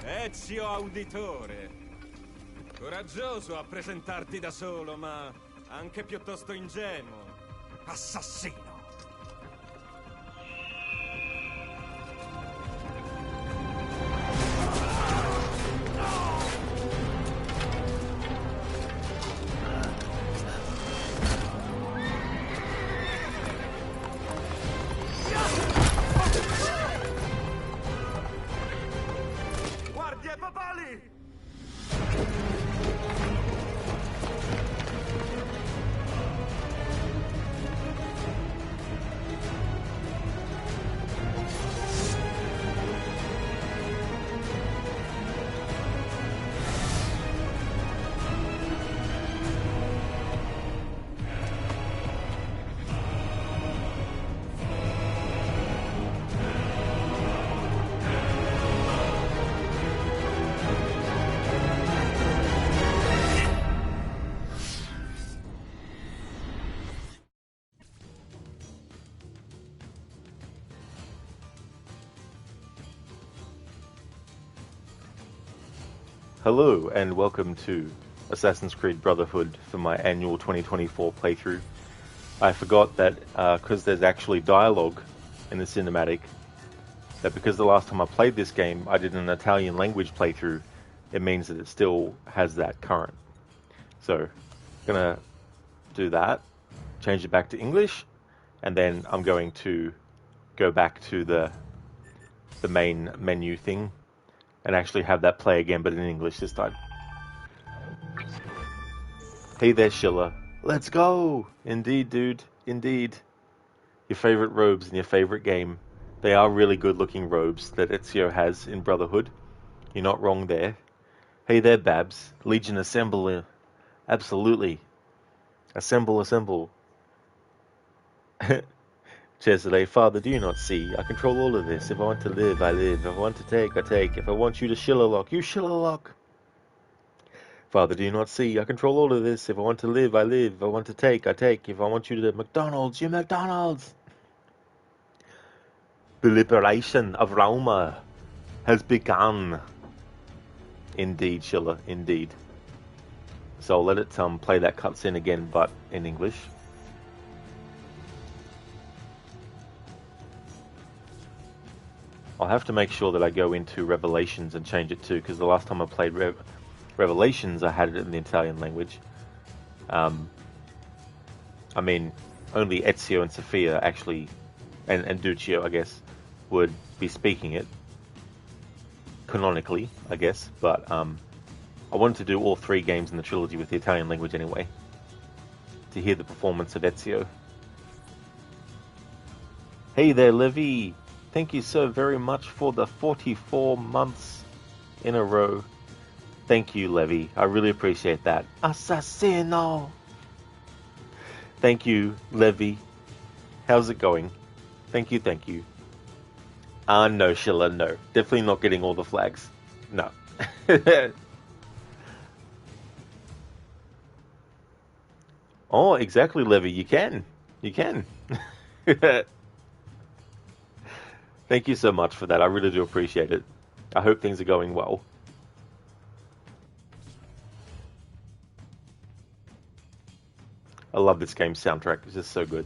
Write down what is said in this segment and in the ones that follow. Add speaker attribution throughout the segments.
Speaker 1: Ezio Auditore. Coraggioso a presentarti da solo, ma anche piuttosto ingenuo. Assassino.
Speaker 2: Guardie papali!
Speaker 3: Hello and welcome to Assassin's Creed Brotherhood for my annual 2024 playthrough. I forgot that because there's actually dialogue in the cinematic, that because the last time I played this game I did an Italian language playthrough, it means that it still has that current. So, gonna do that, change it back to English, and then I'm going to go back to the main menu thing and actually have that play again, but in English this time. Hey there, Schiller. Let's go! Indeed, dude. Indeed. Your favorite robes in your favorite game. They are really good-looking robes that Ezio has in Brotherhood. You're not wrong there. Hey there, Babs. Legion assemble. Absolutely. Assemble, assemble. Cesare, Father, do you not see? I control all of this. If I want to live, I live. If I want to take, I take. If I want you to Schillerlock, you Schillerlock. Father, do you not see? I control all of this. If I want to live, I live. If I want to take, I take. If I want you to McDonald's, you McDonald's. The liberation of Roma has begun. Indeed, Schiller, indeed. So I'll let it play that cutscene again, but in English. I'll have to make sure that I go into Revelations and change it too, because the last time I played Revelations, I had it in the Italian language. I mean, only Ezio and Sophia actually, and Duccio, I guess, would be speaking it, canonically, I guess, but I wanted to do all three games in the trilogy with the Italian language anyway, to hear the performance of Ezio. Hey there, Levi! Thank you so very much for the 44 months in a row. Thank you, Levi. I really appreciate that. Assassino! Thank you, Levi. How's it going? Thank you, thank you. No, Schiller, no. Definitely not getting all the flags. No. Oh, exactly, Levi. You can. You can. Thank you so much for that. I really do appreciate it. I hope things are going well. I love this game's soundtrack. It's just so good.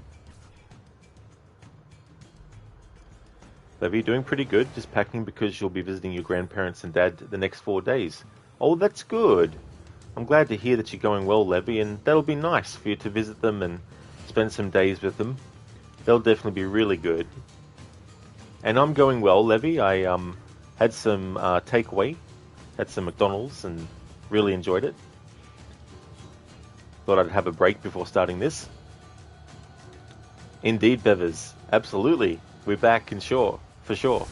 Speaker 3: Levi, doing pretty good. Just packing because you'll be visiting your grandparents and dad the next 4 days. Oh, that's good. I'm glad to hear that you're going well, Levi, and that'll be nice for you to visit them and spend some days with them. They'll definitely be really good. And I'm going well, Levi. I had some takeaway, had some McDonald's, and really enjoyed it. Thought I'd have a break before starting this. Indeed, Bevers. Absolutely. We're back and sure, for sure.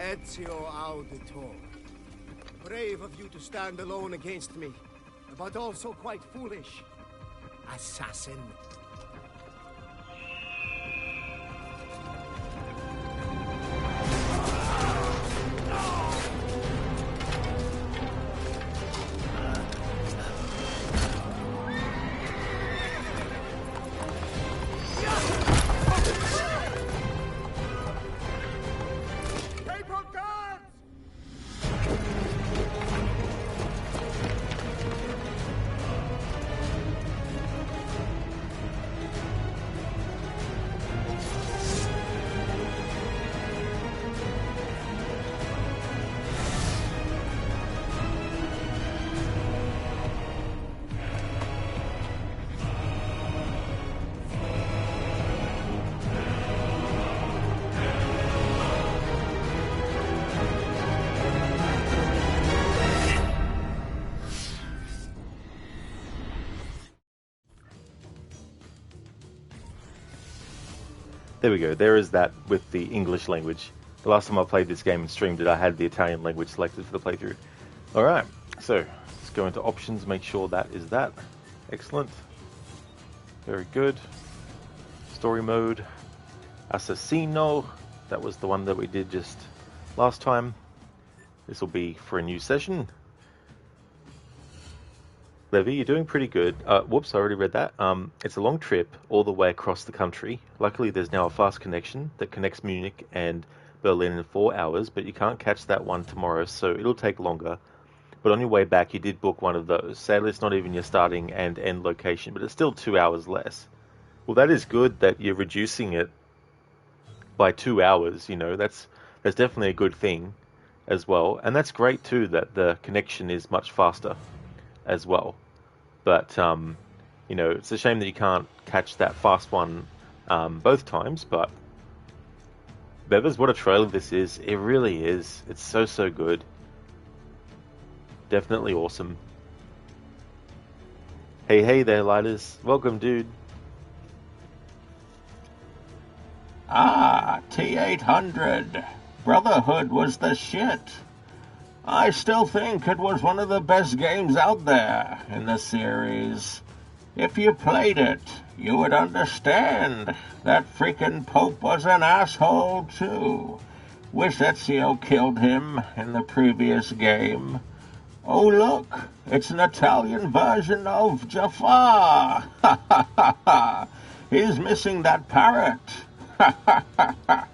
Speaker 4: Ezio Auditor. Brave of you to stand alone against me, but also quite foolish. Assassin.
Speaker 3: There we go, there is that with the English language. The last time I played this game and streamed it, I had the Italian language selected for the playthrough. Alright, so let's go into options, make sure that is that. Excellent. Very good. Story mode. Assassino. That was the one that we did just last time. This will be for a new session. Levy, you're doing pretty good. Whoops, I already read that. It's a long trip all the way across the country. Luckily, there's now a fast connection that connects Munich and Berlin in 4 hours, but you can't catch that one tomorrow, so it'll take longer. But on your way back, you did book one of those. Sadly, it's not even your starting and end location, but it's still 2 hours less. Well, that is good that you're reducing it by 2 hours. You know, that's definitely a good thing as well. And that's great, too, that the connection is much faster as well. But, you know, it's a shame that you can't catch that fast one both times, but Bevers, what a trailer this is. It really is. It's so good. Definitely awesome. Hey there, Lairs. Welcome, dude.
Speaker 5: Ah, T800. Brotherhood was the shit. I still think it was one of the best games out there in the series. If you played it, you would understand that freaking Pope was an asshole too. Wish Ezio killed him in the previous game. Oh look, it's an Italian version of Jafar. Ha ha ha ha. He's missing that parrot. Ha ha ha ha.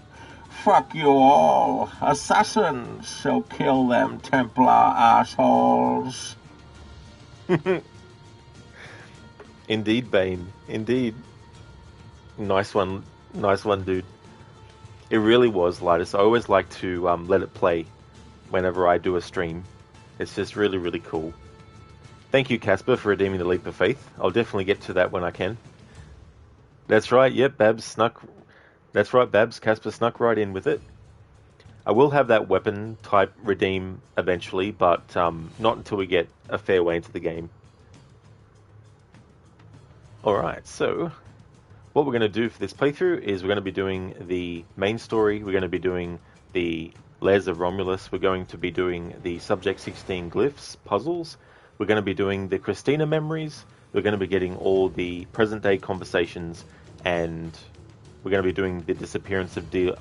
Speaker 5: Fuck you all. Assassins shall kill them Templar assholes.
Speaker 3: Indeed, Bane. Indeed. Nice one, dude. It really was, Lairs. I always like to let it play whenever I do a stream. It's just really cool. Thank you, Casper, for redeeming the leap of faith. I'll definitely get to that when I can. That's right, yep, Babs snuck... That's right, Babs. Casper snuck right in with it. I will have that weapon type redeem eventually, but not until we get a fair way into the game. Alright, so what we're going to do for this playthrough is we're going to be doing the main story, we're going to be doing the Lairs of Romulus, we're going to be doing the Subject 16 glyphs puzzles, we're going to be doing the Christina memories, we're going to be getting all the present day conversations, and we're going to be doing the disappearance of the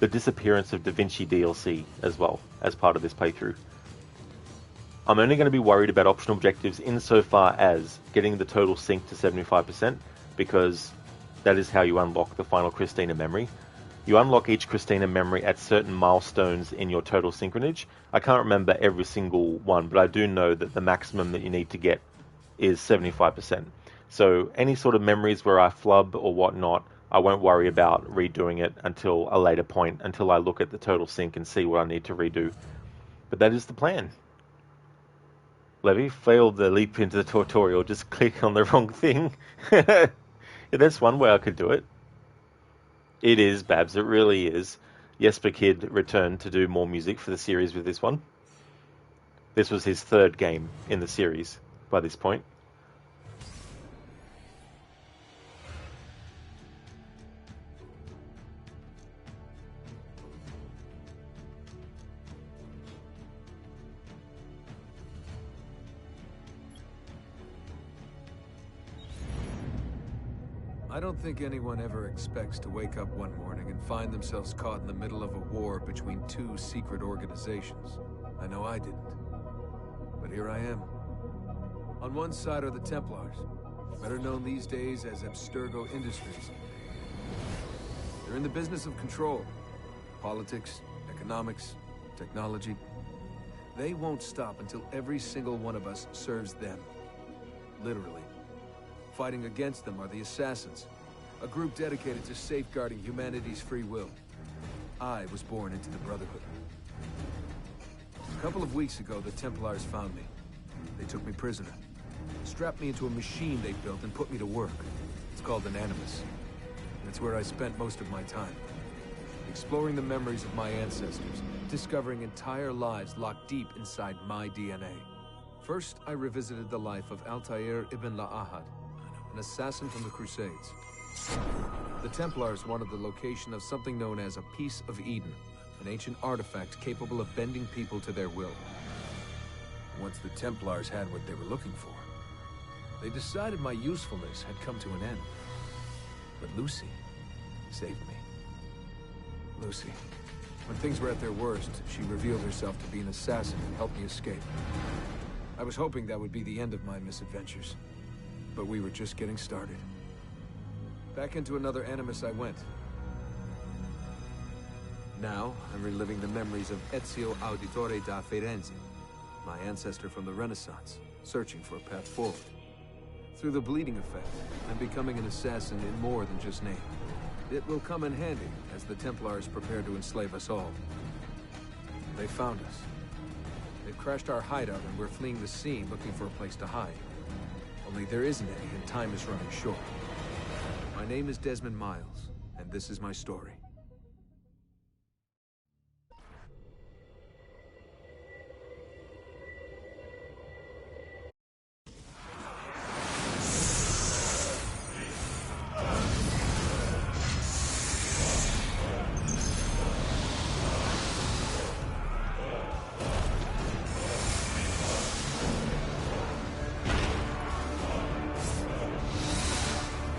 Speaker 3: disappearance of Da Vinci DLC as well as part of this playthrough. I'm only going to be worried about optional objectives insofar as getting the total sync to 75%, because that is how you unlock the final Christina memory. You unlock each Christina memory at certain milestones in your total synchronage. I can't remember every single one, but I do know that the maximum that you need to get is 75%. So any sort of memories where I flub or whatnot, I won't worry about redoing it until a later point, until I look at the total sync and see what I need to redo. But that is the plan. Levy, failed the leap into the tutorial, just click on the wrong thing. Yeah, that's one way I could do it. It is, Babs, it really is. Jesper Kid returned to do more music for the series with this one. This was his third game in the series by this point.
Speaker 6: I don't think anyone ever expects to wake up one morning and find themselves caught in the middle of a war between two secret organizations. I know I didn't. But here I am. On one side are the Templars, better known these days as Abstergo Industries. They're in the business of control. Politics, economics, technology. They won't stop until every single one of us serves them. Literally. Fighting against them are the Assassins, a group dedicated to safeguarding humanity's free will. I was born into the Brotherhood. A couple of weeks ago, the Templars found me. They took me prisoner, strapped me into a machine they built and put me to work. It's called an Animus. That's where I spent most of my time. Exploring the memories of my ancestors, discovering entire lives locked deep inside my DNA. First, I revisited the life of Altair ibn La'ahad, an assassin from the Crusades. The Templars wanted the location of something known as a Piece of Eden, an ancient artifact capable of bending people to their will. Once the Templars had what they were looking for, they decided my usefulness had come to an end. But Lucy saved me. Lucy. When things were at their worst, she revealed herself to be an assassin and helped me escape. I was hoping that would be the end of my misadventures, but we were just getting started. Back into another Animus I went. Now, I'm reliving the memories of Ezio Auditore da Firenze, my ancestor from the Renaissance, searching for a path forward. Through the bleeding effect, I'm becoming an assassin in more than just name. It will come in handy as the Templars prepare to enslave us all. They found us. They've crashed our hideout and we're fleeing the scene looking for a place to hide. Only there isn't any and time is running short. My name is Desmond Miles, and this is my story.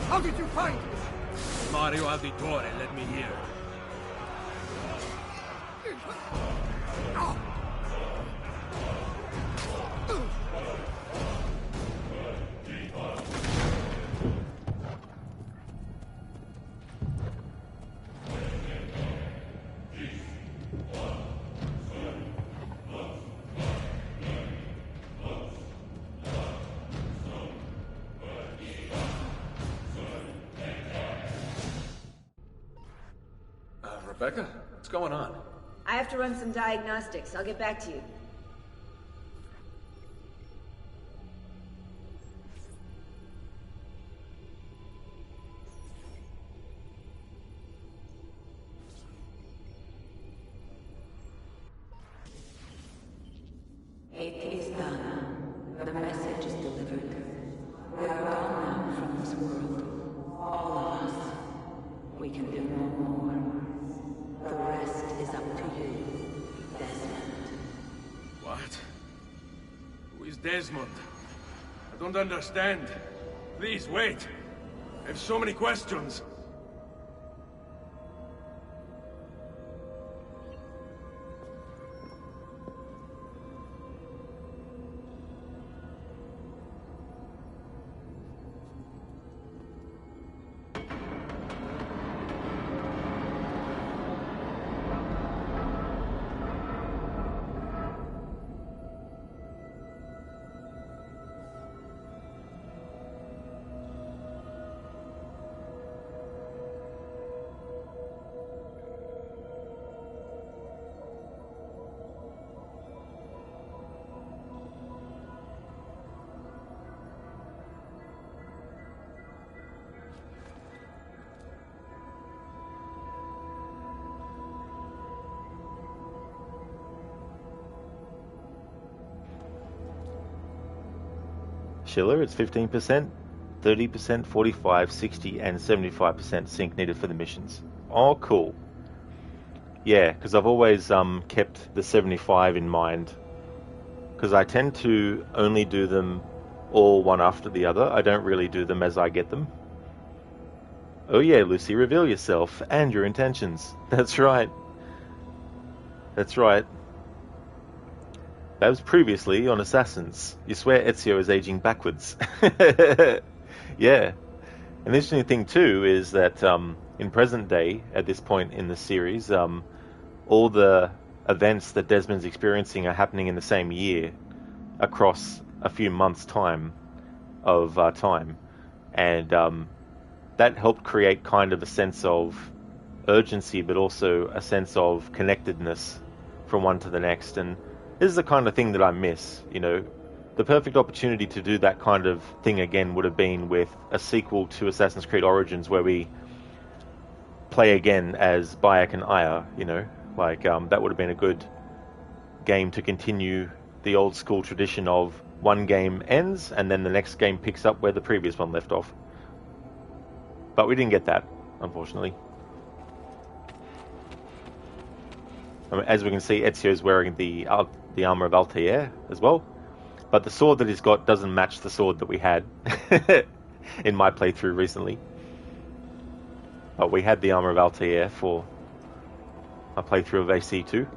Speaker 4: How did you find me?
Speaker 1: Mario Auditore, let me hear.
Speaker 6: Rebecca? What's going on?
Speaker 7: I have to run some diagnostics. I'll get back to you.
Speaker 8: It is done. The message is delivered. We are gone now from this world. All of us. We can do no more. The rest is up to you, Desmond.
Speaker 1: What? Who is Desmond? I don't understand. Please, wait. I have so many questions.
Speaker 3: Schiller, it's 15%, 30%, 45, 60, and 75% sync needed for the missions. Oh, cool. Yeah, because I've always kept the 75 in mind, because I tend to only do them all one after the other. I don't really do them as I get them. Oh yeah, Lucy, reveal yourself and your intentions. That's right. That's right. That was previously on Assassins. You swear Ezio is aging backwards. Yeah. And the interesting thing too is that in present day, at this point in the series, all the events that Desmond's experiencing are happening in the same year across a few months' time of time. And that helped create kind of a sense of urgency, but also a sense of connectedness from one to the next. And this is the kind of thing that I miss, you know. The perfect opportunity to do that kind of thing again would have been with a sequel to Assassin's Creed Origins where we play again as Bayek and Aya, you know. Like, that would have been a good game to continue the old school tradition of one game ends and then the next game picks up where the previous one left off. But we didn't get that, unfortunately. I mean, as we can see, Ezio's wearing the armor of Altair as well. But the sword that he's got doesn't match the sword that we had in my playthrough recently. But we had the armor of Altair for my playthrough of AC2.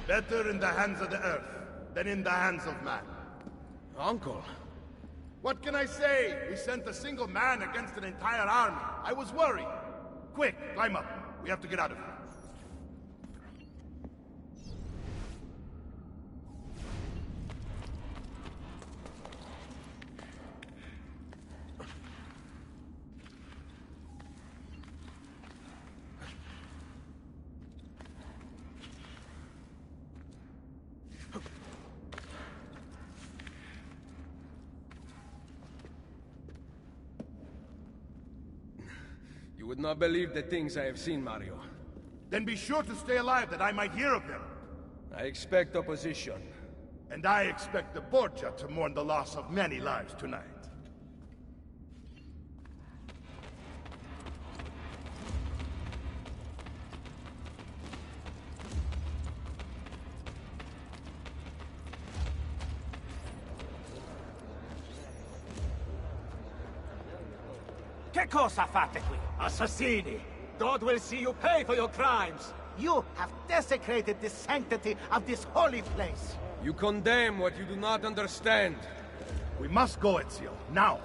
Speaker 2: Better in the hands of the earth than in the hands of man.
Speaker 1: Uncle.
Speaker 2: What can I say? We sent a single man against an entire army. I was worried. Quick, climb up. We have to get out of here.
Speaker 1: You would not believe the things I have seen, Mario.
Speaker 2: Then be sure to stay alive that I might hear of them.
Speaker 1: I expect opposition.
Speaker 2: And I expect the Borgia to mourn the loss of many lives tonight.
Speaker 9: Che cosa fate qui? Assassini! God will see you pay for your crimes! You have desecrated the sanctity of this holy place!
Speaker 1: You condemn what you do not understand.
Speaker 2: We must go, Ezio, now!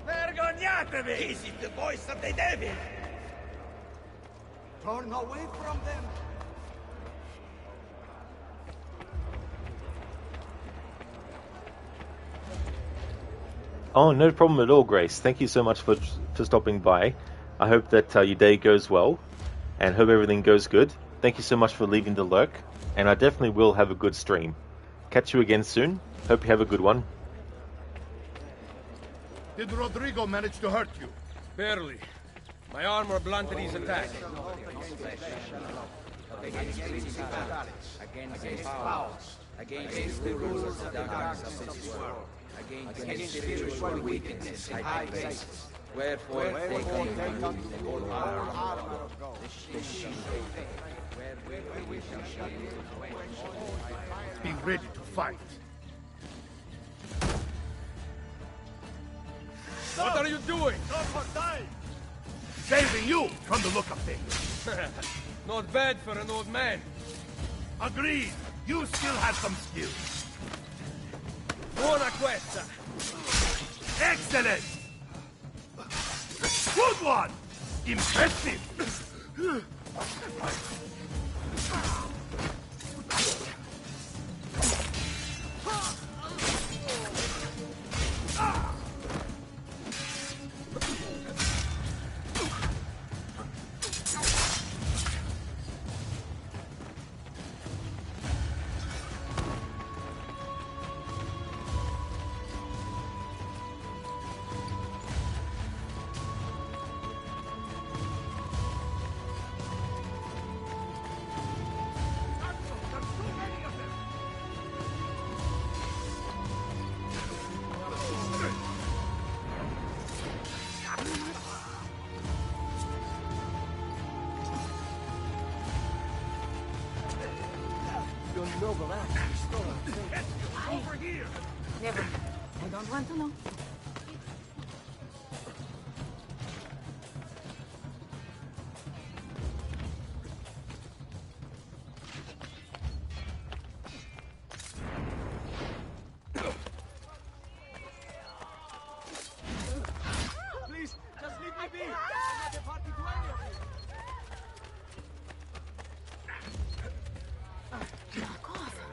Speaker 9: Vergognatevi! This is the voice of the devil! Turn away from them!
Speaker 3: Oh, no problem at all, Grace. Thank you so much for stopping by. I hope that your day goes well, and hope everything goes good. Thank you so much for leaving the lurk, and I definitely will have a good stream. Catch you again soon. Hope you have a good one.
Speaker 2: Did Rodrigo manage to hurt you?
Speaker 1: Barely. My armor blunted his attack.
Speaker 10: Against powers, against the rulers of the darkness of this world, against spiritual wickedness in high places. Wherefore take unto you the whole armor of God, the shield of faith, wherewith we shall be able to quench.
Speaker 2: Be ready to fight.
Speaker 1: What are you doing?
Speaker 2: Saving you from the look of things.
Speaker 1: Not bad for an old man.
Speaker 2: Agreed. You still have some skill.
Speaker 1: Buona questa!
Speaker 2: Excellent! Good one! Impressive!
Speaker 1: Over here!
Speaker 8: Never. I don't want to know.
Speaker 1: Please, just leave me be! I'm not a party to any of you!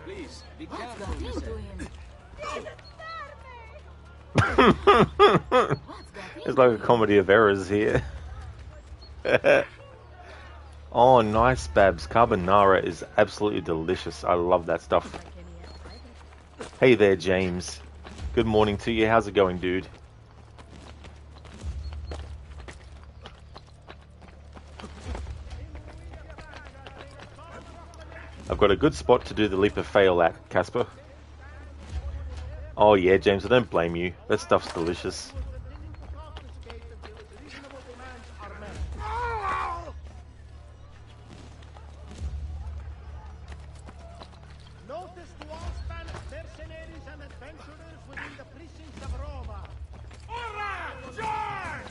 Speaker 1: Please, be careful.
Speaker 8: What's got into him?
Speaker 3: It's like a comedy of errors here. Oh, nice, Babs. Carbonara is absolutely delicious. I love that stuff. Hey there, James. Good morning to you. How's it going, dude? I've got a good spot to do the leap of fail at, Casper. Oh yeah, James, I don't blame you. That stuff's delicious.
Speaker 9: Notice to all Spanish mercenaries and adventurers within the precincts of Roma.
Speaker 1: Ora! Charge!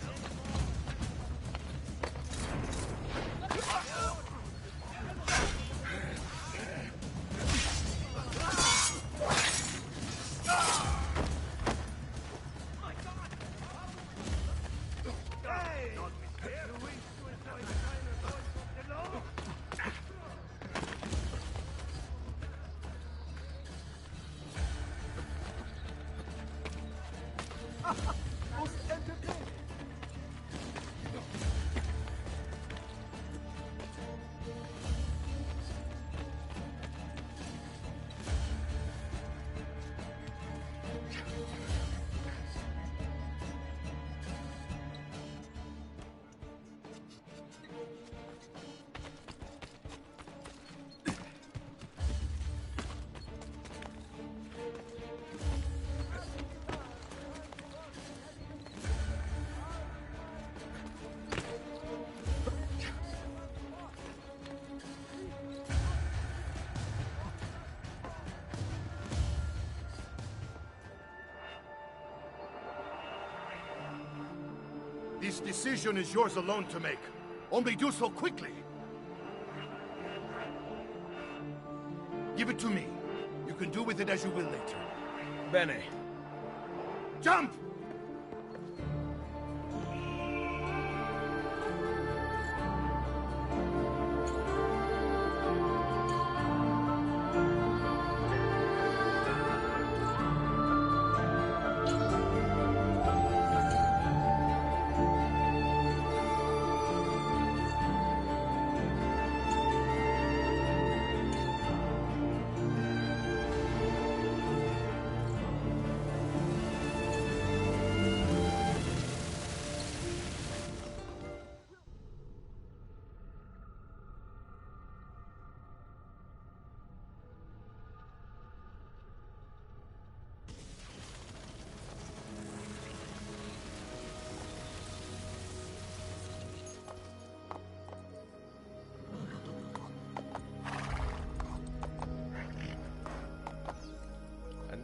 Speaker 2: This decision is yours alone to make. Only do so quickly. Give it to me. You can do with it as you will later.
Speaker 1: Bene.
Speaker 2: Jump!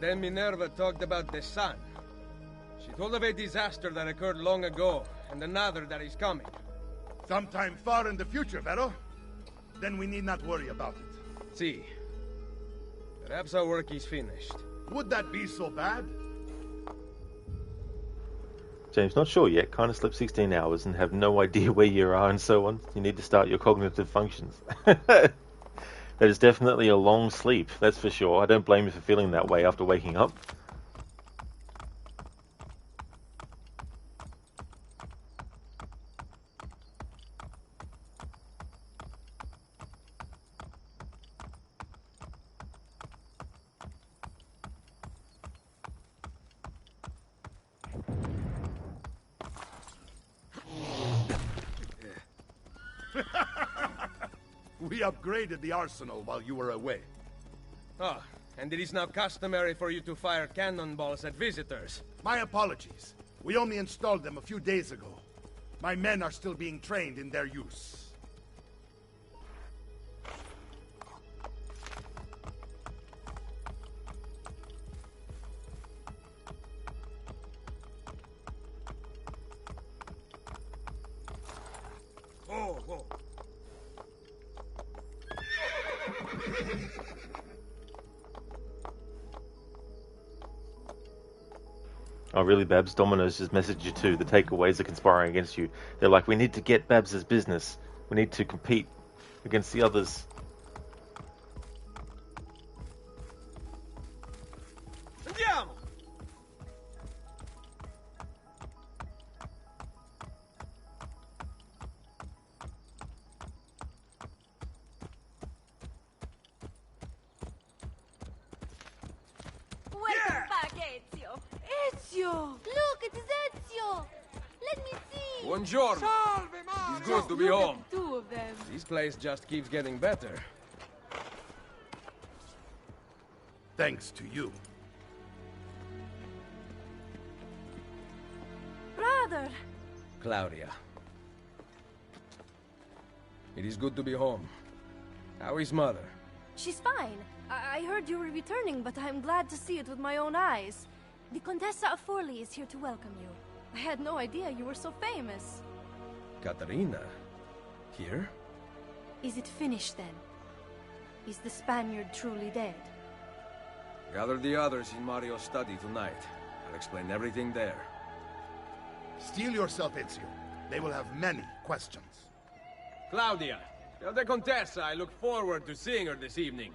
Speaker 1: Then Minerva talked about the sun. She told of a disaster that occurred long ago, and another that is coming.
Speaker 2: Sometime far in the future, Vero. Then we need not worry about it.
Speaker 1: See. Perhaps our work is finished.
Speaker 2: Would that be so bad?
Speaker 3: James, not sure yet. Kind of slept 16 hours and have no idea where you are and so on. You need to start your cognitive functions. That is definitely a long sleep, that's for sure. I don't blame you for feeling that way after waking up.
Speaker 2: We upgraded the arsenal while you were away.
Speaker 1: Ah, and it is now customary for you to fire cannonballs at visitors.
Speaker 2: My apologies. We only installed them a few days ago. My men are still being trained in their use.
Speaker 1: Oh, whoa.
Speaker 3: Oh, really, Babs? Domino's just messaged you too. The takeaways are conspiring against you. They're like, we need to get Babs' business. We need to compete against the others.
Speaker 1: Andiamo!
Speaker 11: Welcome back, Ezio. Ezio! Look, it is Ezio! Let me see!
Speaker 1: Buongiorno!
Speaker 11: Salve,
Speaker 1: It's good to be
Speaker 11: look
Speaker 1: home.
Speaker 11: at two of them.
Speaker 1: This place just keeps getting better.
Speaker 2: Thanks to you.
Speaker 11: Brother!
Speaker 1: Claudia. It is good to be home. How is mother?
Speaker 11: She's fine. I heard you were returning, but I'm glad to see it with my own eyes. The Contessa of Forli is here to welcome you. I had no idea you were so famous.
Speaker 1: Caterina? Here?
Speaker 11: Is it finished then? Is the Spaniard truly dead?
Speaker 1: Gather the others in Mario's study tonight. I'll explain everything there.
Speaker 2: Steel yourself, Ezio. They will have many questions.
Speaker 1: Claudia, tell the Contessa I look forward to seeing her this evening.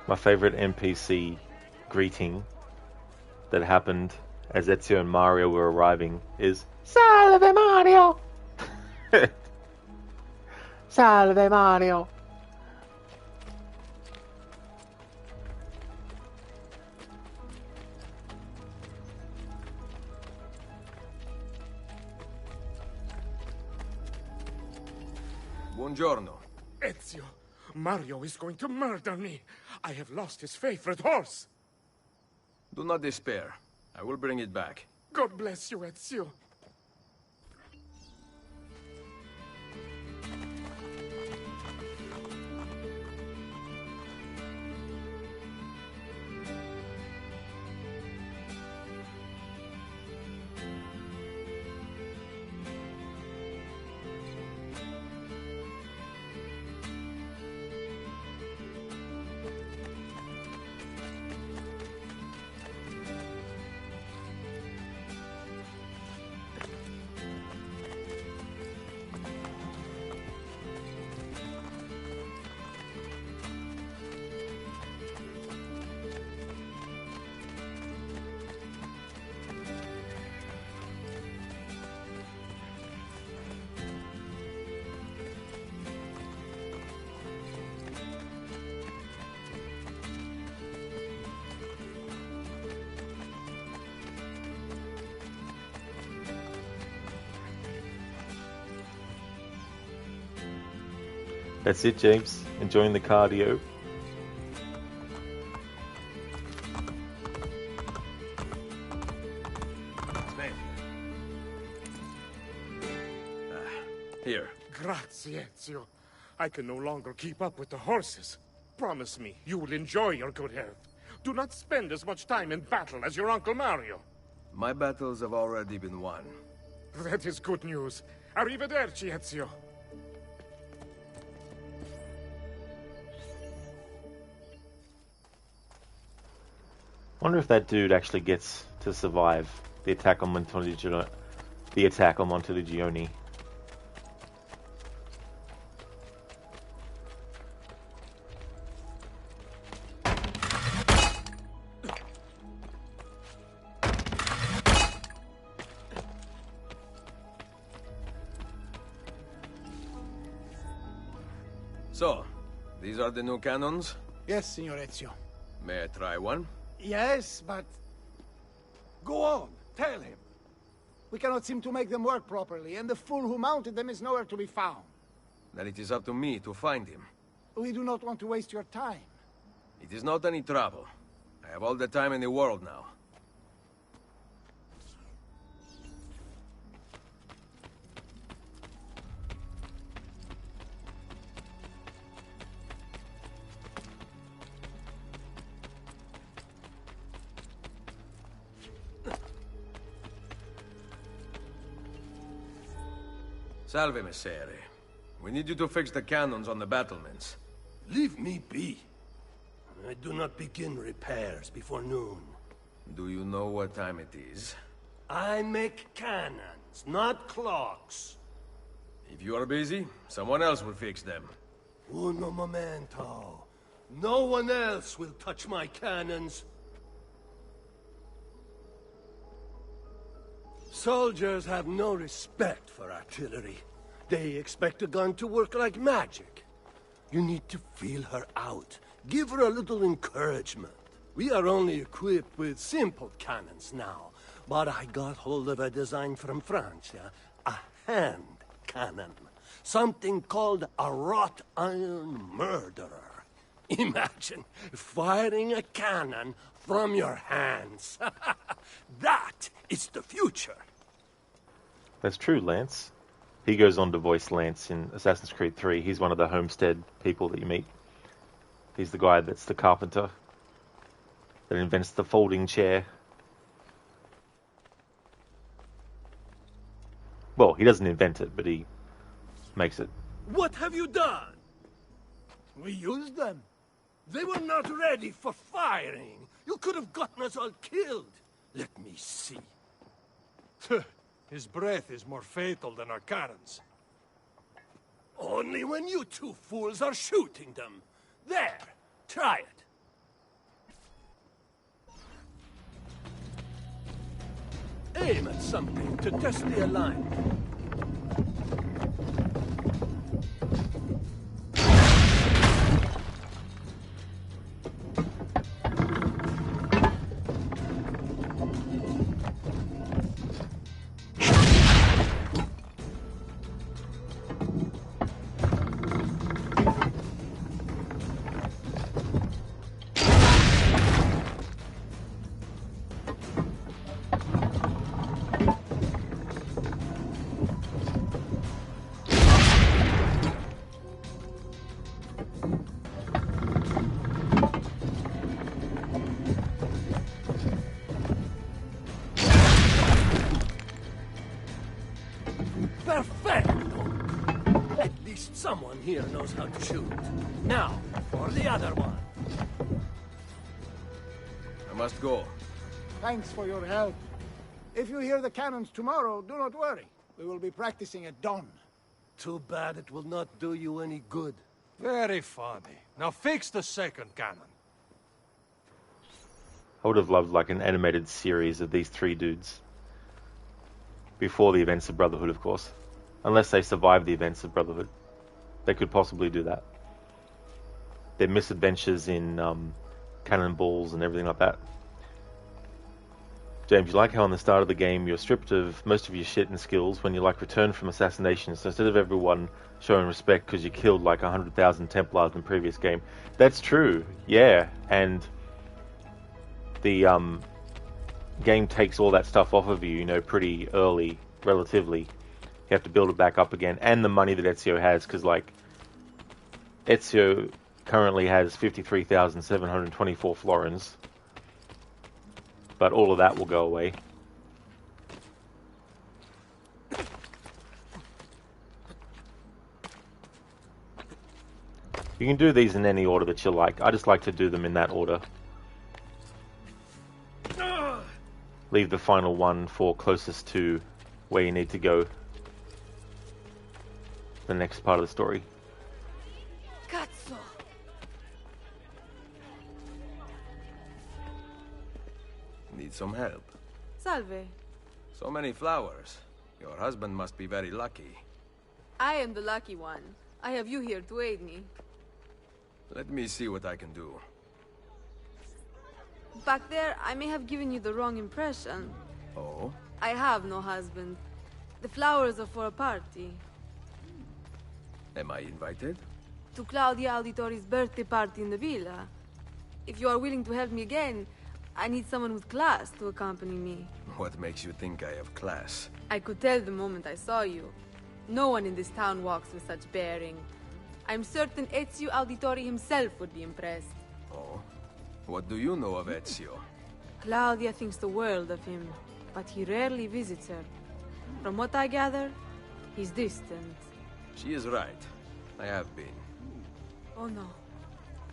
Speaker 3: My favorite NPC greeting that happened as Ezio and Mario were arriving is Salve Mario! Salve Mario!
Speaker 1: Buongiorno.
Speaker 12: Ezio, Mario is going to murder me. I have lost his favorite horse.
Speaker 1: Do not despair. I will bring it back.
Speaker 12: God bless you, Ezio.
Speaker 3: That's it, James. Enjoying the cardio.
Speaker 1: Here.
Speaker 12: Grazie, Ezio. I can no longer keep up with the horses. Promise me you will enjoy your good health. Do not spend as much time in battle as your Uncle Mario.
Speaker 1: My battles have already been won.
Speaker 12: That is good news. Arrivederci, Ezio.
Speaker 3: Wonder if that dude actually gets to survive the attack on Montelegione. The attack on Montelegione.
Speaker 1: So, these are the new cannons?
Speaker 4: Yes, Signor Ezio.
Speaker 1: May I try one?
Speaker 4: Yes, but... Go on, tell him. We cannot seem to make them work properly, and the fool who mounted them is nowhere to be found.
Speaker 1: Then it is up to me to find him.
Speaker 4: We do not want to waste your time.
Speaker 1: It is not any trouble. I have all the time in the world now. Salve, Messere. We need you to fix the cannons on the battlements.
Speaker 13: Leave me be. I do not begin repairs before noon.
Speaker 1: Do you know what time it is?
Speaker 13: I make cannons, not clocks.
Speaker 1: If you are busy, someone else will fix them.
Speaker 13: Uno momento. No one else will touch my cannons. Soldiers have no respect for artillery. They expect a gun to work like magic. You need to feel her out. Give her a little encouragement. We are only equipped with simple cannons now, but I got hold of a design from France, a hand cannon. Something called a wrought iron murderer. Imagine firing a cannon from your hands. That is the future.
Speaker 3: That's true, Lance. He goes on to voice Lance in Assassin's Creed 3. He's one of the homestead people that you meet. He's the guy that's the carpenter that invents the folding chair. Well, he doesn't invent it, but he makes it.
Speaker 13: What have you done?
Speaker 4: We used them.
Speaker 13: They were not ready for firing. You could have gotten us all killed. Let me see.
Speaker 14: His breath is more fatal than our cannons.
Speaker 13: Only when you two fools are shooting them. There, try it. Aim at something to test the alignment. Someone here knows how to shoot. Now, for the other one.
Speaker 1: I must go.
Speaker 4: Thanks for your help. If you hear the cannons tomorrow, do not worry. We will be practicing at dawn.
Speaker 13: Too bad it will not do you any good.
Speaker 14: Very funny. Now fix the second cannon.
Speaker 3: I would have loved like an animated series of these three dudes. Before the events of Brotherhood, of course. Unless they survive the events of Brotherhood. They could possibly do that. Their misadventures in cannonballs and everything like that. James, you like how on the start of the game you're stripped of most of your shit and skills when you like return from assassination. So instead of everyone showing respect because you killed like 100,000 Templars in the previous game. That's true, yeah. And the game takes all that stuff off of you, you know, pretty early, relatively. You have to build it back up again. And the money that Ezio has, because like Ezio currently has 53,724 florins. But all of that will go away. You can do these in any order that you like. I just like to do them in that order. leave the final one for closest to where you need to go. The next part of the story.
Speaker 11: Cazzo!
Speaker 6: Need some help?
Speaker 15: Salve.
Speaker 6: So many flowers. Your husband must be very lucky.
Speaker 15: I am the lucky one. I have you here to aid me.
Speaker 6: Let me see what I can do.
Speaker 15: Back there, I may have given you the wrong impression.
Speaker 6: Oh?
Speaker 15: I have no husband. The flowers are for a party.
Speaker 6: Am I invited?
Speaker 15: To Claudia Auditori's birthday party in the villa. If you are willing to help me again, I need someone with class to accompany me.
Speaker 6: What makes you think I have class?
Speaker 15: I could tell the moment I saw you. No one in this town walks with such bearing. I'm certain Ezio Auditori himself would be impressed.
Speaker 6: Oh? What do you know of Ezio?
Speaker 15: Claudia thinks the world of him, but he rarely visits her. From what I gather, he's distant.
Speaker 6: She is right. I have been.
Speaker 15: Oh no.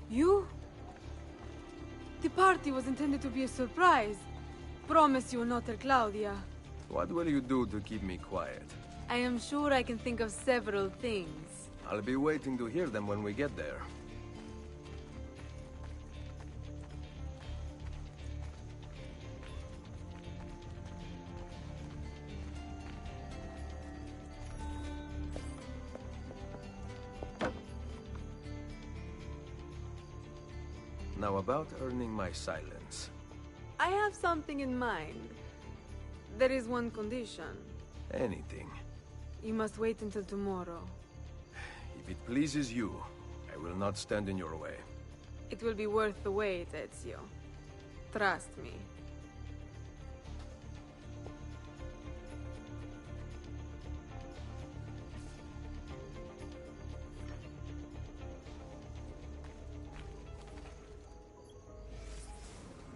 Speaker 15: You? The party was intended to be a surprise. Promise you will not tell Claudia.
Speaker 6: What will you do to keep me quiet?
Speaker 15: I am sure I can think of several things.
Speaker 6: I'll be waiting to hear them when we get there. Now about earning my silence.
Speaker 15: I have something in mind. There is one condition.
Speaker 6: Anything.
Speaker 15: You must wait until tomorrow.
Speaker 6: If it pleases you, I will not stand in your way.
Speaker 15: It will be worth the wait, Ezio. Trust me.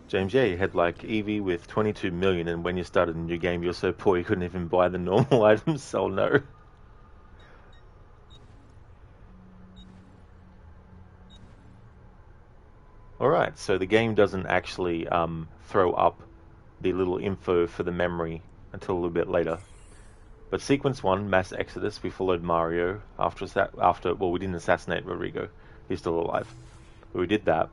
Speaker 3: James, yeah, you had like Evie with 22 million, and when you started a new game, you're so poor you couldn't even buy the normal items, so no. Alright, so the game doesn't actually throw up the little info for the memory until a little bit later. But sequence 1, Mass Exodus, we followed Mario after well, we didn't assassinate Rodrigo, he's still alive. But we did that.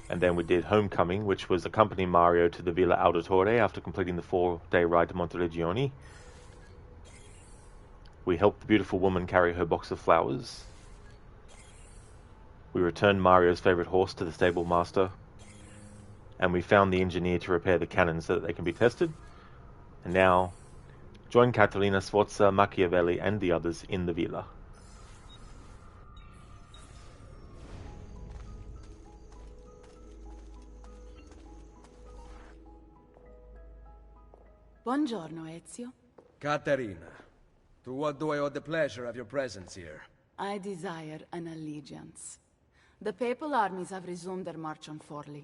Speaker 3: And then we did Homecoming, which was accompanying Mario to the Villa Auditore after completing the 4-day ride to Monteregione. We helped the beautiful woman carry her box of flowers. We returned Mario's favorite horse to the stable master. And we found the engineer to repair the cannons so that they can be tested. And now, join Catalina Sforza, Machiavelli, and the others in the villa.
Speaker 8: Buongiorno, Ezio.
Speaker 6: Caterina, to what do I owe the pleasure of your presence here?
Speaker 8: I desire an allegiance. The papal armies have resumed their march on Forli.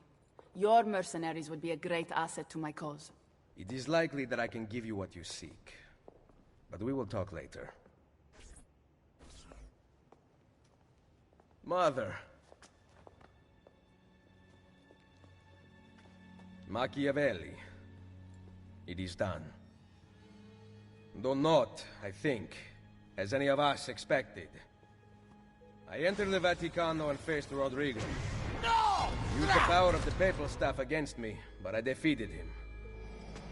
Speaker 8: Your mercenaries would be a great asset to my cause.
Speaker 6: It is likely that I can give you what you seek. But we will talk later. Mother. Machiavelli. It is done. Though not, I think, as any of us expected. I entered the Vaticano and faced Rodrigo.
Speaker 9: No!
Speaker 6: Used the power of the papal staff against me, but I defeated him.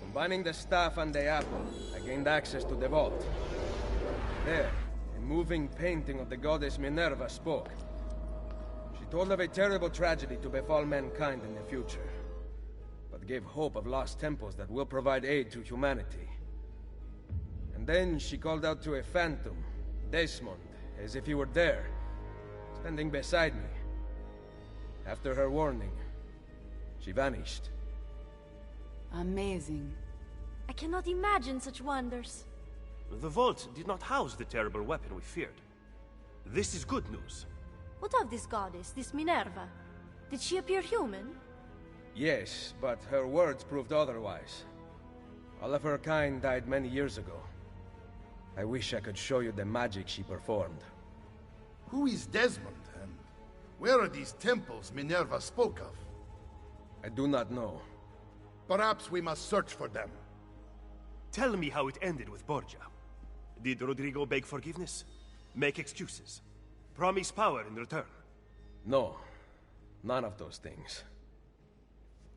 Speaker 6: Combining the staff and the apple, I gained access to the vault. There, a moving painting of the goddess Minerva spoke. She told of a terrible tragedy to befall mankind in the future, but gave hope of lost temples that will provide aid to humanity. And then she called out to a phantom, Desmond, as if he were there, standing beside me. After her warning, she vanished.
Speaker 8: Amazing.
Speaker 11: I cannot imagine such wonders.
Speaker 16: The vault did not house the terrible weapon we feared. This is good news.
Speaker 11: What of this goddess, this Minerva? Did she appear human?
Speaker 6: Yes, but her words proved otherwise. All of her kind died many years ago. I wish I could show you the magic she performed.
Speaker 2: Who is Desmond, and where are these temples Minerva spoke of?
Speaker 6: I do not know.
Speaker 2: Perhaps we must search for them.
Speaker 16: Tell me how it ended with Borgia. Did Rodrigo beg forgiveness? Make excuses? Promise power in return?
Speaker 10: No. None of those things.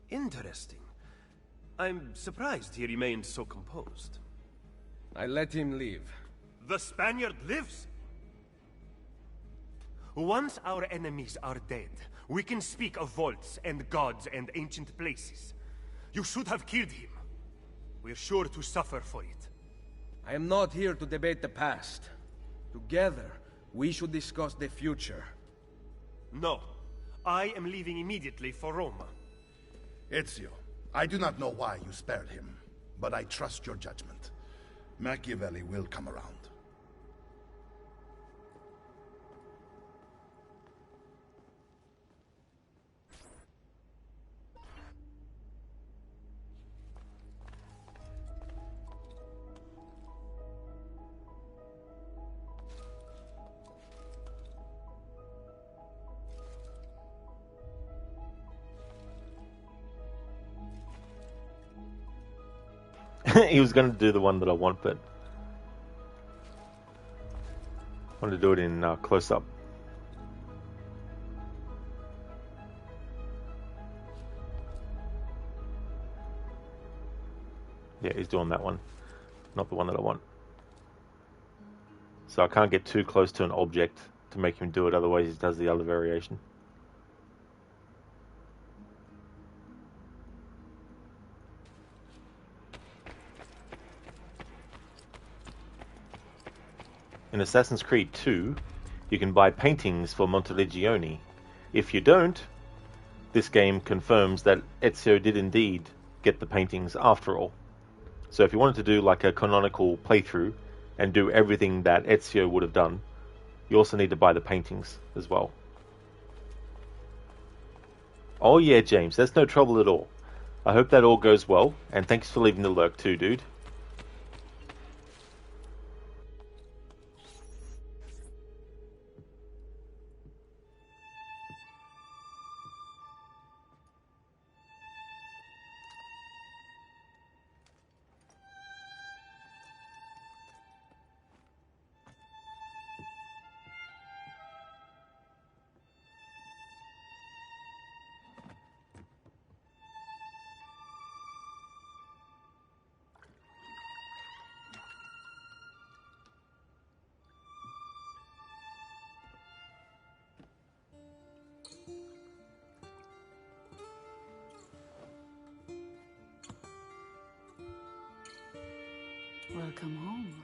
Speaker 16: Interesting. I'm surprised he remained so composed.
Speaker 10: I let him leave.
Speaker 16: The Spaniard lives? Once our enemies are dead, we can speak of vaults and gods and ancient places. You should have killed him. We're sure to suffer for it.
Speaker 10: I am not here to debate the past. Together, we should discuss the future.
Speaker 16: No. I am leaving immediately for Roma.
Speaker 2: Ezio, I do not know why you spared him, but I trust your judgment. Machiavelli will come around.
Speaker 3: He was going to do the one that I want, but I want to do it in close-up. Yeah, he's doing that one, not the one that I want. So I can't get too close to an object to make him do it, otherwise he does the other variation. In Assassin's Creed 2, you can buy paintings for Montelegione. If you don't, this game confirms that Ezio did indeed get the paintings after all. So if you wanted to do like a canonical playthrough and do everything that Ezio would have done, you also need to buy the paintings as well. Oh yeah, James, that's no trouble at all. I hope that all goes well, and thanks for leaving the lurk too, dude.
Speaker 8: Welcome home.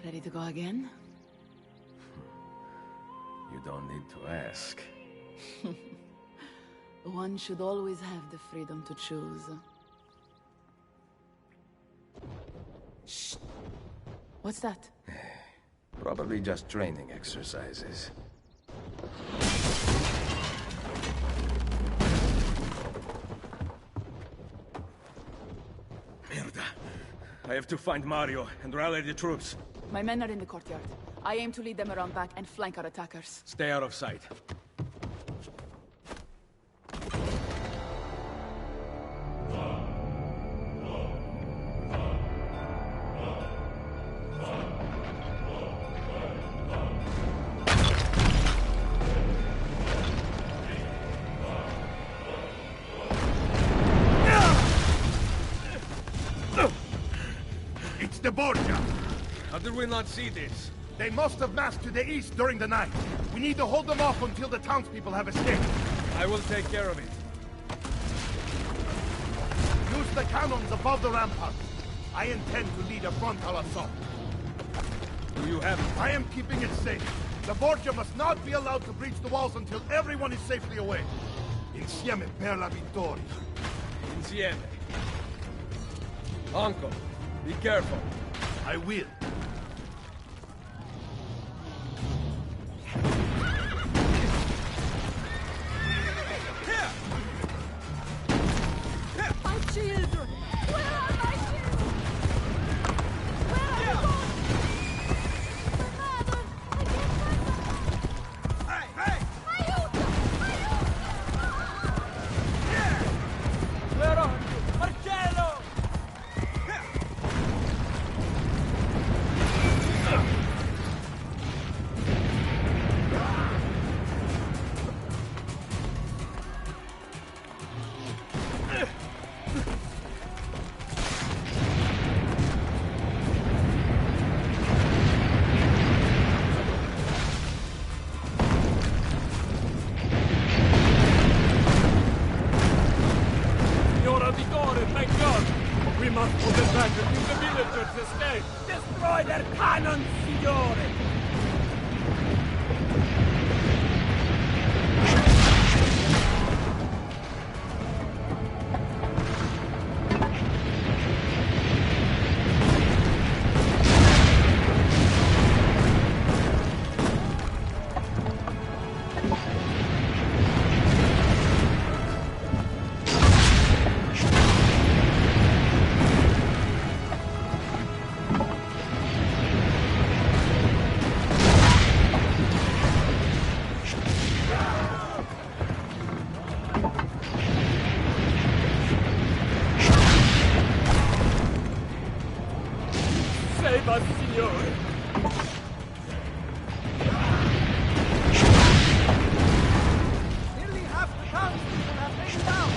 Speaker 8: Ready to go again?
Speaker 10: You don't need to ask.
Speaker 8: One should always have the freedom to choose. Shh. What's that?
Speaker 10: Probably just training exercises. Merda. I have to find Mario and rally the troops.
Speaker 8: My men are in the courtyard. I aim to lead them around back and flank our attackers.
Speaker 10: Stay out of sight.
Speaker 2: Borgia!
Speaker 1: How did we not see this?
Speaker 2: They must have massed to the east during the night. We need to hold them off until the townspeople have escaped.
Speaker 1: I will take care of it.
Speaker 2: Use the cannons above the ramparts. I intend to lead a frontal assault.
Speaker 1: Do you have it?
Speaker 2: I am keeping it safe. The Borgia must not be allowed to breach the walls until everyone is safely away. Insieme per la vittoria.
Speaker 1: Insieme. Uncle, be careful.
Speaker 2: I will.
Speaker 15: My children! Where are my children? Where are you going? My mother! I can't find them!
Speaker 9: Hey, hey!
Speaker 15: Aiuto! Aiuto!
Speaker 9: Where are you? Marcello!
Speaker 1: Signora Vigore, thank God! We must put it back until the villagers escape!
Speaker 9: Destroy their cannons, signore!
Speaker 1: Save us, Signore!
Speaker 9: Nearly half the townspeople have been down!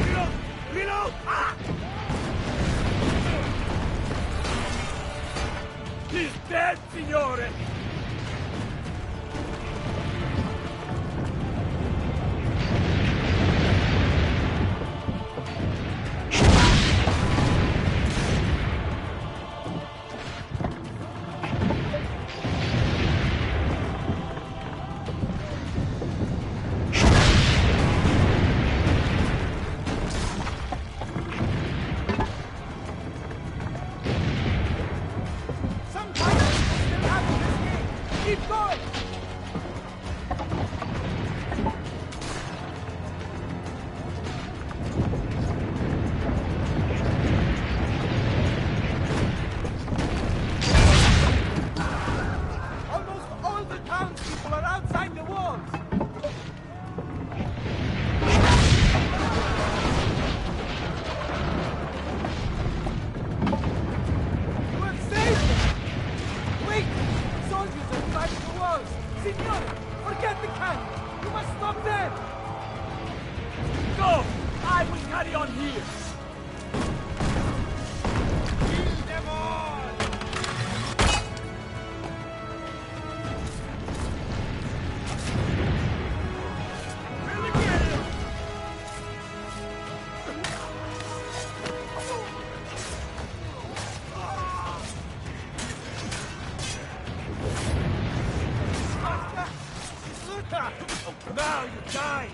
Speaker 9: Reload! Reload! Ah!
Speaker 1: He's dead, Signore!
Speaker 9: Some townspeople still haven't escaped! Keep going! Almost all the townspeople are outside the walls! You have saved them! Wait! Soldiers are climbing the walls! Signore, forget the cannon! You must stop them! Go! I will carry on here! Kill them all! Really get him! Now you die!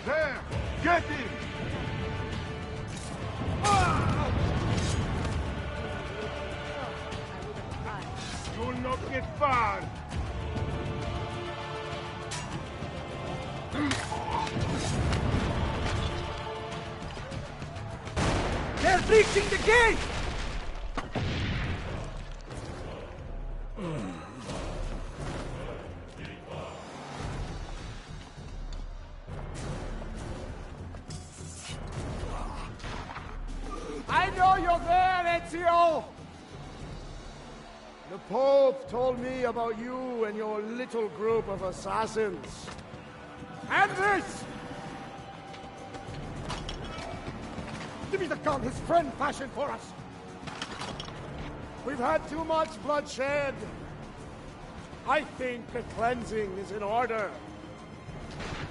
Speaker 2: There! Get him! You'll not get far!
Speaker 9: They're breaching the gate!
Speaker 4: you're there, Ezio! The Pope told me about you and your little group of assassins. And this! Give me the gun his friend fashioned for us! We've had too much bloodshed. I think a cleansing is in order.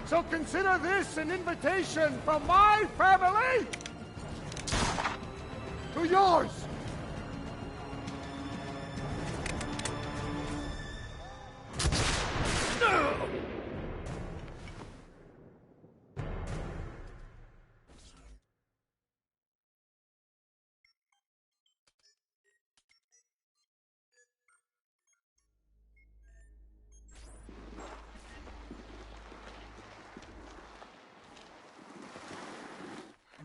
Speaker 4: So consider this an invitation from my family to yours!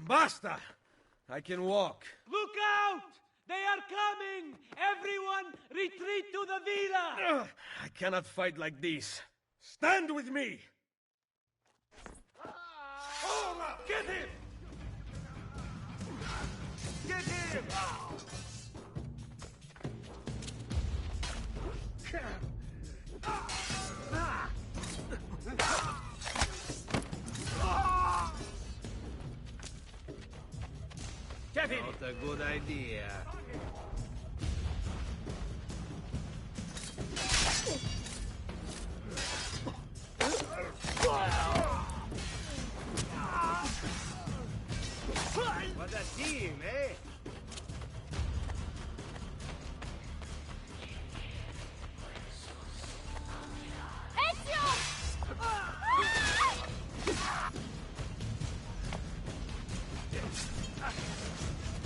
Speaker 1: Basta! I can walk.
Speaker 15: Look out! They are coming! Everyone, retreat to the villa!
Speaker 1: I cannot fight like this. Stand with me!
Speaker 15: Get him! Get him!
Speaker 1: Get him!
Speaker 10: Not a good idea.
Speaker 15: What a team, eh?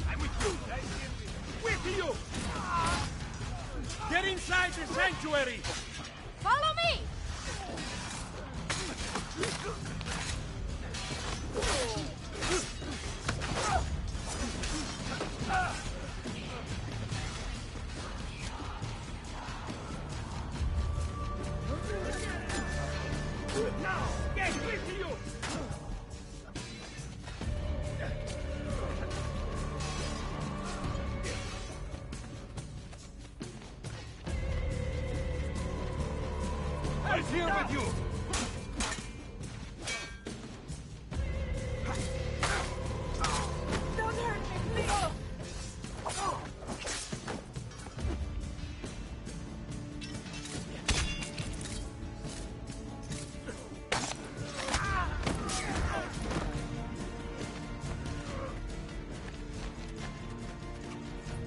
Speaker 1: I'm with you! With you! Get inside the sanctuary!
Speaker 11: Follow me!
Speaker 1: Now! Get with you! I'm here with you!
Speaker 15: Don't hurt me, please!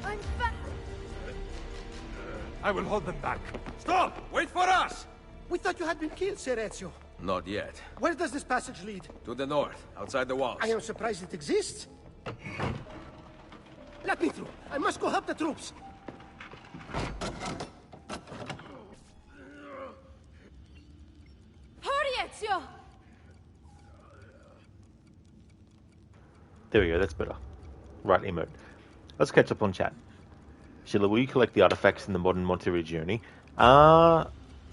Speaker 11: I'm back!
Speaker 14: I will hold them back.
Speaker 1: Stop! Wait for us!
Speaker 4: We thought you had been killed, Sir Ezio.
Speaker 1: Not yet.
Speaker 4: Where does this passage lead?
Speaker 1: To the north, outside the walls.
Speaker 4: I am surprised it exists. Let me through. I must go help the troops.
Speaker 11: Hurry, Ezio!
Speaker 3: There we go, that's better. Right emote. Let's catch up on chat. Sheila, will you collect the artifacts in the modern Monterey journey?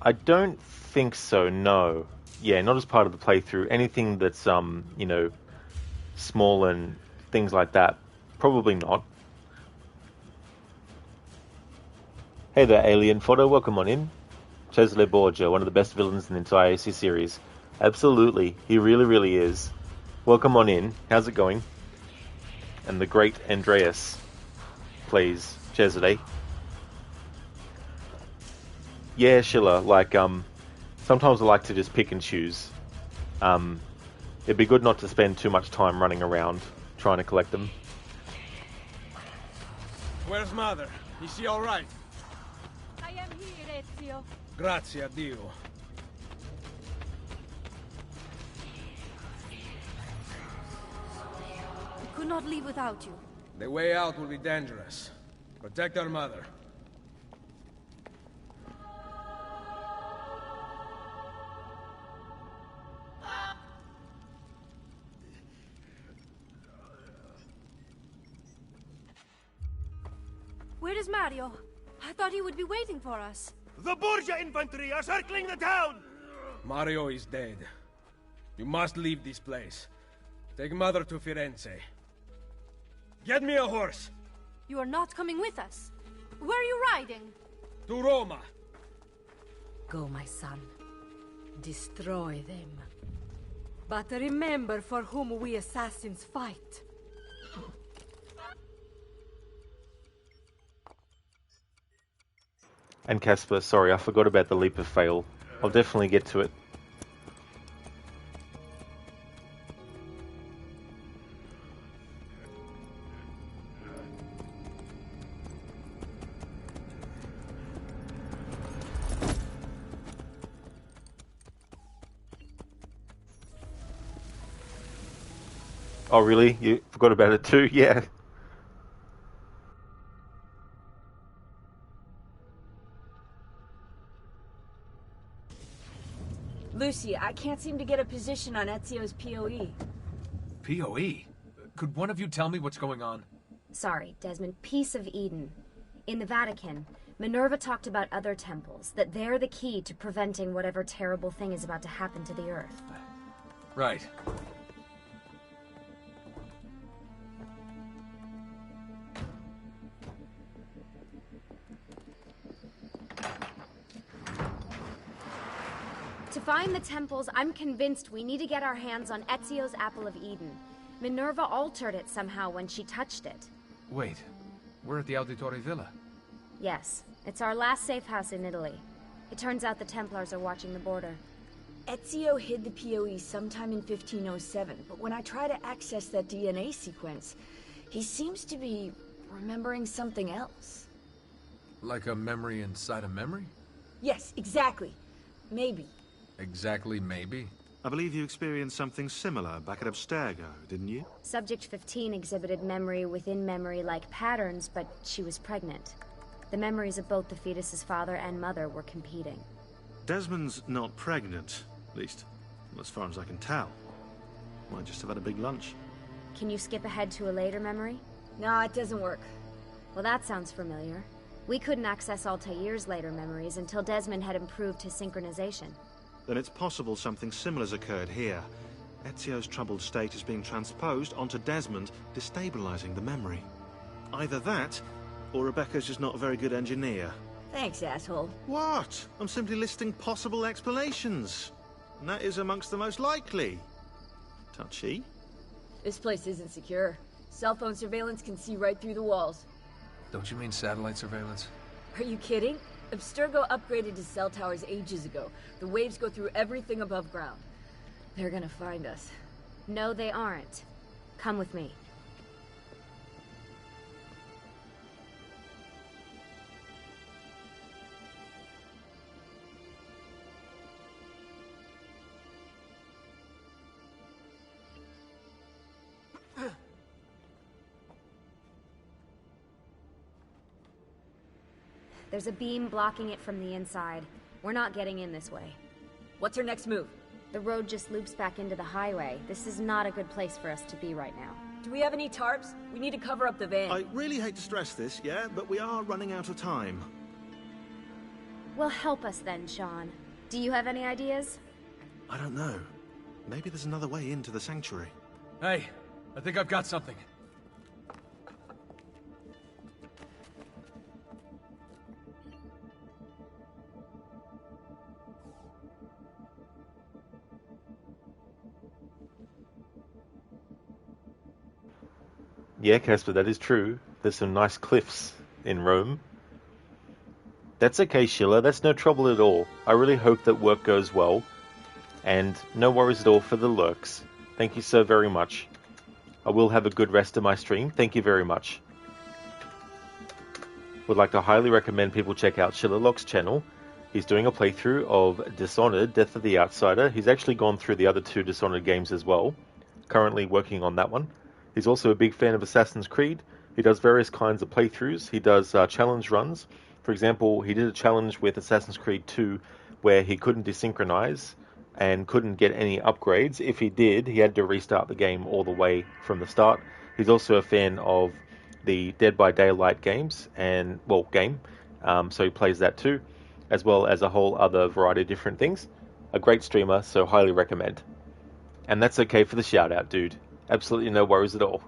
Speaker 3: I don't think so, no. Yeah, not as part of the playthrough. Anything that's, you know, small and things like that, probably not. Hey there, Alien Fodder, welcome on in. Cesare Borgia, one of the best villains in the entire AC series. Absolutely, he really, really is. Welcome on in. How's it going? And the great Andreas plays Cesare. Yeah, Sheila, like, sometimes I like to just pick and choose. It'd be good not to spend too much time running around trying to collect them.
Speaker 1: Where's Mother? Is she alright?
Speaker 11: I am here, Ezio.
Speaker 1: Grazie a Dio.
Speaker 11: I could not leave without you.
Speaker 1: The way out will be dangerous. Protect our mother.
Speaker 11: Where is Mario? I thought he would be waiting for us.
Speaker 16: The Borgia infantry are circling the town!
Speaker 1: Mario is dead. You must leave this place. Take Mother to Firenze. Get me a horse.
Speaker 11: You are not coming with us. Where are you riding?
Speaker 14: To Roma.
Speaker 17: Go, my son. Destroy them. But remember for whom we assassins fight.
Speaker 3: And Casper, sorry, I forgot about the leap of fail. I'll definitely get to it. Oh really? You forgot about it too? Yeah.
Speaker 7: Lucy, I can't seem to get a position on Ezio's PoE.
Speaker 6: PoE? Could one of you tell me what's going on?
Speaker 18: Sorry, Desmond. Peace of Eden. In the Vatican, Minerva talked about other temples, that they're the key to preventing whatever terrible thing is about to happen to the Earth.
Speaker 6: Right.
Speaker 18: To find the temples, I'm convinced we need to get our hands on Ezio's Apple of Eden. Minerva altered it somehow when she touched it.
Speaker 6: Wait, we're at the Auditore Villa.
Speaker 18: Yes, it's our last safe house in Italy. It turns out the Templars are watching the border.
Speaker 7: Ezio hid the PoE sometime in 1507, but when I try to access that DNA sequence, he seems to be remembering something else.
Speaker 6: Like a memory inside a memory?
Speaker 7: Yes, exactly. Maybe.
Speaker 6: Exactly, maybe.
Speaker 19: I believe you experienced something similar back at Abstergo, didn't you?
Speaker 18: Subject 15 exhibited memory within memory-like patterns, but she was pregnant. The memories of both the fetus's father and mother were competing.
Speaker 19: Desmond's not pregnant, at least as far as I can tell. Might just have had a big lunch.
Speaker 18: Can you skip ahead to a later memory?
Speaker 7: No, it doesn't work.
Speaker 18: Well, that sounds familiar. We couldn't access Altair's later memories until Desmond had improved his synchronization.
Speaker 19: Then it's possible something similar's occurred here. Ezio's troubled state is being transposed onto Desmond, destabilizing the memory. Either that, or Rebecca's just not a very good engineer.
Speaker 7: Thanks, asshole.
Speaker 19: What? I'm simply listing possible explanations. And that is amongst the most likely. Touchy?
Speaker 7: This place isn't secure. Cell phone surveillance can see right through the walls.
Speaker 6: Don't you mean satellite surveillance?
Speaker 7: Are you kidding? Abstergo upgraded to cell towers ages ago. The waves go through everything above ground. They're gonna find us.
Speaker 18: No, they aren't. Come with me. There's a beam blocking it from the inside. We're not getting in this way.
Speaker 7: What's our next move?
Speaker 18: The road just loops back into the highway. This is not a good place for us to be right now.
Speaker 7: Do we have any tarps? We need to cover up the van.
Speaker 19: I really hate to stress this, yeah, but we are running out of time.
Speaker 18: Well, help us then, Sean. Do you have any ideas?
Speaker 19: I don't know. Maybe there's another way into the sanctuary.
Speaker 6: Hey, I think I've got something.
Speaker 3: Yeah, Casper, that is true. There's some nice cliffs in Rome. That's okay, Sheila. That's no trouble at all. I really hope that work goes well. And no worries at all for the lurks. Thank you so very much. I will have a good rest of my stream. Thank you very much. Would like to highly recommend people check out Sheila Locke's channel. He's doing a playthrough of Dishonored, Death of the Outsider. He's actually gone through the other two Dishonored games as well. Currently working on that one. He's also a big fan of Assassin's Creed. He does various kinds of playthroughs. He does challenge runs. For example, he did a challenge with Assassin's Creed 2 where he couldn't desynchronize and couldn't get any upgrades. If he did, he had to restart the game all the way from the start. He's also a fan of the Dead by Daylight games, so he plays that too, as well as a whole other variety of different things. A great streamer, so highly recommend. And that's okay for the shout out, dude. Absolutely no worries at all.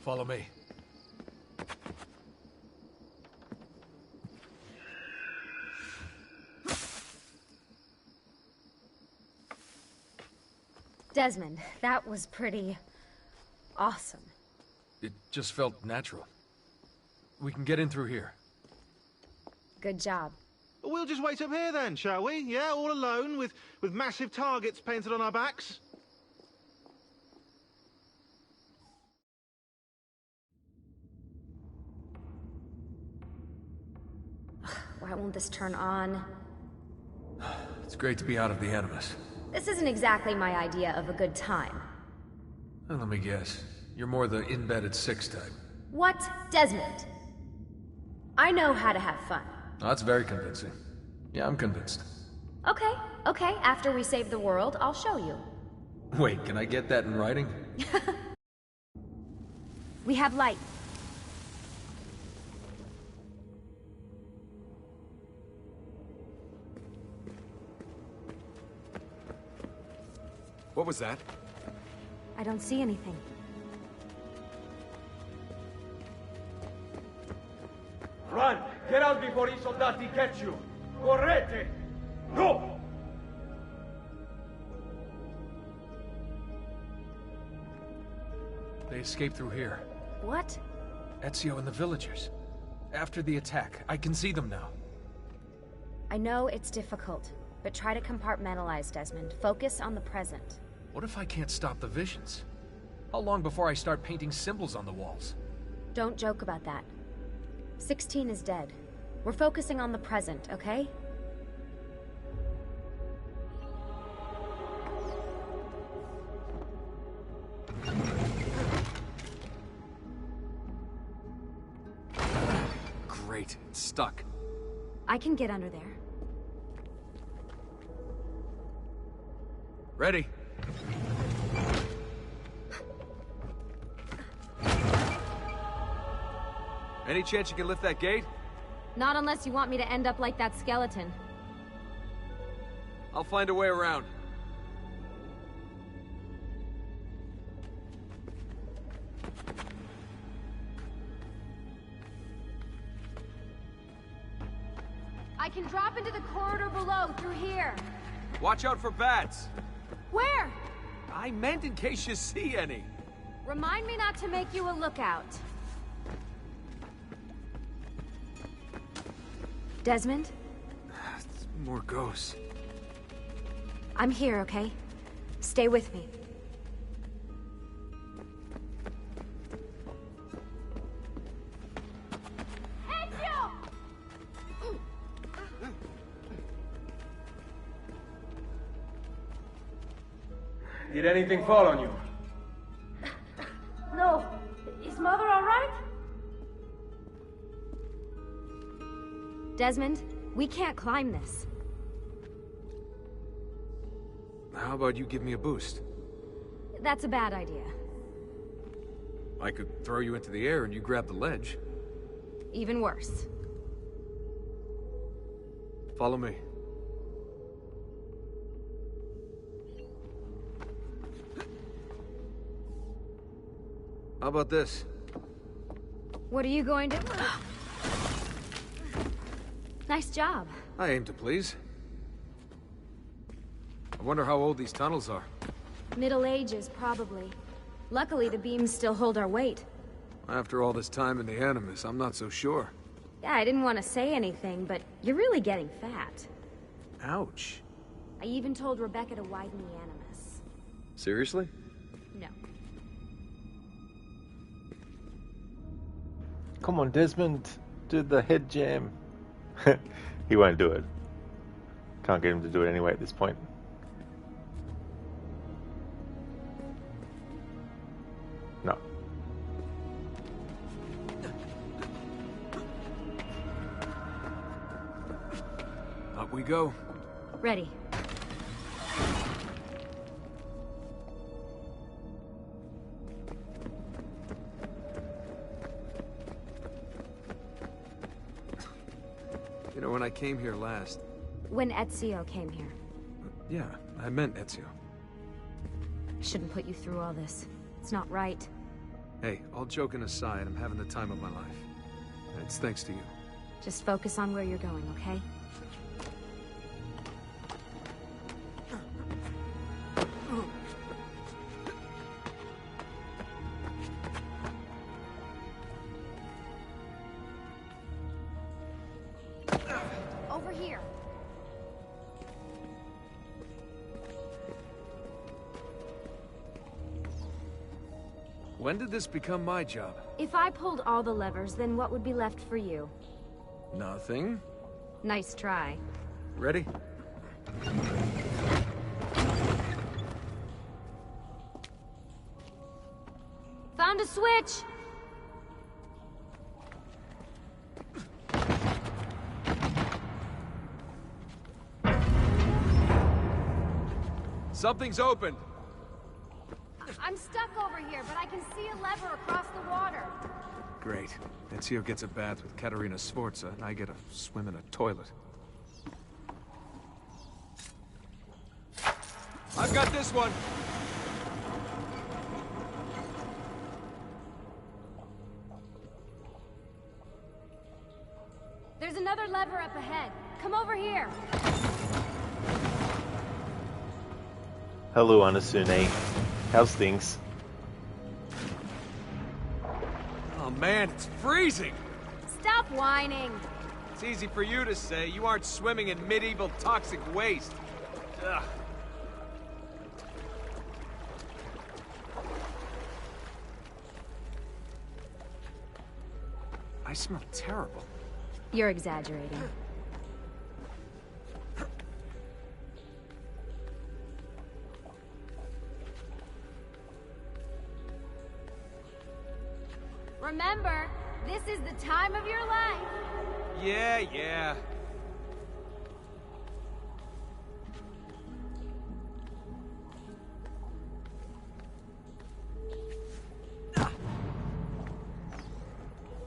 Speaker 6: Follow me.
Speaker 18: Desmond, that was pretty awesome.
Speaker 6: It just felt natural. We can get in through here.
Speaker 18: Good job.
Speaker 19: We'll just wait up here then, shall we? Yeah, all alone, with massive targets painted on our backs?
Speaker 18: Why won't this turn on?
Speaker 6: It's great to be out of the Animus.
Speaker 18: This isn't exactly my idea of a good time.
Speaker 6: Well, let me guess. You're more the in-bed at 6 type.
Speaker 18: What? Desmond? I know how to have fun.
Speaker 6: Oh, that's very convincing. Yeah, I'm convinced.
Speaker 18: Okay, okay, after we save the world, I'll show you.
Speaker 6: Wait, can I get that in writing?
Speaker 18: We have light.
Speaker 6: What was that?
Speaker 18: I don't see anything.
Speaker 1: Run! Get out before I soldati catch you! Correte! No!
Speaker 6: They escaped through here.
Speaker 18: What?
Speaker 6: Ezio and the villagers. After the attack, I can see them now.
Speaker 18: I know it's difficult, but try to compartmentalize, Desmond. Focus on the present.
Speaker 6: What if I can't stop the visions? How long before I start painting symbols on the walls?
Speaker 18: Don't joke about that. 16 is dead. We're focusing on the present, okay?
Speaker 6: Great, it's stuck.
Speaker 18: I can get under there.
Speaker 6: Ready. Any chance you can lift that gate?
Speaker 18: Not unless you want me to end up like that skeleton.
Speaker 6: I'll find a way around.
Speaker 18: I can drop into the corridor below, through here.
Speaker 6: Watch out for bats.
Speaker 18: Where?
Speaker 6: I meant in case you see any.
Speaker 18: Remind me not to make you a lookout. Desmond?
Speaker 6: More ghosts.
Speaker 18: I'm here, okay? Stay with me. Ezio!
Speaker 1: Did anything fall on you?
Speaker 11: No. Is Mother all right?
Speaker 18: Desmond, we can't climb this.
Speaker 6: How about you give me a boost?
Speaker 18: That's a bad idea.
Speaker 6: I could throw you into the air and you grab the ledge.
Speaker 18: Even worse.
Speaker 6: Follow me. How about this?
Speaker 18: What are you going to... Nice job.
Speaker 6: I aim to please. I wonder how old these tunnels are.
Speaker 18: Middle Ages, probably. Luckily, the beams still hold our weight.
Speaker 6: After all this time in the Animus, I'm not so sure.
Speaker 18: Yeah, I didn't want to say anything, but you're really getting fat.
Speaker 6: Ouch.
Speaker 18: I even told Rebecca to widen the Animus.
Speaker 6: Seriously?
Speaker 18: No.
Speaker 3: Come on, Desmond. Do the head jam. He won't do it. Can't get him to do it anyway at this point. No.
Speaker 6: Up we go.
Speaker 18: Ready.
Speaker 6: You know, when I came here last...
Speaker 18: When Ezio came here.
Speaker 6: Yeah, I meant Ezio.
Speaker 18: I shouldn't put you through all this. It's not right.
Speaker 6: Hey, all joking aside, I'm having the time of my life. And it's thanks to you.
Speaker 18: Just focus on where you're going, okay? Over here.
Speaker 6: When did this become my job?
Speaker 18: If I pulled all the levers, then what would be left for you?
Speaker 6: Nothing.
Speaker 18: Nice try.
Speaker 6: Ready?
Speaker 18: Found a switch!
Speaker 6: Something's open.
Speaker 18: I'm stuck over here, but I can see a lever across the water.
Speaker 6: Great. Ezio gets a bath with Katerina Sforza, and I get a swim in a toilet. I've got this one!
Speaker 18: There's another lever up ahead. Come over here.
Speaker 3: Hello, Anasune. How's things?
Speaker 6: Oh man, it's freezing!
Speaker 18: Stop whining.
Speaker 6: It's easy for you to say. You aren't swimming in medieval toxic waste. Ugh. I smell terrible.
Speaker 18: You're exaggerating. Remember, this is the time of your life.
Speaker 6: Yeah.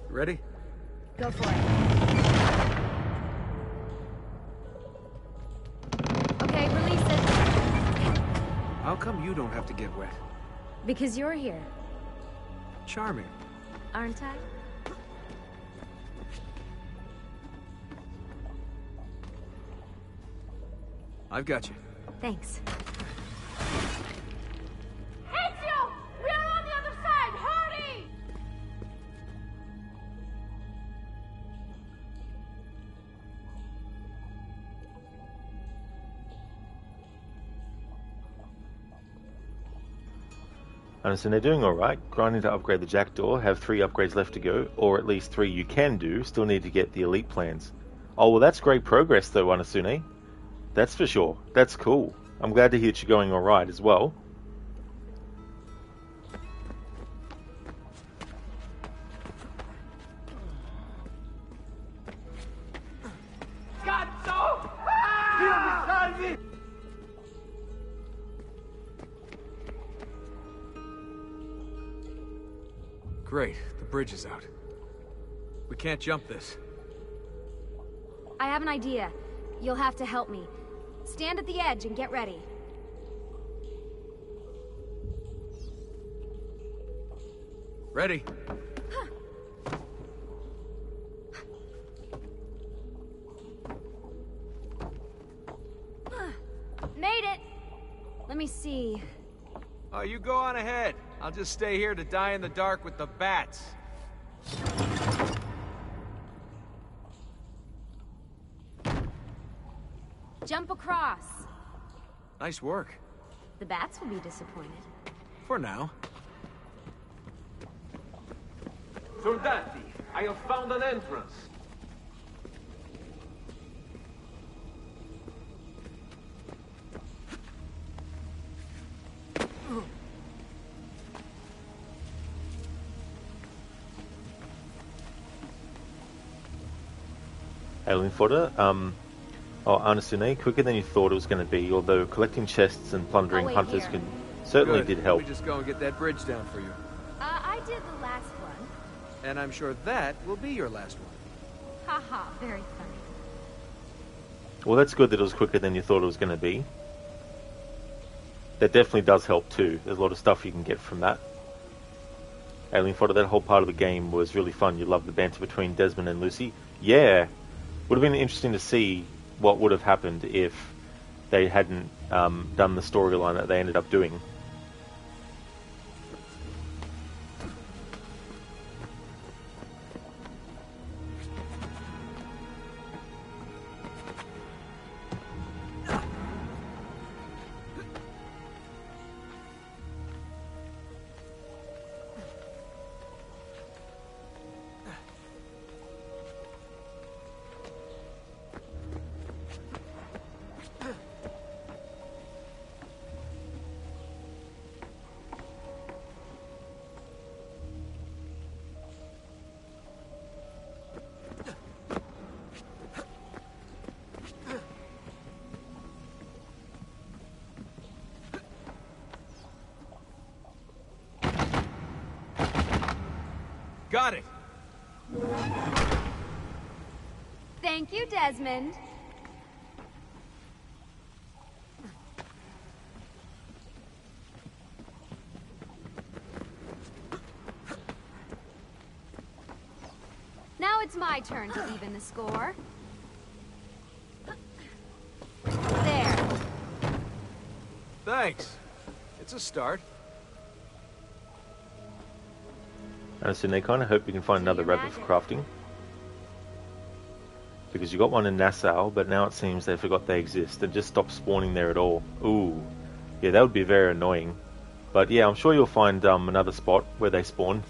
Speaker 6: Ready?
Speaker 18: Go for it. Okay, release it.
Speaker 6: How come you don't have to get wet?
Speaker 18: Because you're here,
Speaker 6: Charming.
Speaker 18: aren't I?
Speaker 6: I've got you.
Speaker 18: Thanks.
Speaker 15: Ezio! We are on the other side! Hurry!
Speaker 3: Anderson, they're doing alright. Grinding to upgrade the jackdaw, have 3 upgrades left to go, or at least 3 you can do, still need to get the elite plans. Oh, well that's great progress though, Anasune. That's for sure. That's cool. I'm glad to hear that you're going alright as well.
Speaker 15: Cazzo! Ah! Dio mi salvi!
Speaker 6: Great, the bridge is out. We can't jump this.
Speaker 18: I have an idea. You'll have to help me. Stand at the edge and get ready.
Speaker 6: Ready?
Speaker 18: Made it! Let me see.
Speaker 6: Oh, you go on ahead. I'll just stay here to die in the dark with the bats.
Speaker 18: Jump across.
Speaker 6: Nice work.
Speaker 18: The bats will be disappointed.
Speaker 6: For now.
Speaker 10: Soldati, I have found an entrance.
Speaker 3: Alien fodder. Anasune, quicker than you thought it was going to be, although collecting chests and plundering hunters certainly did help.
Speaker 6: Let me just go and get that bridge down for you.
Speaker 18: I did the last one.
Speaker 6: And I'm sure that will be your last one.
Speaker 18: Haha, very funny.
Speaker 3: Well, that's good that it was quicker than you thought it was going to be. That definitely does help too. There's a lot of stuff you can get from that. Alien Fodder, that whole part of the game was really fun. You loved the banter between Desmond and Lucy. Yeah, would have been interesting to see what would have happened if they hadn't done the storyline that they ended up doing.
Speaker 6: Got it!
Speaker 18: Thank you, Desmond. Now it's my turn to even the score. There.
Speaker 6: Thanks. It's a start.
Speaker 3: So I kind of hope we can find another rabbit for crafting. Because you got one in Nassau, but now it seems they forgot they exist and just stopped spawning there at all. Ooh. Yeah, that would be very annoying. But yeah, I'm sure you'll find another spot where they spawn.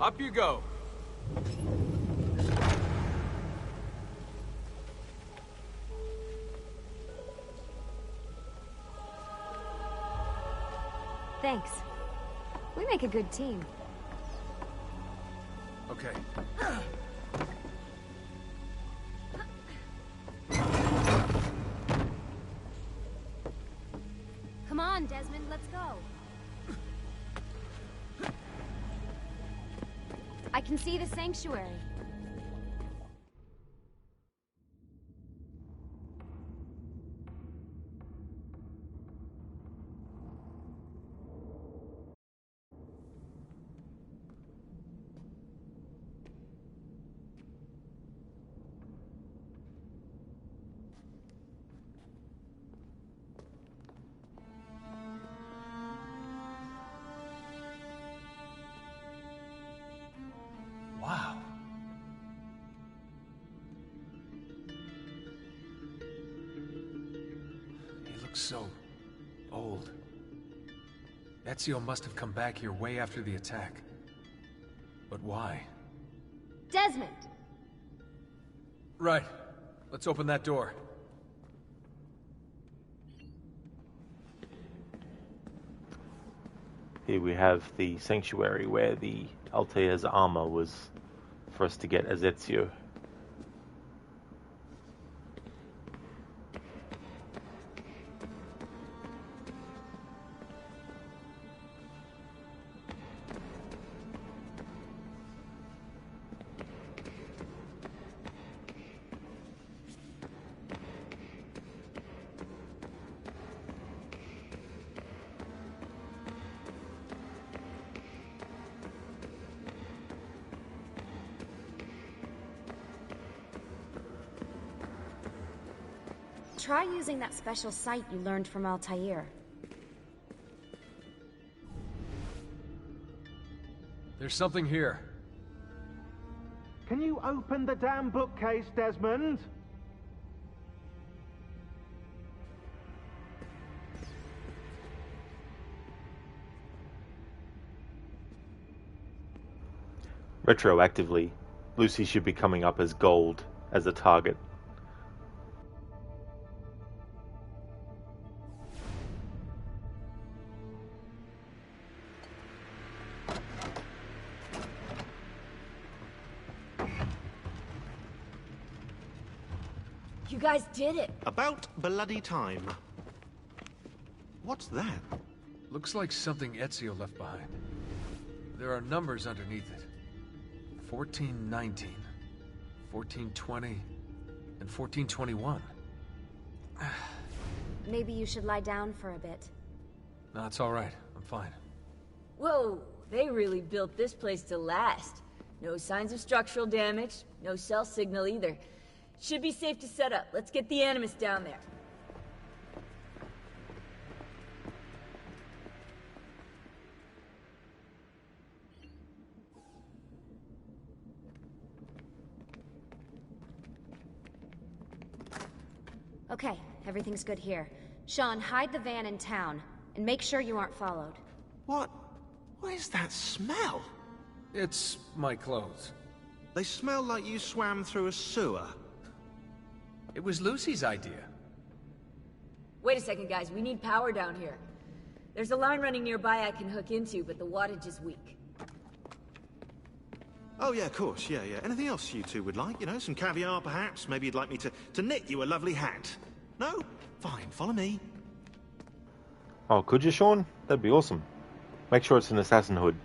Speaker 6: Up you go.
Speaker 18: Thanks. We make a good team.
Speaker 6: Okay.
Speaker 18: Come on, Desmond, let's go. I can see the sanctuary.
Speaker 6: Wow. He looks so old. Ezio must have come back here way after the attack. But why?
Speaker 18: Desmond!
Speaker 6: Right. Let's open that door.
Speaker 3: Here we have the sanctuary where the Altair's armor was for us to get as Ezio.
Speaker 18: Try using that special sight you learned from Altair.
Speaker 6: There's something here.
Speaker 16: Can you open the damn bookcase, Desmond?
Speaker 3: Retroactively, Lucy should be coming up as gold as a target.
Speaker 7: guys did it.
Speaker 19: About bloody time. What's that?
Speaker 6: Looks like something Ezio left behind. There are numbers underneath it. 1419, 1420, and 1421.
Speaker 18: Maybe you should lie down for a bit.
Speaker 6: No, it's all right. I'm fine.
Speaker 7: Whoa, they really built this place to last. No signs of structural damage, no cell signal either. Should be safe to set up. Let's get the Animus down there.
Speaker 18: Okay, everything's good here. Sean, hide the van in town, and make sure you aren't followed.
Speaker 19: What is that smell?
Speaker 6: It's my clothes.
Speaker 19: They smell like you swam through a sewer.
Speaker 6: It was Lucy's idea.
Speaker 7: Wait a second, guys. We need power down here. There's a line running nearby I can hook into, but the wattage is weak.
Speaker 19: Oh, yeah, of course, yeah. Anything else you two would like? You know, some caviar, perhaps? Maybe you'd like me to knit you a lovely hat? No? Fine, follow me.
Speaker 3: Oh, could you, Sean? That'd be awesome. Make sure it's an assassin hood.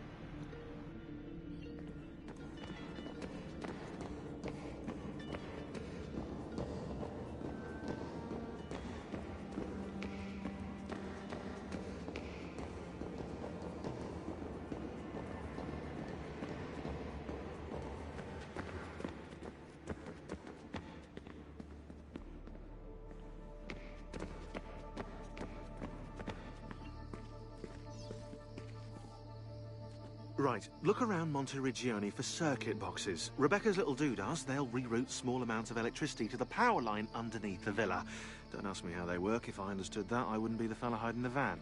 Speaker 19: Right, look around Monteriggioni for circuit boxes. Rebecca's little doodahs, they'll reroute small amounts of electricity to the power line underneath the villa. Don't ask me how they work. If I understood that, I wouldn't be the fella hiding the van.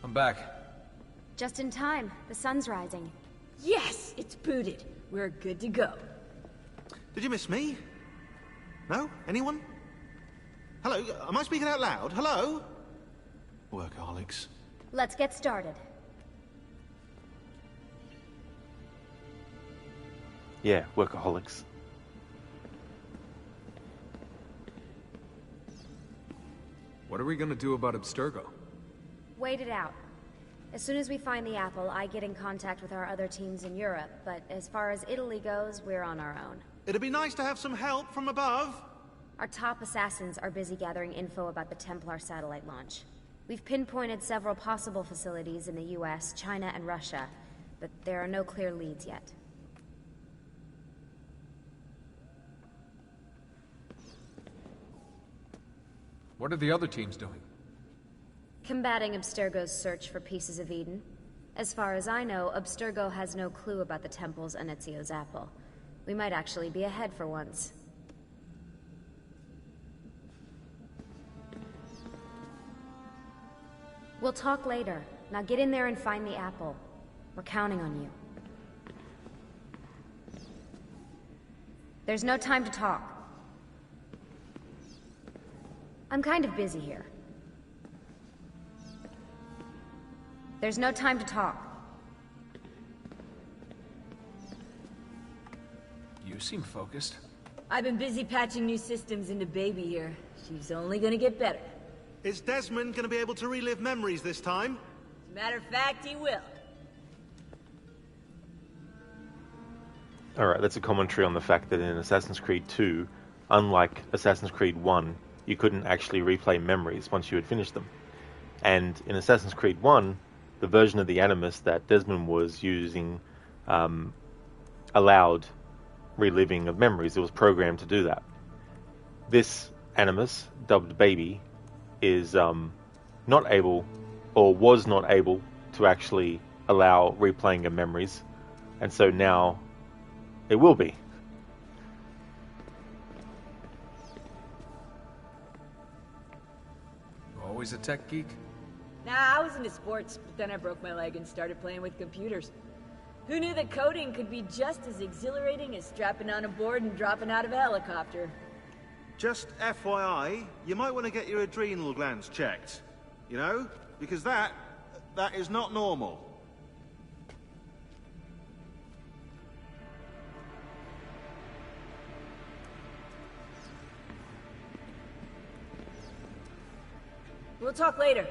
Speaker 6: I'm back.
Speaker 18: Just in time. The sun's rising.
Speaker 7: Yes! It's booted. We're good to go.
Speaker 19: Did you miss me? No? Anyone? Hello? Am I speaking out loud? Hello? Workaholics.
Speaker 18: Let's get started.
Speaker 3: Yeah, workaholics.
Speaker 6: What are we gonna do about Abstergo?
Speaker 18: Wait it out. As soon as we find the apple, I get in contact with our other teams in Europe, but as far as Italy goes, we're on our own.
Speaker 19: It'd be nice to have some help from above.
Speaker 18: Our top assassins are busy gathering info about the Templar satellite launch. We've pinpointed several possible facilities in the US, China, and Russia, but there are no clear leads yet.
Speaker 6: What are the other teams doing?
Speaker 18: Combating Abstergo's search for pieces of Eden. As far as I know, Abstergo has no clue about the temples and Ezio's apple. We might actually be ahead for once. We'll talk later. Now get in there and find the apple. We're counting on you. There's no time to talk. I'm kind of busy here. There's no time to talk.
Speaker 6: You seem focused.
Speaker 7: I've been busy patching new systems into Baby here. She's only gonna get better.
Speaker 19: Is Desmond going to be able to relive memories this time?
Speaker 7: As a matter of fact, he will.
Speaker 3: Alright, that's a commentary on the fact that in Assassin's Creed 2, unlike Assassin's Creed 1, you couldn't actually replay memories once you had finished them. And in Assassin's Creed 1, the version of the Animus that Desmond was using allowed reliving of memories. It was programmed to do that. This Animus, dubbed Baby, is not able, or was not able, to actually allow replaying of memories, and so now it will be.
Speaker 6: Always a tech geek?
Speaker 7: Nah, I was into sports, but then I broke my leg and started playing with computers. Who knew that coding could be just as exhilarating as strapping on a board and dropping out of a helicopter?
Speaker 19: Just FYI, you might want to get your adrenal glands checked. You know? Because that is not normal.
Speaker 7: We'll talk later.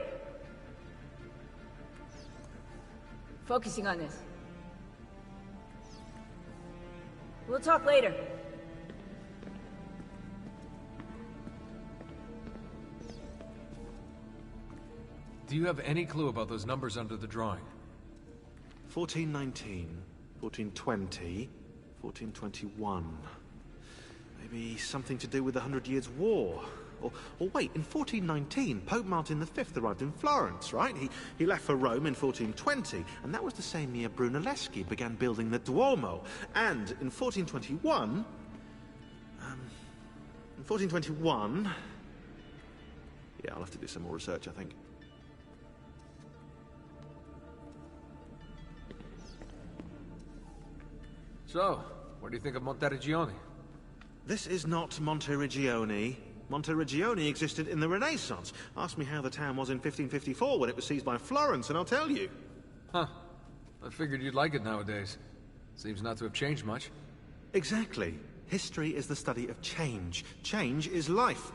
Speaker 7: Focusing on this. We'll talk later.
Speaker 6: Do you have any clue about those numbers under the drawing?
Speaker 19: 1419, 1420, 1421. Maybe something to do with the 100 Years' War. Or wait, in 1419, Pope Martin V arrived in Florence, right? He left for Rome in 1420, and that was the same year Brunelleschi began building the Duomo. And in 1421... Yeah, I'll have to do some more research, I think.
Speaker 6: So, what do you think of Monteriggioni?
Speaker 19: This is not Monteriggioni. Monteriggioni existed in the Renaissance. Ask me how the town was in 1554 when it was seized by Florence, and I'll tell you.
Speaker 6: Huh. I figured you'd like it nowadays. Seems not to have changed much.
Speaker 19: Exactly. History is the study of change. Change is life.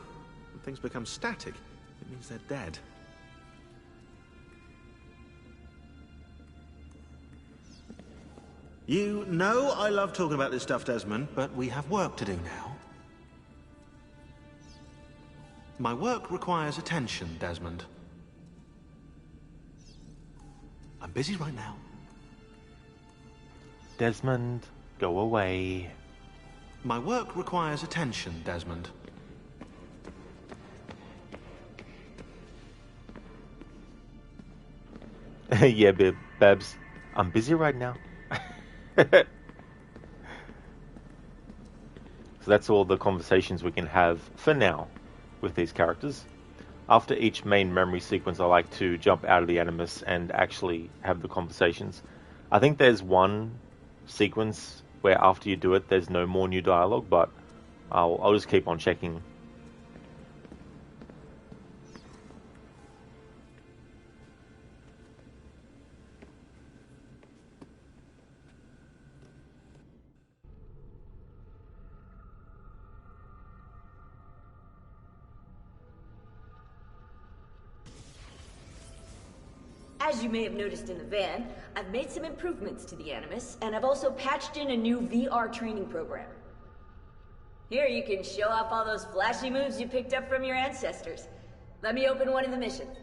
Speaker 19: When things become static, it means they're dead. You know I love talking about this stuff, Desmond, but we have work to do now. My work requires attention, Desmond. I'm busy right now.
Speaker 3: Desmond, go away.
Speaker 19: My work requires attention, Desmond.
Speaker 3: Yeah, Babs, I'm busy right now. So that's all the conversations we can have for now with these characters. After each main memory sequence, I like to jump out of the Animus and actually have the conversations. I think there's one sequence where after you do it, there's no more new dialogue, but I'll just keep on checking.
Speaker 7: As you may have noticed in the van, I've made some improvements to the Animus, and I've also patched in a new VR training program. Here you can show off all those flashy moves you picked up from your ancestors. Let me open one of the missions.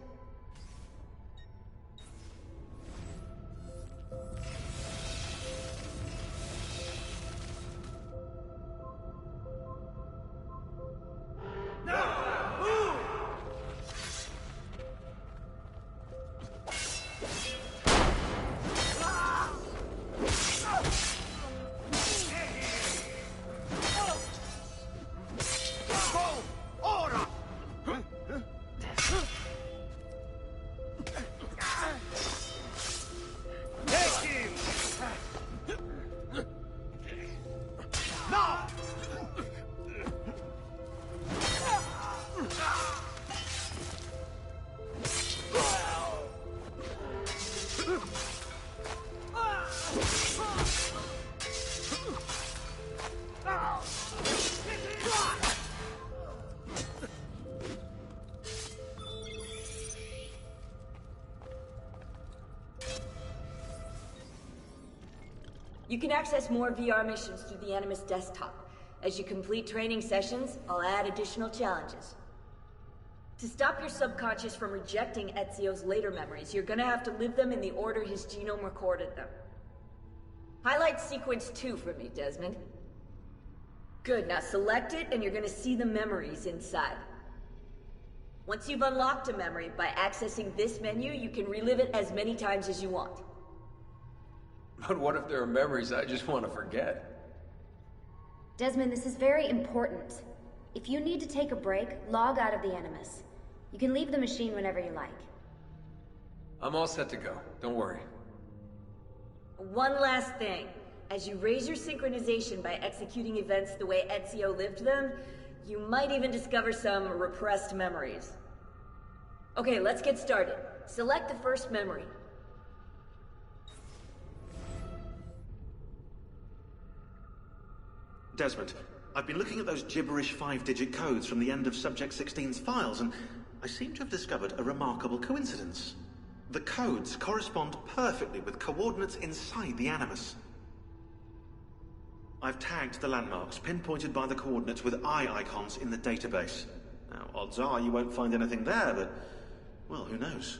Speaker 7: You can access more VR missions through the Animus desktop. As you complete training sessions, I'll add additional challenges. To stop your subconscious from rejecting Ezio's later memories, you're gonna have to live them in the order his genome recorded them. Highlight sequence 2 for me, Desmond. Good, now select it and you're gonna see the memories inside. Once you've unlocked a memory, by accessing this menu, you can relive it as many times as you want.
Speaker 20: But what if there are memories I just want to forget?
Speaker 18: Desmond, this is very important. If you need to take a break, log out of the Animus. You can leave the machine whenever you like.
Speaker 20: I'm all set to go. Don't worry.
Speaker 7: One last thing. As you raise your synchronization by executing events the way Ezio lived them, you might even discover some repressed memories. Okay, let's get started. Select the first memory.
Speaker 19: Desmond, I've been looking at those gibberish 5-digit codes from the end of Subject 16's files, and I seem to have discovered a remarkable coincidence. The codes correspond perfectly with coordinates inside the Animus. I've tagged the landmarks, pinpointed by the coordinates with eye icons in the database. Now, odds are you won't find anything there, but, well, who knows?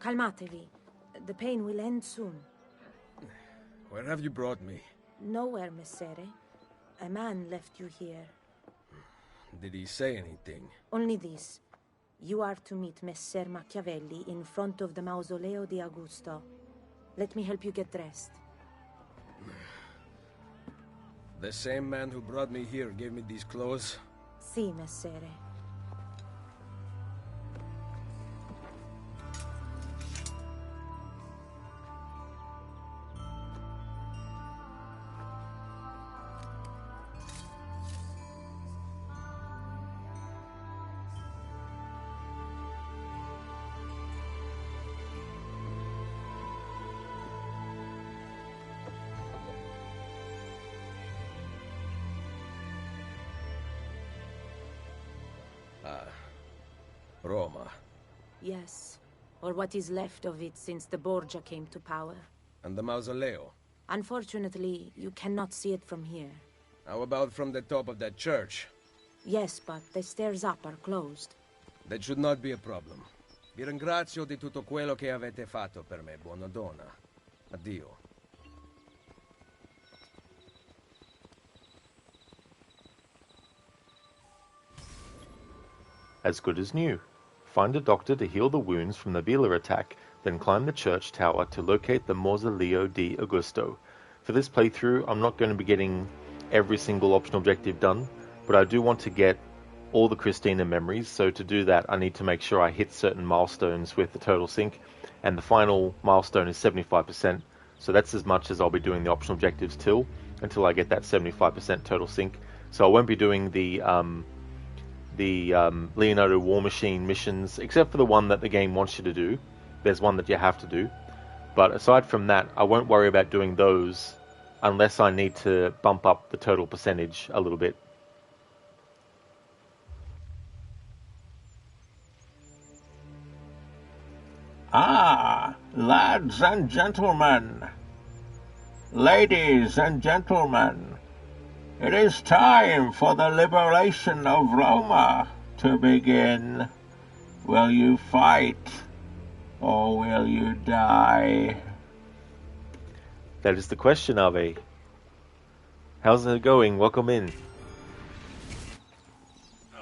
Speaker 21: Calmatevi. The pain will end soon.
Speaker 1: Where have you brought me?
Speaker 21: Nowhere, Messere. A man left you here.
Speaker 1: Did he say anything?
Speaker 21: Only this. You are to meet Messer Machiavelli in front of the Mausoleo di Augusto. Let me help you get dressed.
Speaker 1: The same man who brought me here gave me these clothes?
Speaker 21: Si, Messere.
Speaker 1: Roma.
Speaker 21: Yes, or what is left of it since the Borgia came to power.
Speaker 1: And the Mausoleo?
Speaker 21: Unfortunately, you cannot see it from here.
Speaker 1: How about from the top of that church?
Speaker 21: Yes, but the stairs up are closed.
Speaker 1: That should not be a problem. Vi ringrazio di tutto quello che avete fatto per me, buona donna. Addio.
Speaker 3: As good as new. Find a doctor to heal the wounds from the Vila attack, then climb the church tower to locate the Mausoleo di Augusto. For this playthrough, I'm not going to be getting every single optional objective done, but I do want to get all the Christina memories, so to do that I need to make sure I hit certain milestones with the total sync, and the final milestone is 75%, so that's as much as I'll be doing the optional objectives until I get that 75% total sync. So I won't be doing the Leonardo War Machine missions, except for the one that the game wants you to do. There's one that you have to do. But aside from that, I won't worry about doing those unless I need to bump up the total percentage a little bit.
Speaker 5: Ah, lads and gentlemen, ladies and gentlemen, it is time for the liberation of Roma to begin. Will you fight, or will you die?
Speaker 3: That is the question, Ave. How's it going? Welcome in.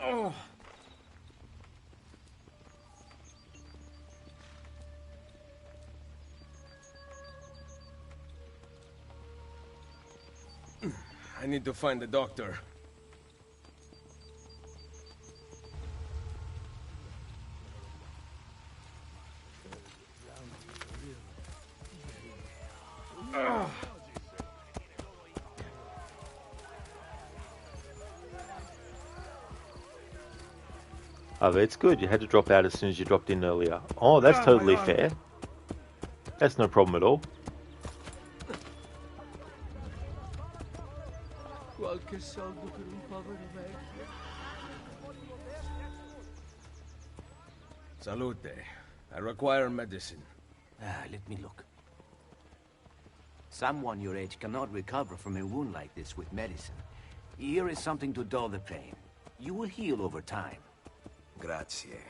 Speaker 1: Oh. I need to find the doctor.
Speaker 3: It's good. You had to drop out as soon as you dropped in earlier. Oh, that's totally fair. That's no problem at all.
Speaker 1: Salute. I require medicine.
Speaker 22: Let me look. Someone your age cannot recover from a wound like this with medicine. Here is something to dull the pain. You will heal over time.
Speaker 23: Grazie.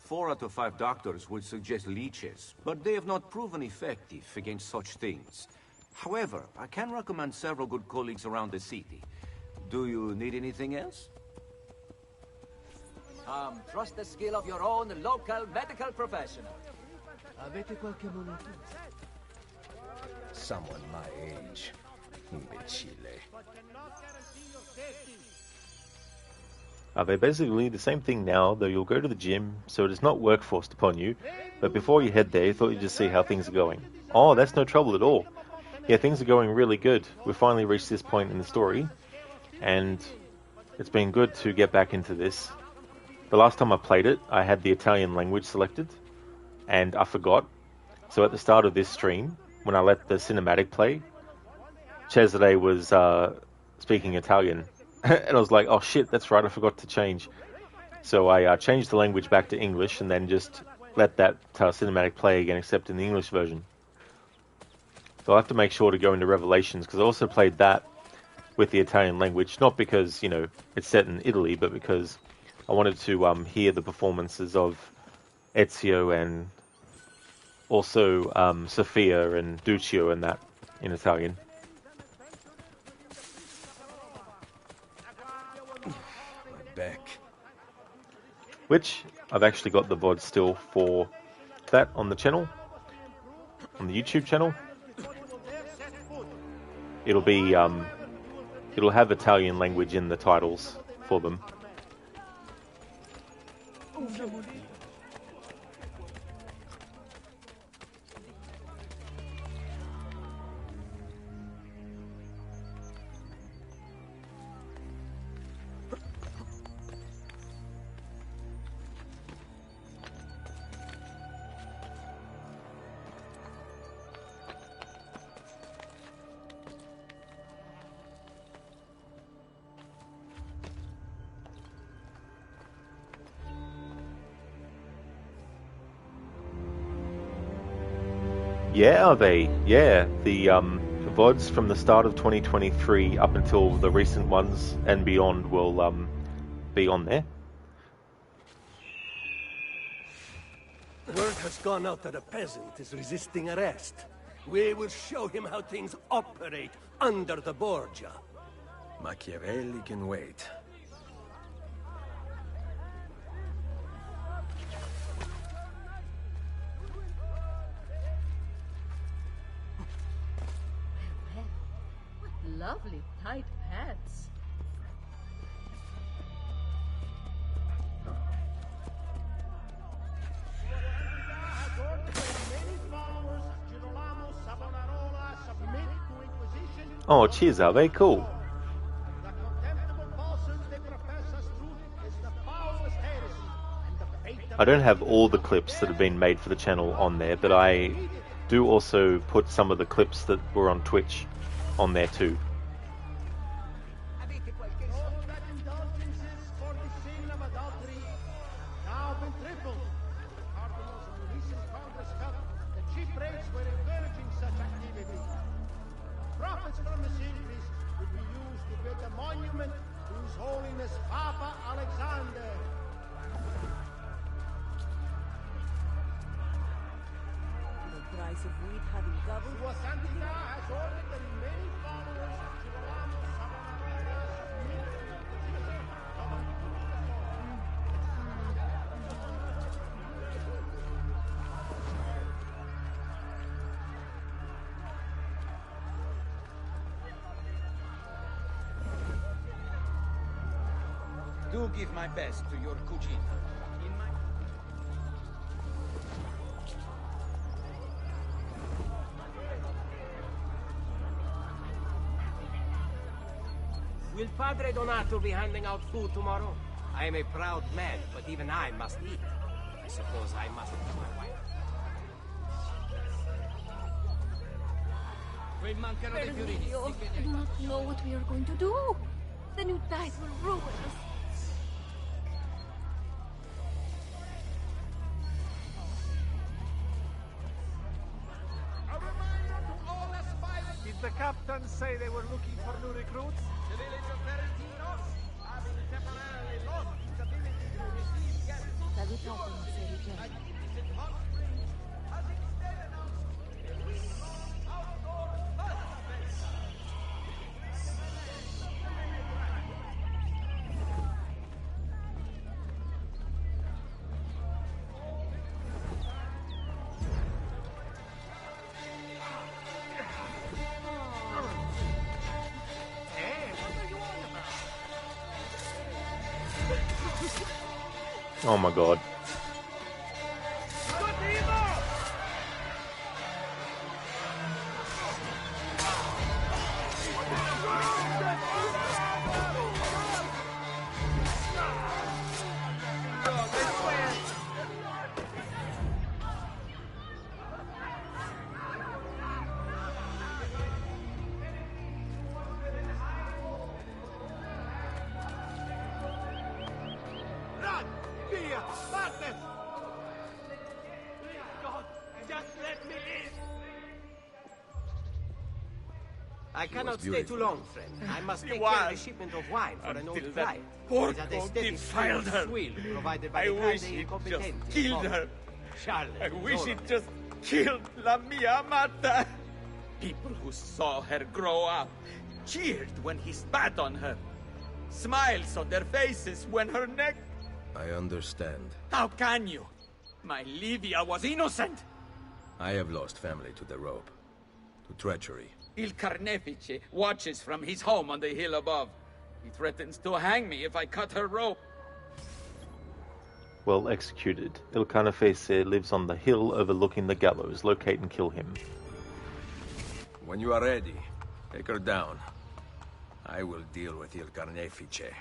Speaker 22: 4 out of 5 doctors would suggest leeches, but they have not proven effective against such things. However, I can recommend several good colleagues around the city. Do you need anything else?
Speaker 23: Trust the skill of your own local medical professional.
Speaker 22: Avete qualche moneta?
Speaker 1: Someone my age. Imbecile.
Speaker 3: They basically the same thing now, though you'll go to the gym, so it is not work forced upon you. But before you head there, you thought you'd just see how things are going. Oh, that's no trouble at all. Yeah, things are going really good. We've finally reached this point in the story, and it's been good to get back into this. The last time I played it, I had the Italian language selected, and I forgot. So at the start of this stream, when I let the cinematic play, Cesare was speaking Italian. And I was like, oh shit, that's right, I forgot to change. So I changed the language back to English and then just let that cinematic play again, except in the English version. So I'll have to make sure to go into Revelations, because I also played that with the Italian language, not because, you know, it's set in Italy, but because I wanted to hear the performances of Ezio and also Sophia and Duccio and that in Italian.
Speaker 1: Back.
Speaker 3: Which I've actually got the VOD still for that on the channel, on the YouTube channel. It'll be it'll have Italian language in the titles for them. Yeah, are they? Yeah, the VODs from the start of 2023 up until the recent ones and beyond will be on there.
Speaker 13: Word has gone out that a peasant is resisting arrest. We will show him how things operate under the Borgia.
Speaker 1: Machiavelli can wait.
Speaker 17: Lovely tight pants.
Speaker 3: Oh, cheers, are they? Cool. I don't have all the clips that have been made for the channel on there, but I do also put some of the clips that were on Twitch on there too.
Speaker 4: All that indulgences for the sin of adultery now been tripled. Cardinals of the recent Congress felt the chief rates were encouraging such activity. Profits from this increase would be used to build a monument to His Holiness Papa Alexander.
Speaker 21: The price of wheat having doubled.
Speaker 4: Sua Santidad has ordered the remaining followers of Girolamo
Speaker 10: Do give my best to your cugina. In my...
Speaker 2: Will Padre Donato be handing out food tomorrow? I am a proud man, but even I must eat. I suppose I must with my wife.
Speaker 11: Dio, I do not know what we are going to do. The new tide will ruin us.
Speaker 9: Did the captain say they were looking for new recruits? The village of Verentinos, having temporarily lost its ability to receive guests.
Speaker 21: Salutato, Messer Regente.
Speaker 9: Has instead announced a week-long outdoor fun event.
Speaker 3: Oh my god.
Speaker 9: Run! Via! Madness! God, just let me in!
Speaker 2: I cannot stay
Speaker 1: beautiful.
Speaker 2: too long, friend. I must take
Speaker 1: You
Speaker 2: care
Speaker 1: are.
Speaker 2: of a shipment of wine for an old
Speaker 1: Until that
Speaker 2: client.
Speaker 1: poor
Speaker 2: It had a
Speaker 1: dog
Speaker 2: steady
Speaker 1: defiled
Speaker 2: stream of
Speaker 1: her.
Speaker 2: swill provided by
Speaker 1: I
Speaker 2: the
Speaker 1: wish
Speaker 2: Grande
Speaker 1: he'd just
Speaker 2: Incompetente.
Speaker 1: killed her.
Speaker 2: Charlotte,
Speaker 1: I wish
Speaker 2: Zora.
Speaker 1: he'd just killed La Mia Amata. People who saw her grow up cheered when he spat on her. Smiles on their faces when her neck...
Speaker 8: I understand.
Speaker 1: How can you? My Livia was innocent.
Speaker 8: I have lost family to the rope. To treachery.
Speaker 1: Il Carnefice watches from his home on the hill above. He threatens to hang me if I cut her rope.
Speaker 3: Well executed. Il Carnefice lives on the hill overlooking the gallows. Locate and kill him.
Speaker 8: When you are ready, take her down. I will deal with Il Carnefice.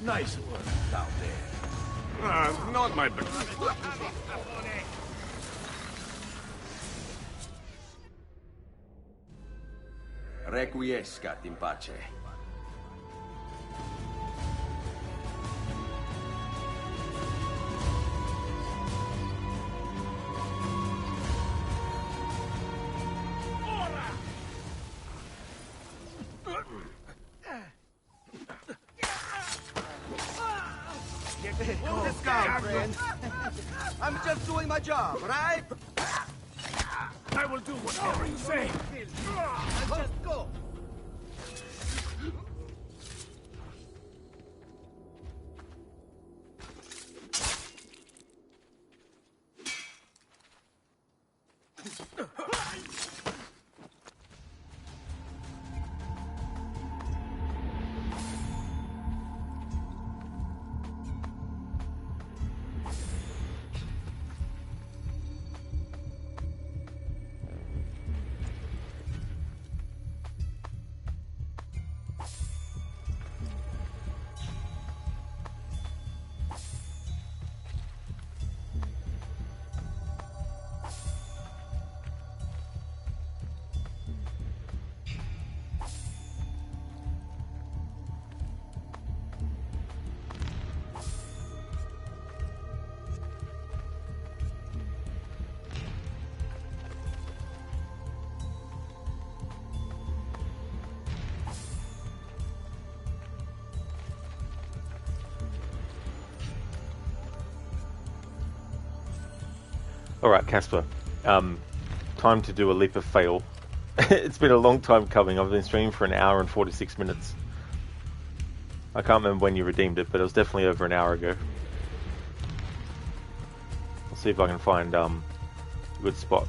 Speaker 1: Nice work down there. Not my best.
Speaker 8: Requiescat in pace.
Speaker 9: Let's go, friend. I'm just doing my job, right?
Speaker 1: I will do whatever you say.
Speaker 9: Now just go.
Speaker 3: Alright, Casper. Time to do a leap of fail. It's been a long time coming. I've been streaming for an hour and 46 minutes. I can't remember when you redeemed it, but it was definitely over an hour ago. I'll see if I can find a good spot.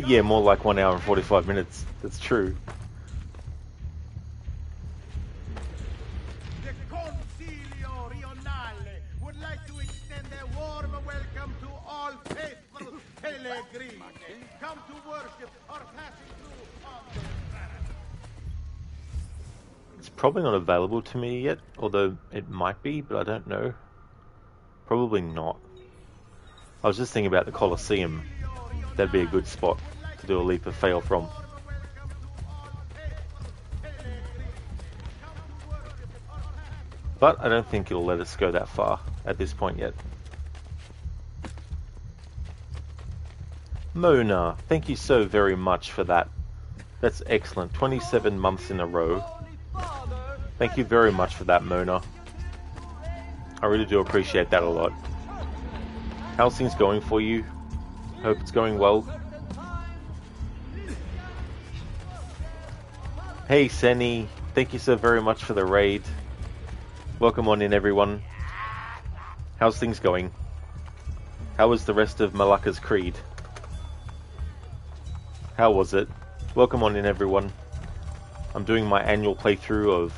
Speaker 3: Yeah, more like 1 hour and 45 minutes. That's true.
Speaker 4: The Concilio Rionale would like to extend a warm welcome to all faithful pellegrini. Come to worship or passing through on their errand.
Speaker 3: It's probably not available to me yet, although it might be, but I don't know. Probably not. I was just thinking about the Colosseum. That'd be a good spot to do a leap of fail from. But I don't think it'll let us go that far at this point yet. Mona, thank you so very much for that. That's excellent. 27 months in a row. Thank you very much for that, Mona. I really do appreciate that a lot. How's things going for you? Hope it's going well. Hey Senny, thank you so very much for the raid. Welcome on in everyone. How's things going? How was the rest of Malaka's Creed? How was it? Welcome on in everyone. I'm doing my annual playthrough of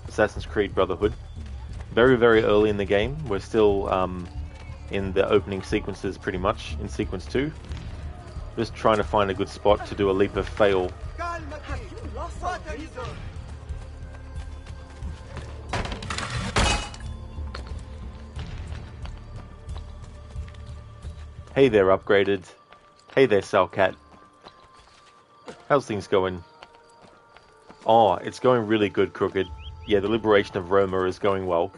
Speaker 3: Assassin's Creed Brotherhood. Very, very early in the game. We're still in the opening sequences pretty much, in sequence 2. Just trying to find a good spot to do a leap of fail.
Speaker 4: What are you doing?
Speaker 3: Hey there, Upgraded. Hey there, Salcat. How's things going? Oh, it's going really good, Crooked. Yeah, the liberation of Roma is going well.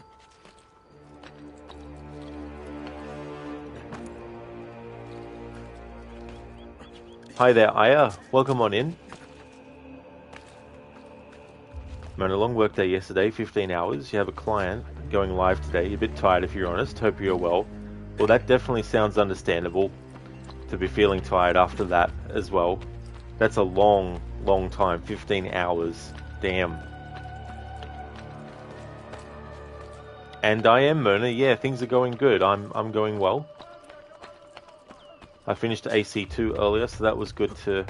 Speaker 3: Hi there, Aya. Welcome on in. Man, a long work day yesterday, 15 hours. You have a client going live today. You're a bit tired if you're honest. Hope you're well. Well, that definitely sounds understandable to be feeling tired after that as well. That's a long, long time. 15 hours. Damn. And I am Mona. Yeah, things are going good. I'm going well. I finished AC2 earlier, so that was good to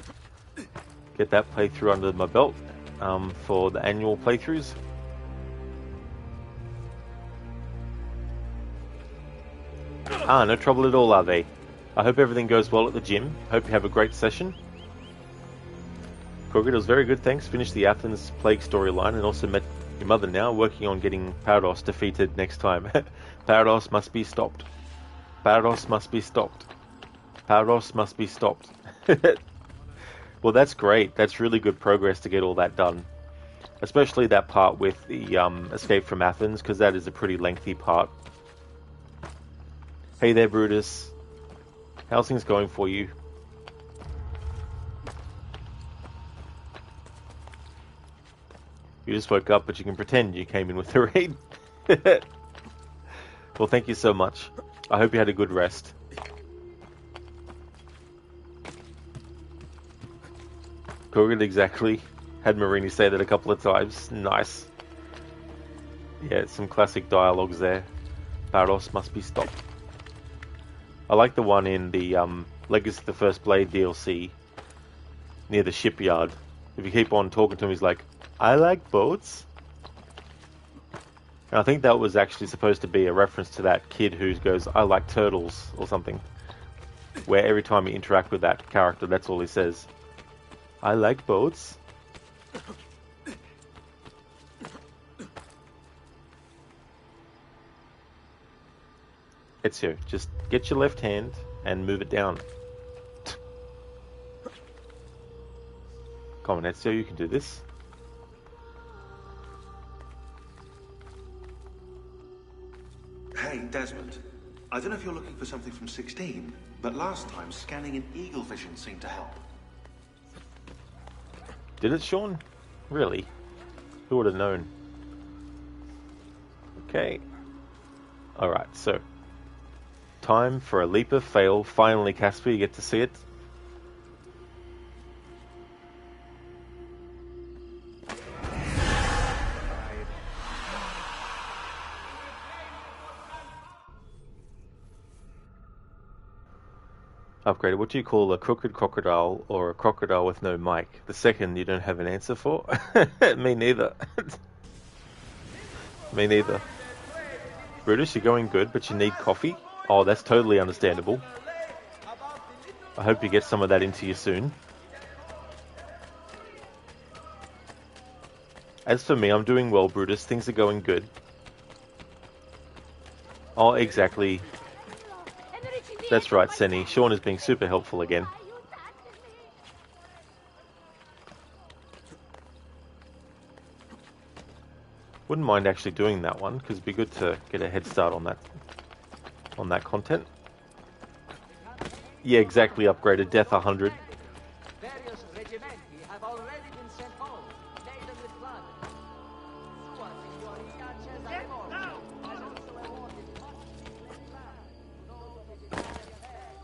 Speaker 3: get that playthrough under my belt for the annual playthroughs. Ah, no trouble at all, are they? I hope everything goes well at the gym. Hope you have a great session. Crooked, it was very good, thanks. Finished the Athens Plague storyline and also met your mother now, working on getting Parados defeated next time. Parados must be stopped. Parados must be stopped. Parados must be stopped. Well, that's great. That's really good progress to get all that done. Especially that part with the escape from Athens, because that is a pretty lengthy part. Hey there, Brutus. How's things going for you? You just woke up, but you can pretend you came in with the raid. Well, thank you so much. I hope you had a good rest. Correct, exactly. Had Marini say that a couple of times. Nice. Yeah, some classic dialogues there. Parados must be stopped. I like the one in the Legacy of the First Blade DLC near the shipyard. If you keep on talking to him, he's like, I like boats. And I think that was actually supposed to be a reference to that kid who goes, I like turtles, or something. Where every time you interact with that character, that's all he says. I like boats. Ezio, just get your left hand and move it down. Come on, Ezio, you can do this.
Speaker 19: Hey, Desmond. I don't know if you're looking for something from 16, but last time scanning in eagle vision seemed to help.
Speaker 3: Did it, Sean? Really? Who would have known? Okay. Alright, so. Time for a leap of fail. Finally, Casper, you get to see it. Upgraded. What do you call a crooked crocodile or a crocodile with no mic? The second you don't have an answer for? Me neither. Me neither. Brutus, you're going good, but you need coffee? Oh, that's totally understandable. I hope you get some of that into you soon. As for me, I'm doing well, Brutus. Things are going good. Oh, exactly. That's right, Senny. Sean is being super helpful again. Wouldn't mind actually doing that one, because it'd be good to get a head start on that content. Yeah, exactly, upgraded. Death 100.
Speaker 23: Various regimenti have already been sent home, laden with blood. Sua Signoria Cesare Borgia has also awarded costly land to those desideri affairs.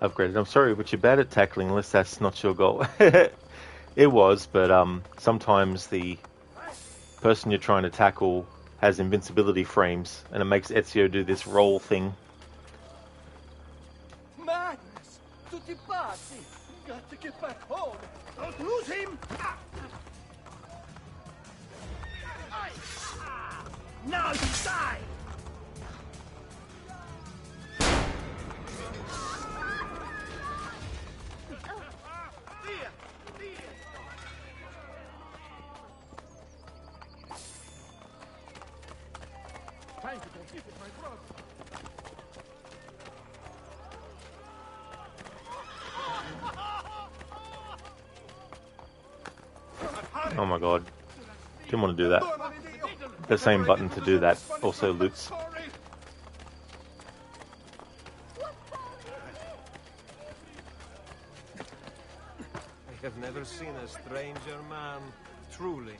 Speaker 3: Upgraded. I'm sorry, but you're bad at tackling unless that's not your goal. It was, but sometimes the person you're trying to tackle has invincibility frames, and it makes Ezio do this roll thing.
Speaker 9: Madness! Tutti pazzi! Got to get back home! Don't lose him! Now you die! Trying to compete with my brother.
Speaker 3: Oh my god. Didn't want to do that. The same button to do that also loots.
Speaker 2: I have never seen a stranger man, truly.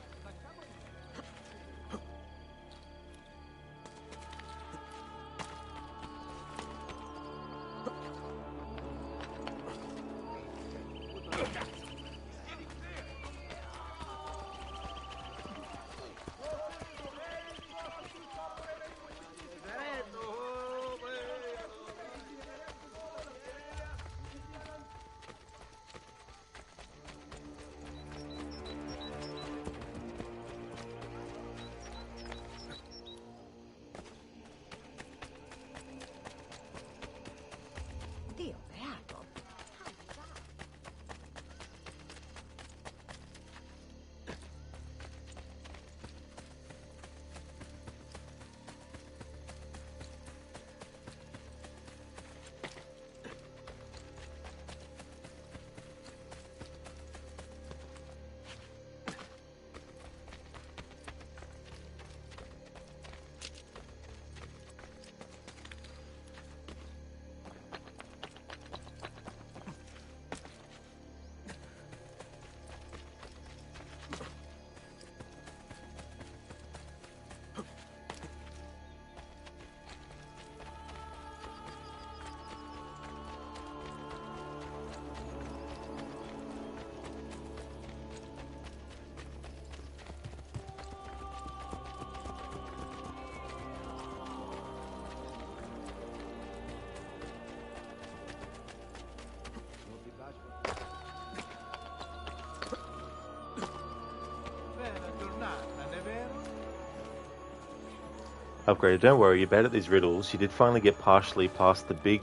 Speaker 3: upgraded. Don't worry, you're bad at these riddles. You did finally get partially past the big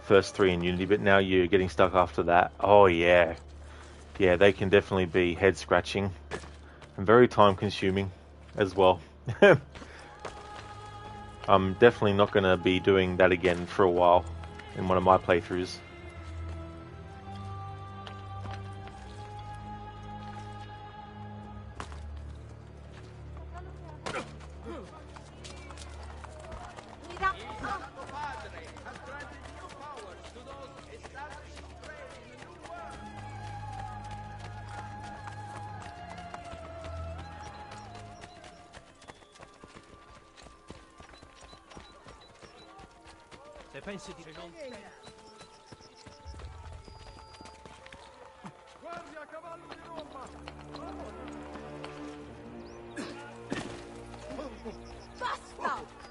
Speaker 3: first 3 in Unity, but now you're getting stuck after that. Oh yeah. Yeah, they can definitely be head-scratching and very time-consuming as well. I'm definitely not going to be doing that again for a while in one of my playthroughs.
Speaker 9: Se pensi di non...
Speaker 4: Guardi a cavallo di Roma!
Speaker 11: Basta!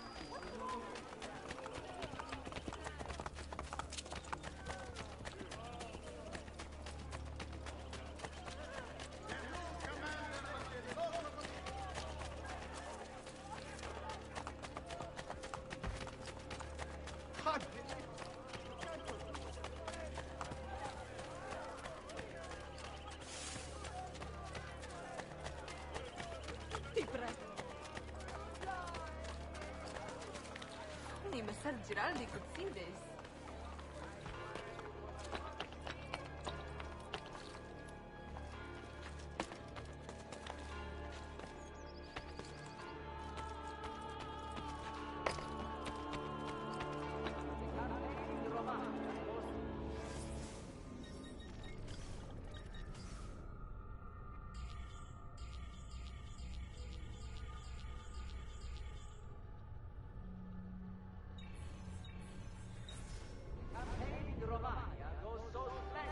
Speaker 11: Ti prego. Ni messer Giraldi Cutsides.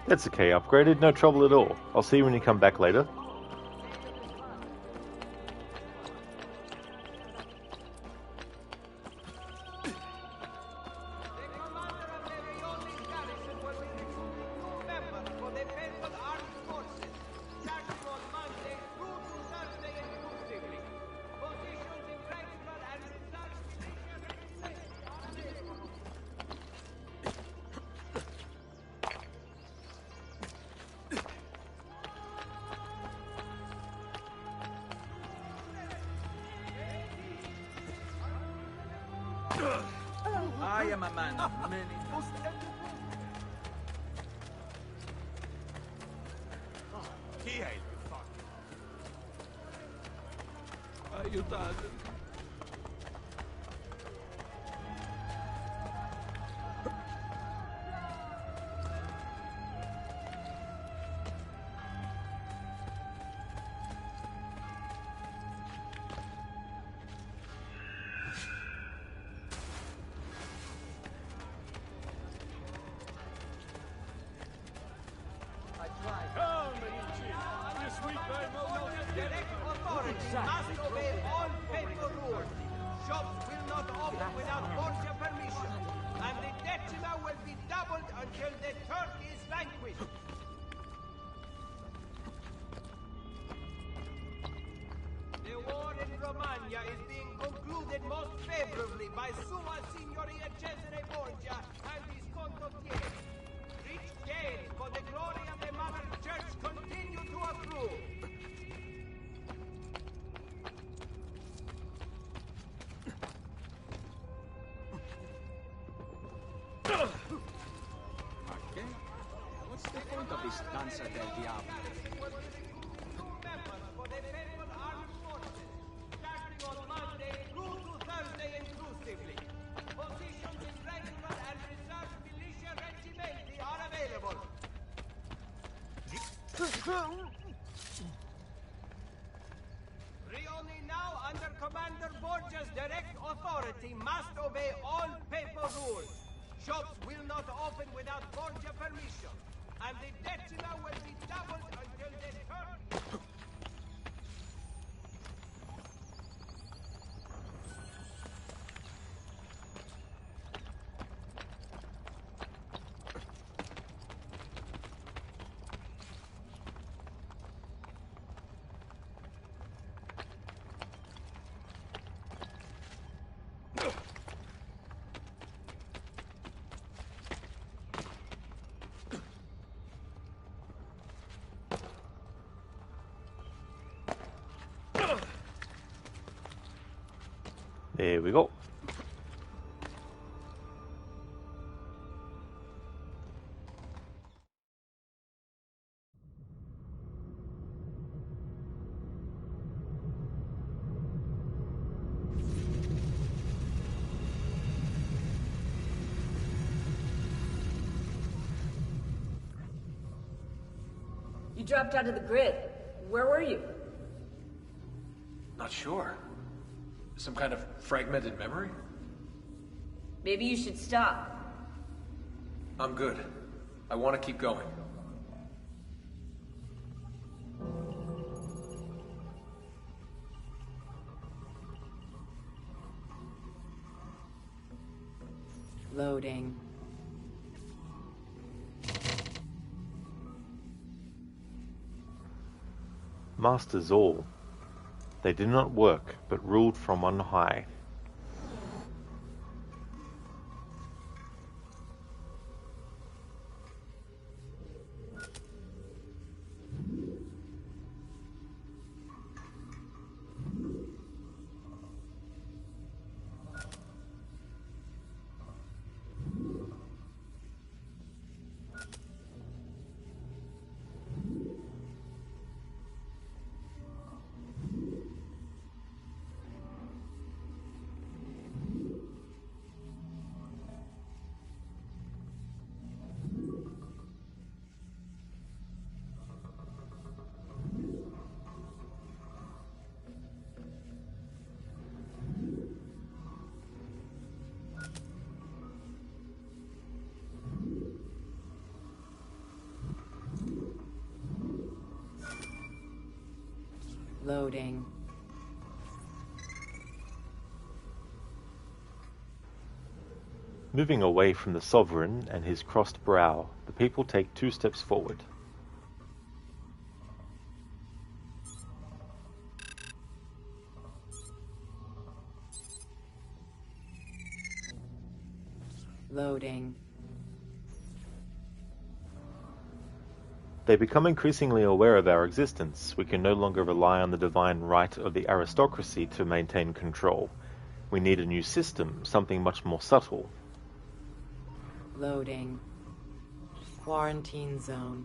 Speaker 3: That's okay, upgraded, no trouble at all. I'll see you when you come back later.
Speaker 1: I am a man of many.
Speaker 9: Chi è il più forte?
Speaker 1: Aiutate.
Speaker 23: Direct authority must obey all paper rules. Shops will not open without Borgia permission, and the decima will be doubled until the Turk is vanquished. The war in Romagna is being concluded most favorably by Sua Signoria Cesare Borgia and his condottieri. Rich gains for the glory of the Mother Church continue to accrue.
Speaker 10: Okay. What's the point of this Danza del Diablo?
Speaker 23: For the Papal Armed Forces, starting on Monday through to Thursday inclusively. Positions in regular and reserve militia regimenti are available. Rioni now under Commander Borgia's direct authority must obey all paper rules. Shops will not open without Borgia permission, and the decima will be doubled until the turn.
Speaker 3: There we go.
Speaker 7: You dropped out of the grid. Where were you?
Speaker 20: Not sure. Some kind of fragmented memory?
Speaker 7: Maybe you should stop.
Speaker 20: I'm good. I want to keep going.
Speaker 21: Loading.
Speaker 3: Masters all. They did not work, but ruled from on high.
Speaker 21: Loading.
Speaker 3: Moving away from the sovereign and his crossed brow, the people take 2 steps forward.
Speaker 21: Loading.
Speaker 3: They become increasingly aware of our existence. We can no longer rely on the divine right of the aristocracy to maintain control. We need a new system, something much more subtle.
Speaker 21: Loading. Quarantine zone.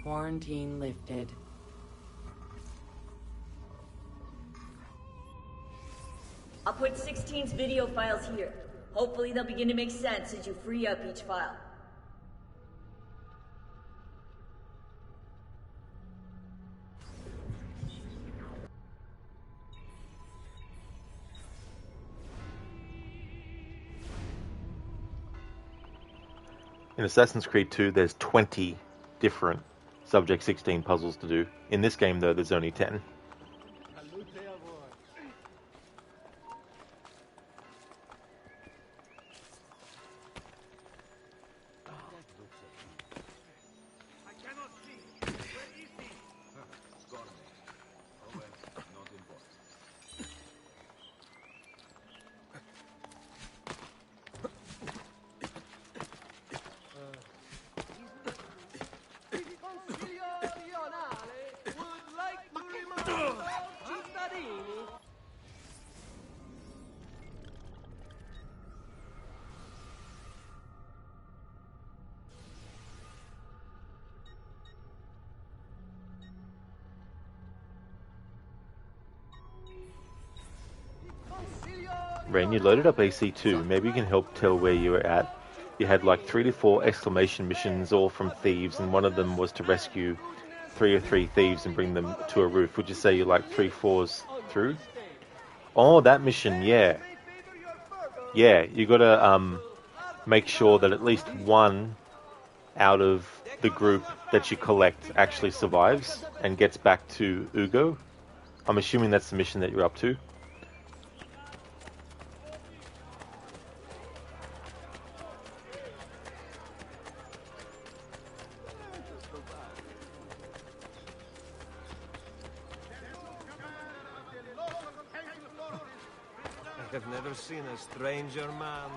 Speaker 21: Quarantine lifted.
Speaker 7: I'll put 16's video files here. Hopefully they'll begin to make sense as you free up each file.
Speaker 3: In Assassin's Creed 2, there's 20 different Subject 16 puzzles to do. In this game, though, there's only 10. Ren, you loaded up AC2. Maybe you can help tell where you were at. You had like 3 to 4 exclamation missions, all from thieves, and one of them was to rescue 3 or 3 thieves and bring them to a roof. Would you say you're like 3/4 through? Oh, that mission, yeah. Yeah, you gotta make sure that at least one out of the group that you collect actually survives and gets back to Ugo. I'm assuming that's the mission that you're up to.
Speaker 2: I've never seen a stranger man,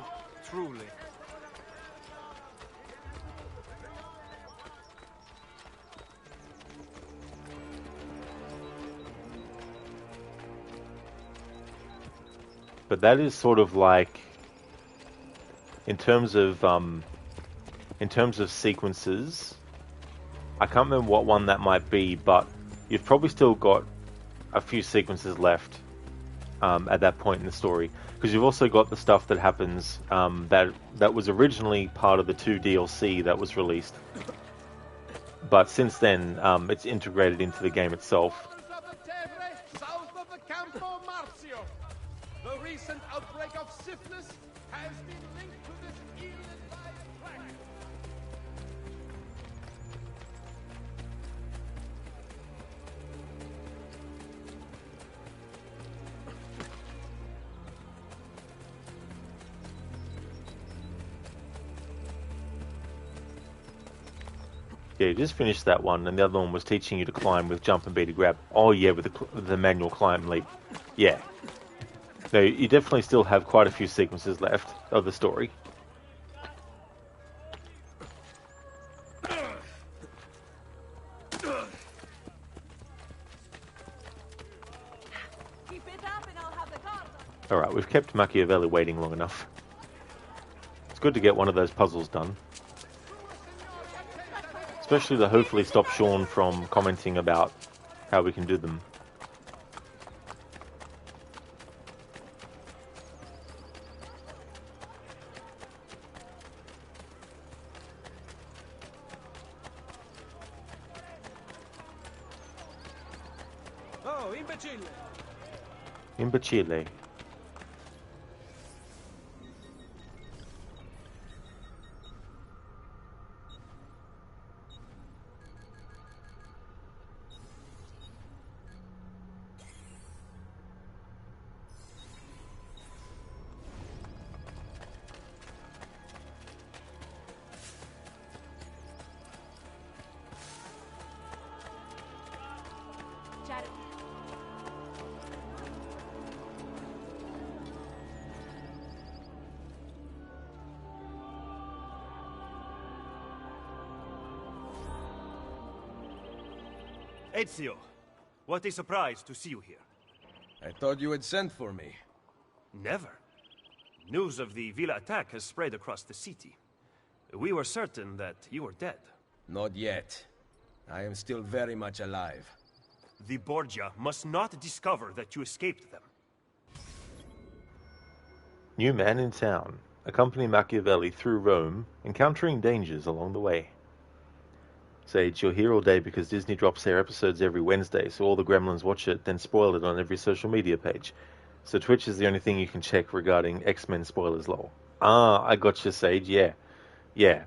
Speaker 2: truly.
Speaker 3: but that is sort of like, in terms of sequences, I can't remember what one that might be, but you've probably still got a few sequences left at that point in the story, because you've also got the stuff that happens that was originally part of the 2 DLC that was released, but since then it's integrated into the game itself.
Speaker 4: South of the Campo Marzio. The recent outbreak of syphilis has been linked to this ill-advised practice.
Speaker 3: Yeah, you just finished that one, and the other one was teaching you to climb with jump and B to grab. Oh yeah, with the manual climb leap. Yeah. No, you definitely still have quite a few sequences left of the story. Alright, we've kept Machiavelli waiting long enough. It's good to get one of those puzzles done. Especially to hopefully stop Sean from commenting about how we can do them.
Speaker 9: Oh, imbecile!
Speaker 3: Imbecile.
Speaker 16: Ezio, what a surprise to see you here.
Speaker 8: I thought you had sent for me.
Speaker 16: Never. News of the Villa attack has spread across the city. We were certain that you were dead.
Speaker 8: Not yet. I am still very much alive.
Speaker 16: The Borgia must not discover that you escaped them.
Speaker 3: New man in town. Accompany Machiavelli through Rome, encountering dangers along the way. Sage, you're here all day because Disney drops their episodes every Wednesday, so all the gremlins watch it, then spoil it on every social media page. So Twitch is the only thing you can check regarding X-Men spoilers lol. Ah, I gotcha, Sage, yeah. Yeah,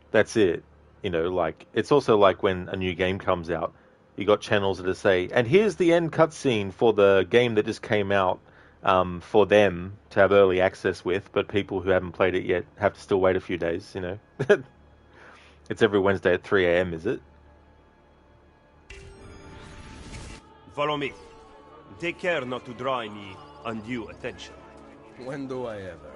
Speaker 3: that's it. You know, like, it's also like when a new game comes out, you got channels that say, and here's the end cutscene for the game that just came out for them to have early access with, but people who haven't played it yet have to still wait a few days, you know. It's every Wednesday at 3 AM, is it?
Speaker 16: Follow me. Take care not to draw any undue attention.
Speaker 8: When do I ever?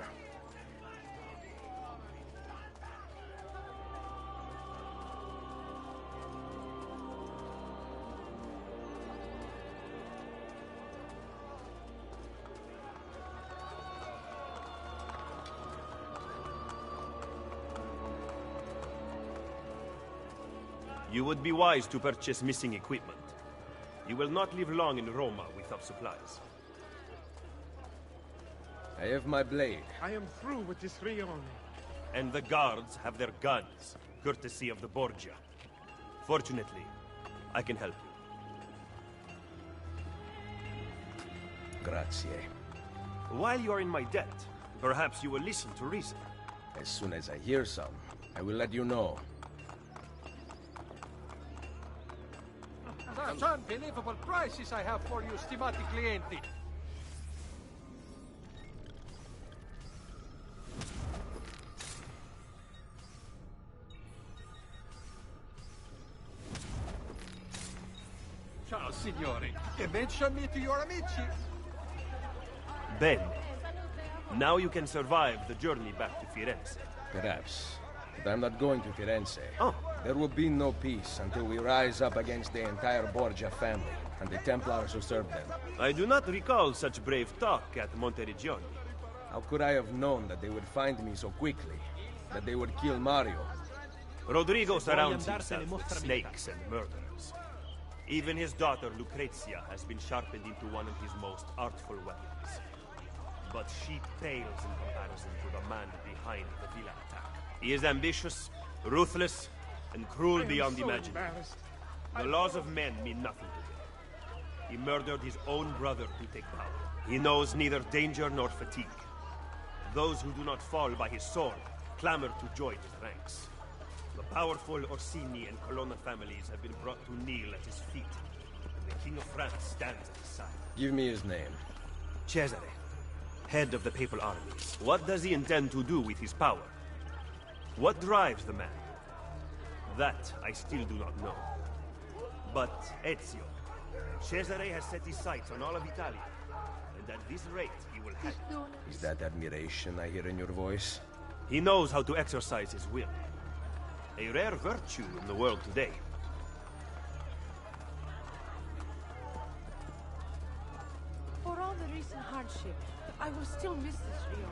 Speaker 16: You would be wise to purchase missing equipment. You will not live long in Roma without supplies.
Speaker 8: I have my blade.
Speaker 9: I am through with this Rione.
Speaker 16: And the guards have their guns, courtesy of the Borgia. Fortunately, I can help you.
Speaker 8: Grazie.
Speaker 16: While you are in my debt, perhaps you will listen to reason.
Speaker 8: As soon as I hear some, I will let you know.
Speaker 9: Such unbelievable prices I have for you, stimati clienti. Ciao, signore. E mention me to your amici.
Speaker 16: Ben, now you can survive the journey back to Firenze.
Speaker 8: Perhaps.
Speaker 20: But I'm not going to Firenze.
Speaker 6: Oh.
Speaker 20: There will be no peace until we rise up against the entire Borgia family and the Templars who serve them.
Speaker 6: I do not recall such brave talk at Monteriggioni.
Speaker 20: How could I have known that they would find me so quickly? That they would kill Mario?
Speaker 6: Rodrigo surrounds himself with snakes and murderers. Even his daughter Lucrezia has been sharpened into one of his most artful weapons. But she pales in comparison to the man behind the villa attack. He is ambitious, ruthless, and cruel beyond imagining. The laws of men mean nothing to him. He murdered his own brother to take power. He knows neither danger nor fatigue. Those who do not fall by his sword clamor to join his ranks. The powerful Orsini and Colonna families have been brought to kneel at his feet, and the King of France stands at his side.
Speaker 20: Give me his name.
Speaker 6: Cesare, head of the papal armies. What does he intend to do with his power? What drives the man? That I still do not know. But Ezio, Cesare has set his sights on all of Italy, and at this rate he will have it.
Speaker 20: Is that admiration I hear in your voice?
Speaker 6: He knows how to exercise his will. A rare virtue in the world today.
Speaker 12: For all the recent hardship, I will still miss this Rio.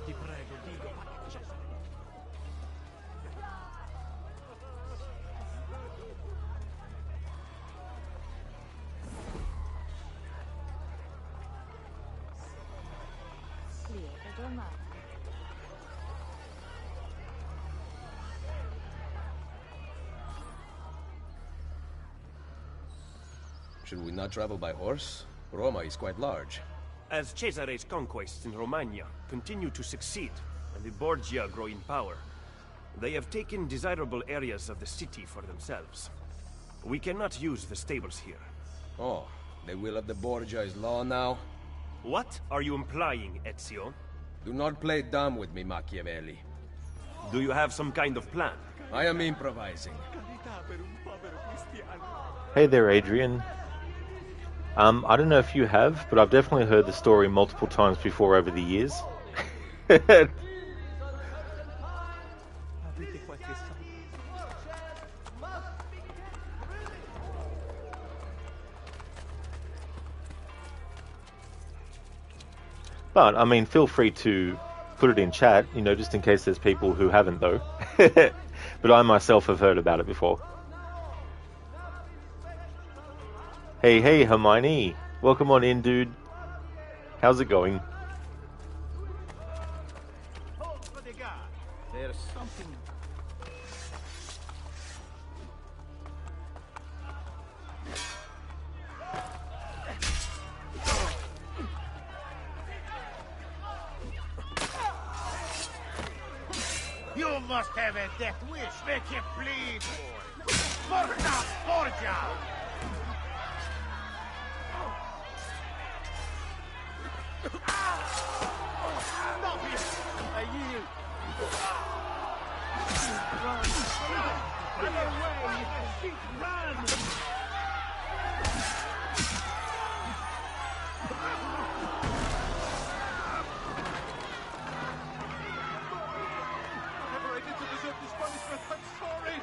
Speaker 9: Ti prego, dico.
Speaker 20: Should we not travel by horse? Roma is quite large.
Speaker 6: As Cesare's conquests in Romagna continue to succeed, and the Borgia grow in power, they have taken desirable areas of the city for themselves. We cannot use the stables here.
Speaker 20: Oh, the will of the Borgia is law now?
Speaker 6: What are you implying, Ezio?
Speaker 20: Do not play dumb with me, Machiavelli.
Speaker 6: Do you have some kind of plan?
Speaker 20: I am improvising.
Speaker 3: Hey there, Adrian. I don't know if you have, but I've definitely heard the story multiple times before over the years. But, I mean, feel free to put it in chat, you know, just in case there's people who haven't, though. But I myself have heard about it before. Hey, Hermione. Welcome on in, dude. How's it going?
Speaker 9: There's something...
Speaker 4: You must have a death wish. Make him bleed, boy. Forza Borgia! Stop it! I yield. Run! Run away! Run! Whatever I did to deserve this punishment, I'm sorry.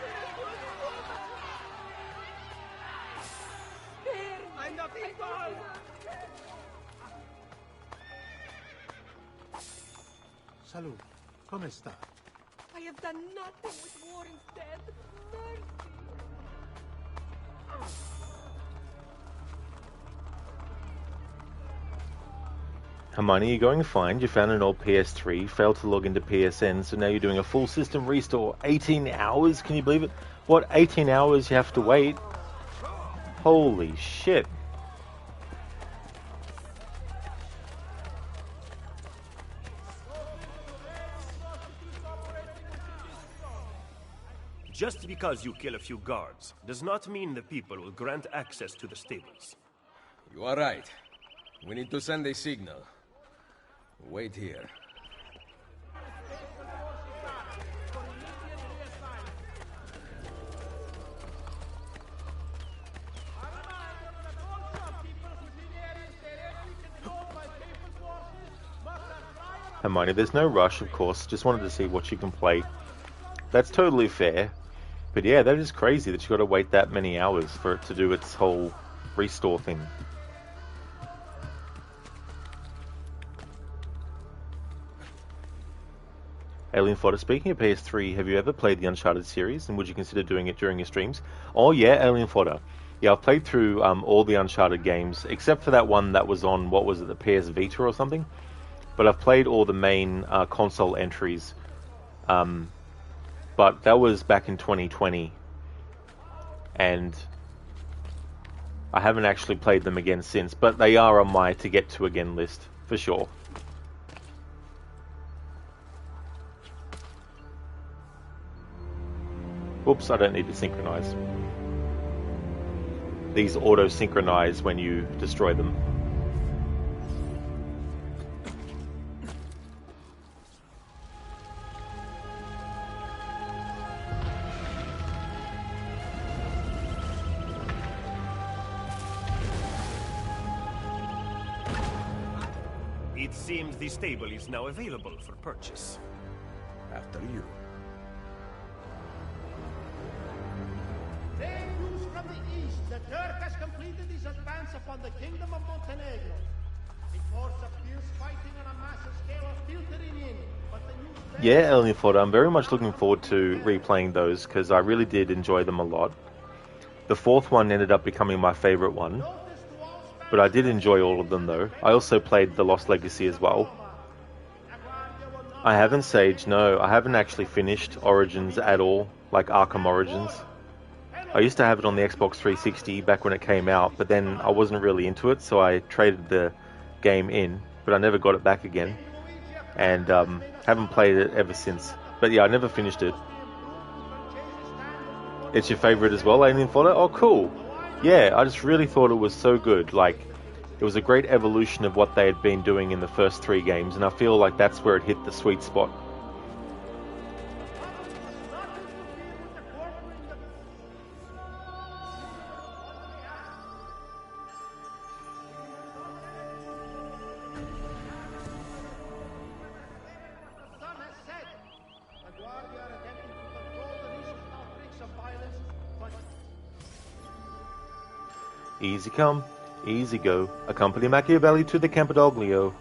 Speaker 4: I'm not involved.
Speaker 9: Salud. Come sta?
Speaker 12: I have done nothing with Warren's death. Mercy.
Speaker 3: Hermione, you're going fine. You found an old PS3, failed to log into PSN, so now you're doing a full system restore. 18 hours? Can you believe it? What, 18 hours you have to wait? Holy shit.
Speaker 6: Just because you kill a few guards does not mean the people will grant access to the stables.
Speaker 20: You are right. We need to send a signal. Wait here.
Speaker 3: Hermione. There's no rush, of course. Just wanted to see what you can play. That's totally fair. But yeah, that is crazy that you got to wait that many hours for it to do its whole restore thing. Alien Fodder, speaking of PS3, have you ever played the Uncharted series, and would you consider doing it during your streams? Oh yeah, Alien Fodder. Yeah, I've played through all the Uncharted games, except for that one that was on, what was it, the PS Vita or something? But I've played all the main console entries. But that was back in 2020. And I haven't actually played them again since, but they are on my to get to again list, for sure. Oops, I don't need to synchronize. These auto-synchronize when you destroy them.
Speaker 16: It seems the stable is now available for purchase.
Speaker 8: After you.
Speaker 4: Great news from the east. The Turk has completed his advance upon the Kingdom of Montenegro. Reports of fierce fighting on a massive scale are filtering in, but the news...
Speaker 3: Yeah, Alien Fodder, I'm very much looking forward to replaying those, because I really did enjoy them a lot. The fourth one ended up becoming my favourite one, but I did enjoy all of them though. I also played The Lost Legacy as well. I haven't Sage, no, I haven't actually finished Origins at all, like Arkham Origins. I used to have it on the Xbox 360 back when it came out, but then I wasn't really into it, so I traded the game in, but I never got it back again, and haven't played it ever since. But yeah, I never finished it. It's your favourite as well, Alien Fodder? Oh, cool. Yeah, I just really thought it was so good. Like, it was a great evolution of what they had been doing in the first 3 games, and I feel like that's where it hit the sweet spot. Easy come, easy go. Accompany Machiavelli to the Campidoglio.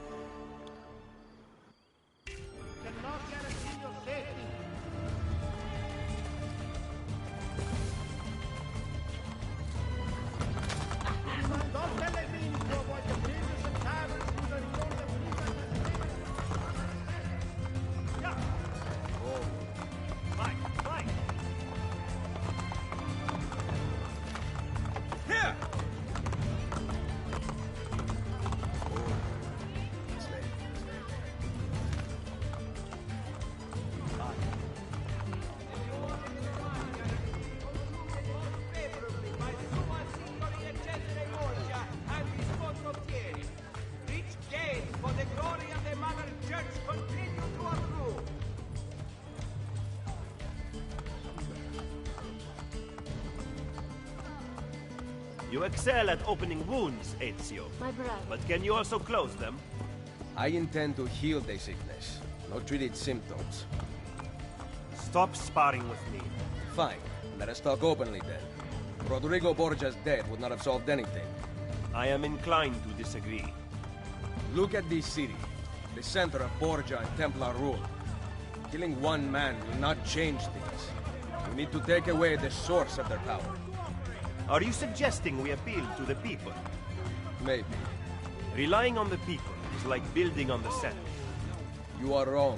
Speaker 16: You excel at opening wounds, Ezio.
Speaker 11: My brother.
Speaker 16: But can you also close them?
Speaker 20: I intend to heal the sickness, not treat its symptoms.
Speaker 16: Stop sparring with me.
Speaker 20: Fine. Let us talk openly then. Rodrigo Borgia's death would not have solved anything.
Speaker 16: I am inclined to disagree.
Speaker 20: Look at this city, the center of Borgia and Templar rule. Killing one man will not change things. We need to take away the source of their power.
Speaker 16: Are you suggesting we appeal to the people?
Speaker 20: Maybe.
Speaker 16: Relying on the people is like building on the sand.
Speaker 20: You are wrong.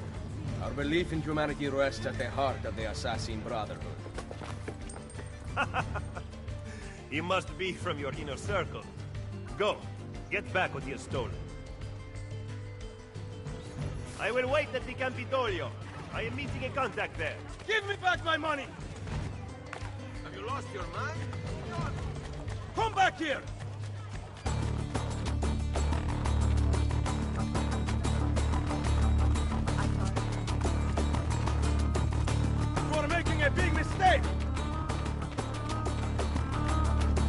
Speaker 20: Our belief in humanity rests at the heart of the Assassin Brotherhood.
Speaker 16: He must be from your inner circle. Go, get back what he has stolen. I will wait at the Campidoglio. I am meeting a contact there.
Speaker 9: Give me back my money!
Speaker 8: Have you lost your mind?
Speaker 9: Come back here! You are making a big mistake!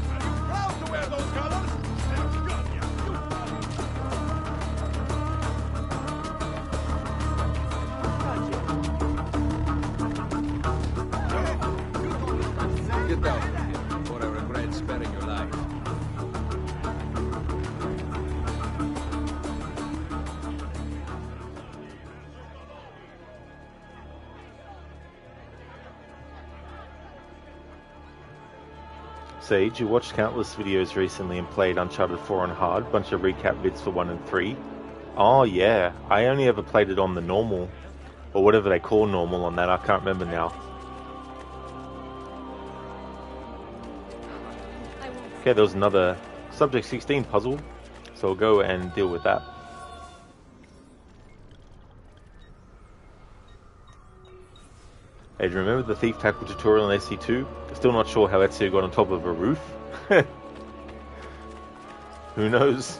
Speaker 9: Are you proud to wear those colors? They're good, yeah.
Speaker 3: Sage, you watched countless videos recently and played Uncharted 4 on hard. Bunch of recap vids for 1 and 3. Oh yeah, I only ever played it on the normal, or whatever they call normal on that. I can't remember now. Okay, there was another Subject 16 puzzle, so we'll go and deal with that. Hey, do you remember the Thief Tackle tutorial in SC2? Still not sure how Ezio got on top of a roof. Who knows?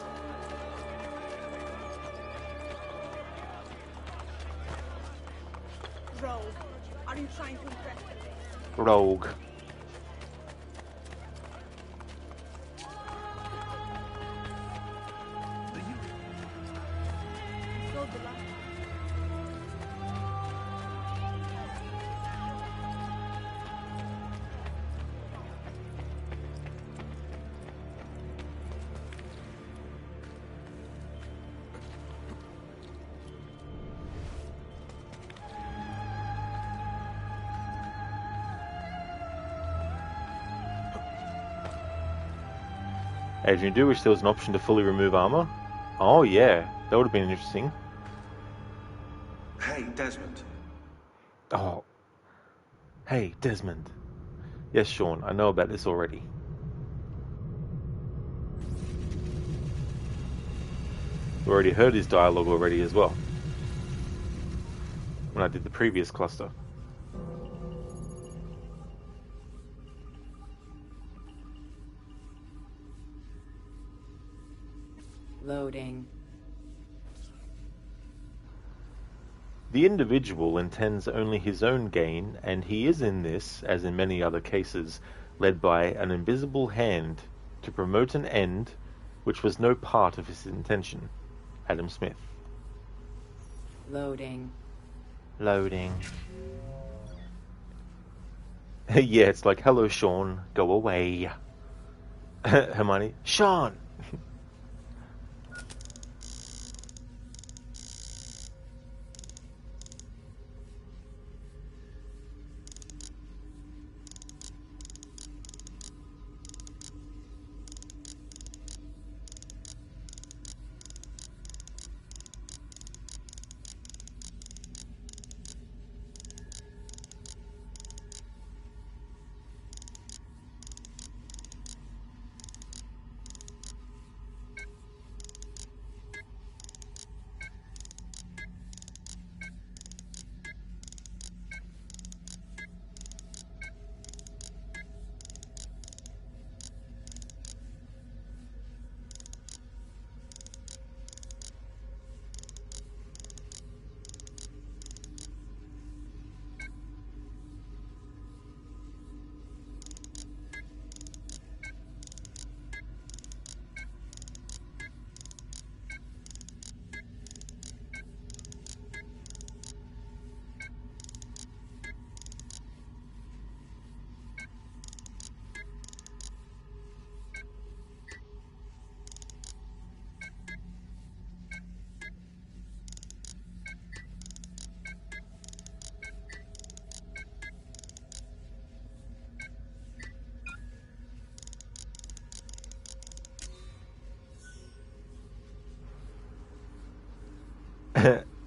Speaker 12: Rogue, are you trying to impress me?
Speaker 3: Rogue. Adrian, do you wish there was an option to fully remove armor? Oh yeah, that would have been interesting.
Speaker 19: Hey, Desmond.
Speaker 3: Oh. Hey, Desmond. Yes, Sean, I know about this already. We already heard his dialogue already as well, when I did the previous cluster.
Speaker 21: Loading.
Speaker 3: The individual intends only his own gain, and he is in this, as in many other cases, led by an invisible hand to promote an end which was no part of his intention. Adam Smith.
Speaker 21: Loading.
Speaker 3: Loading. Yeah, it's like, hello, Sean, go away. Hermione, Sean!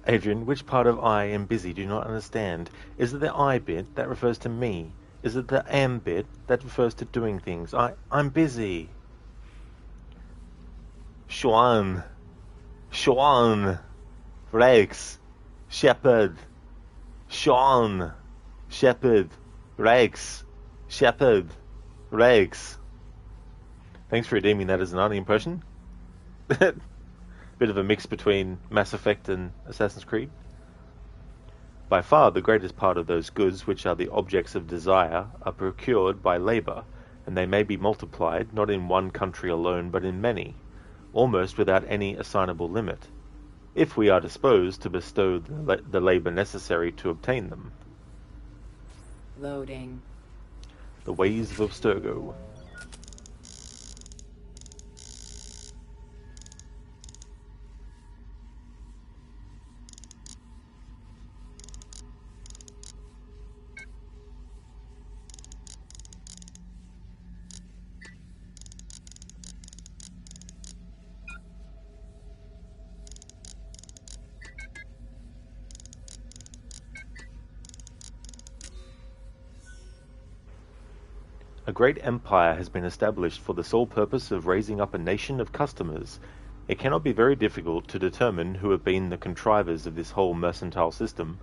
Speaker 3: Adrian, which part of I am busy do you not understand? Is it the I bit that refers to me? Is it the am bit that refers to doing things? I'm busy. Schwan. Rex. Shepherd. Sean. Shepherd. Rex. Shepherd. Rex. Thanks for redeeming that as an Arnie impression. Bit of a mix between Mass Effect and Assassin's Creed. By far the greatest part of those goods which are the objects of desire are procured by labour, and they may be multiplied not in one country alone but in many, almost without any assignable limit, if we are disposed to bestow the labour necessary to obtain them.
Speaker 21: Loading.
Speaker 3: The ways of Abstergo. A great empire has been established for the sole purpose of raising up a nation of customers. It cannot be very difficult to determine who have been the contrivers of this whole mercantile system.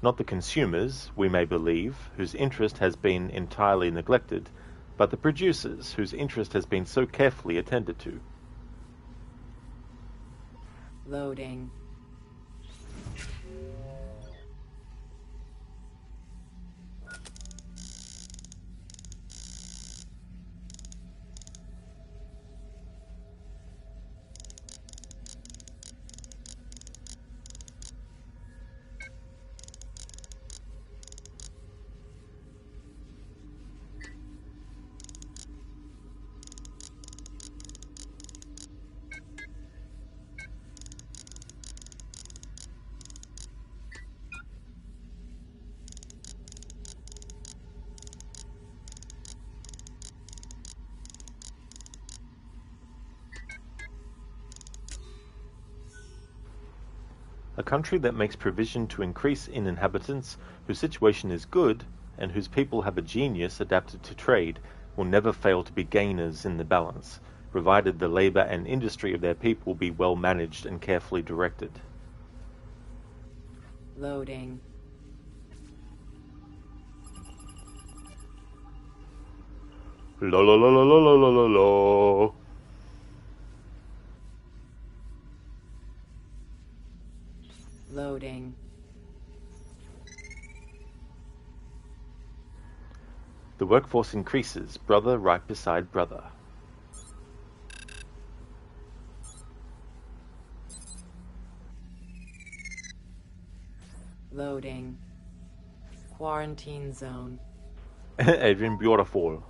Speaker 3: Not the consumers, we may believe, whose interest has been entirely neglected, but the producers, whose interest has been so carefully attended to.
Speaker 14: Loading.
Speaker 3: A country that makes provision to increase in inhabitants, whose situation is good, and whose people have a genius adapted to trade, will never fail to be gainers in the balance, provided the labour and industry of their people be well managed and carefully directed.
Speaker 14: Loading.
Speaker 3: La la la la la la la la.
Speaker 14: Loading.
Speaker 3: The workforce increases, brother right beside brother.
Speaker 14: Loading. Quarantine zone.
Speaker 3: Adrian, beautiful.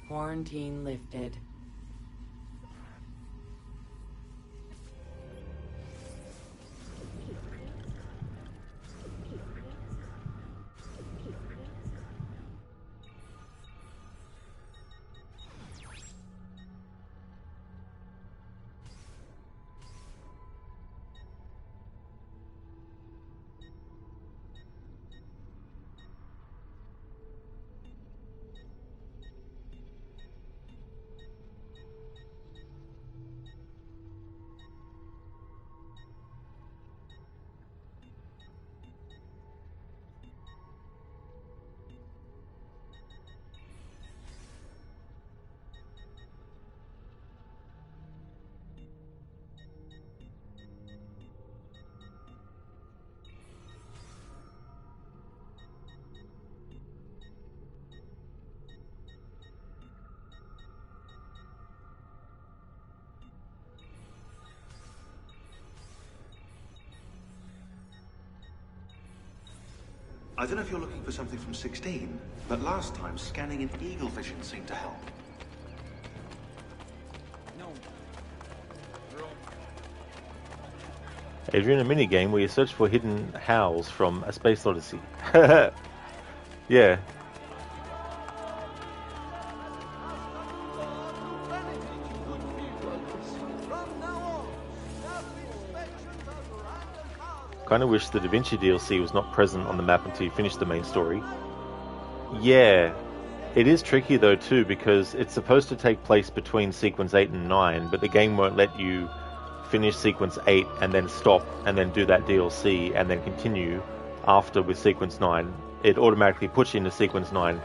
Speaker 14: Quarantine lifted.
Speaker 19: I don't know if you're looking for something from 16, but last time scanning in eagle vision seemed to help.
Speaker 10: No.
Speaker 3: Adrian, a minigame where you search for hidden howls from A Space Odyssey. Yeah. Kinda wish the Da Vinci DLC was not present on the map until you finish the main story. Yeah. It is tricky though too, because it's supposed to take place between sequence 8 and 9, but the game won't let you finish sequence 8 and then stop and then do that DLC and then continue after with sequence 9. It automatically puts you into sequence 9.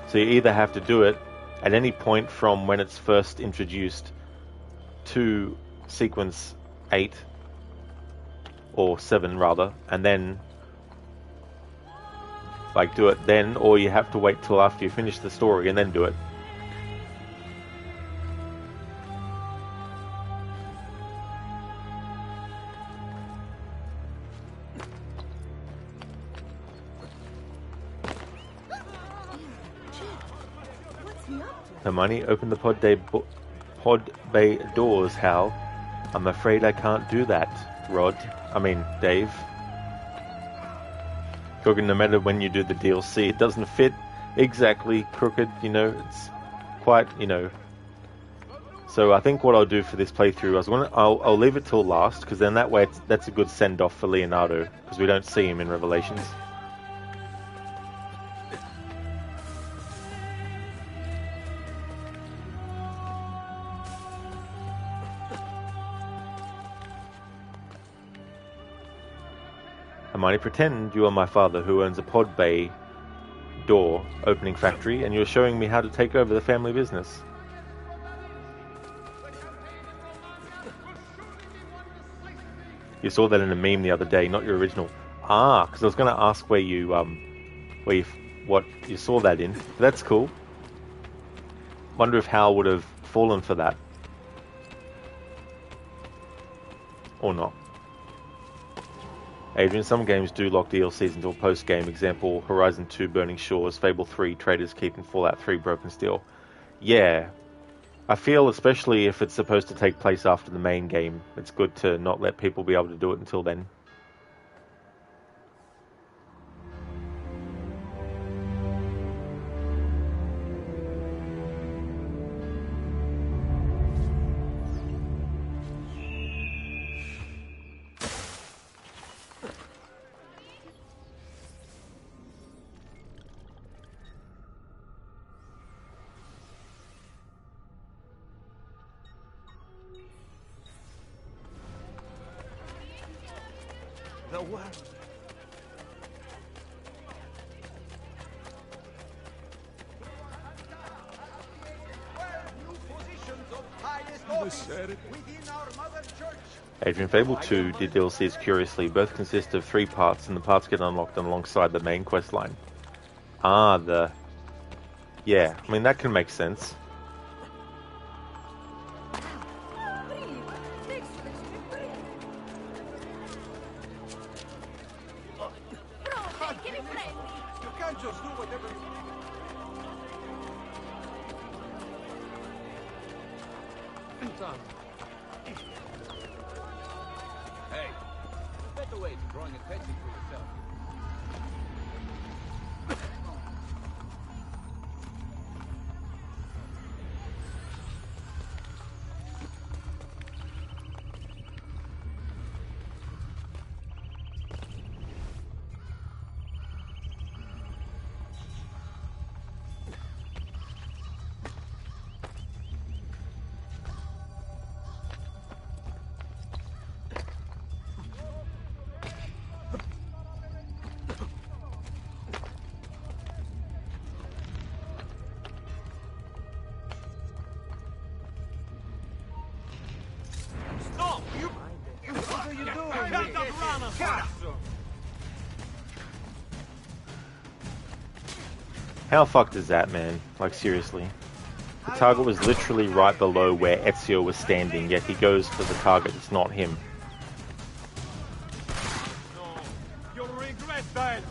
Speaker 3: So you either have to do it at any point from when it's first introduced to sequence 8, or 7 rather, and then like do it then, or you have to wait till after you finish the story and then do it. Hermione, open the pod bay doors, Hal. I'm afraid I can't do that, Dave. Crooked, no matter when you do the DLC, it doesn't fit exactly Crooked, it's quite, So I think what I'll do for this playthrough, I'll leave it till last, because then that way that's a good send-off for Leonardo, because we don't see him in Revelations. Hermione, pretend you are my father who owns a pod bay door opening factory, and you're showing me how to take over the family business. You saw that in a meme the other day, not your original. Ah, because I was going to ask what you saw that in. That's cool. Wonder if Hal would have fallen for that. Or not. Adrian, some games do lock DLCs until post-game. Example, Horizon 2 Burning Shores, Fable 3 Trader's Keep, and Fallout 3 Broken Steel. Yeah. I feel, especially if it's supposed to take place after the main game, it's good to not let people be able to do it until then.
Speaker 9: The world.
Speaker 3: Adrian, Fable 2 did DLCs curiously. Both consist of 3 parts, and the parts get unlocked alongside the main quest line. Yeah, I mean, that can make sense.
Speaker 10: Hey, there's better way to drawing attention to yourself.
Speaker 3: How fucked is that, man? Like, seriously. The target was literally right below where Ezio was standing, yet he goes for the target that's not him.
Speaker 9: You'll regret that.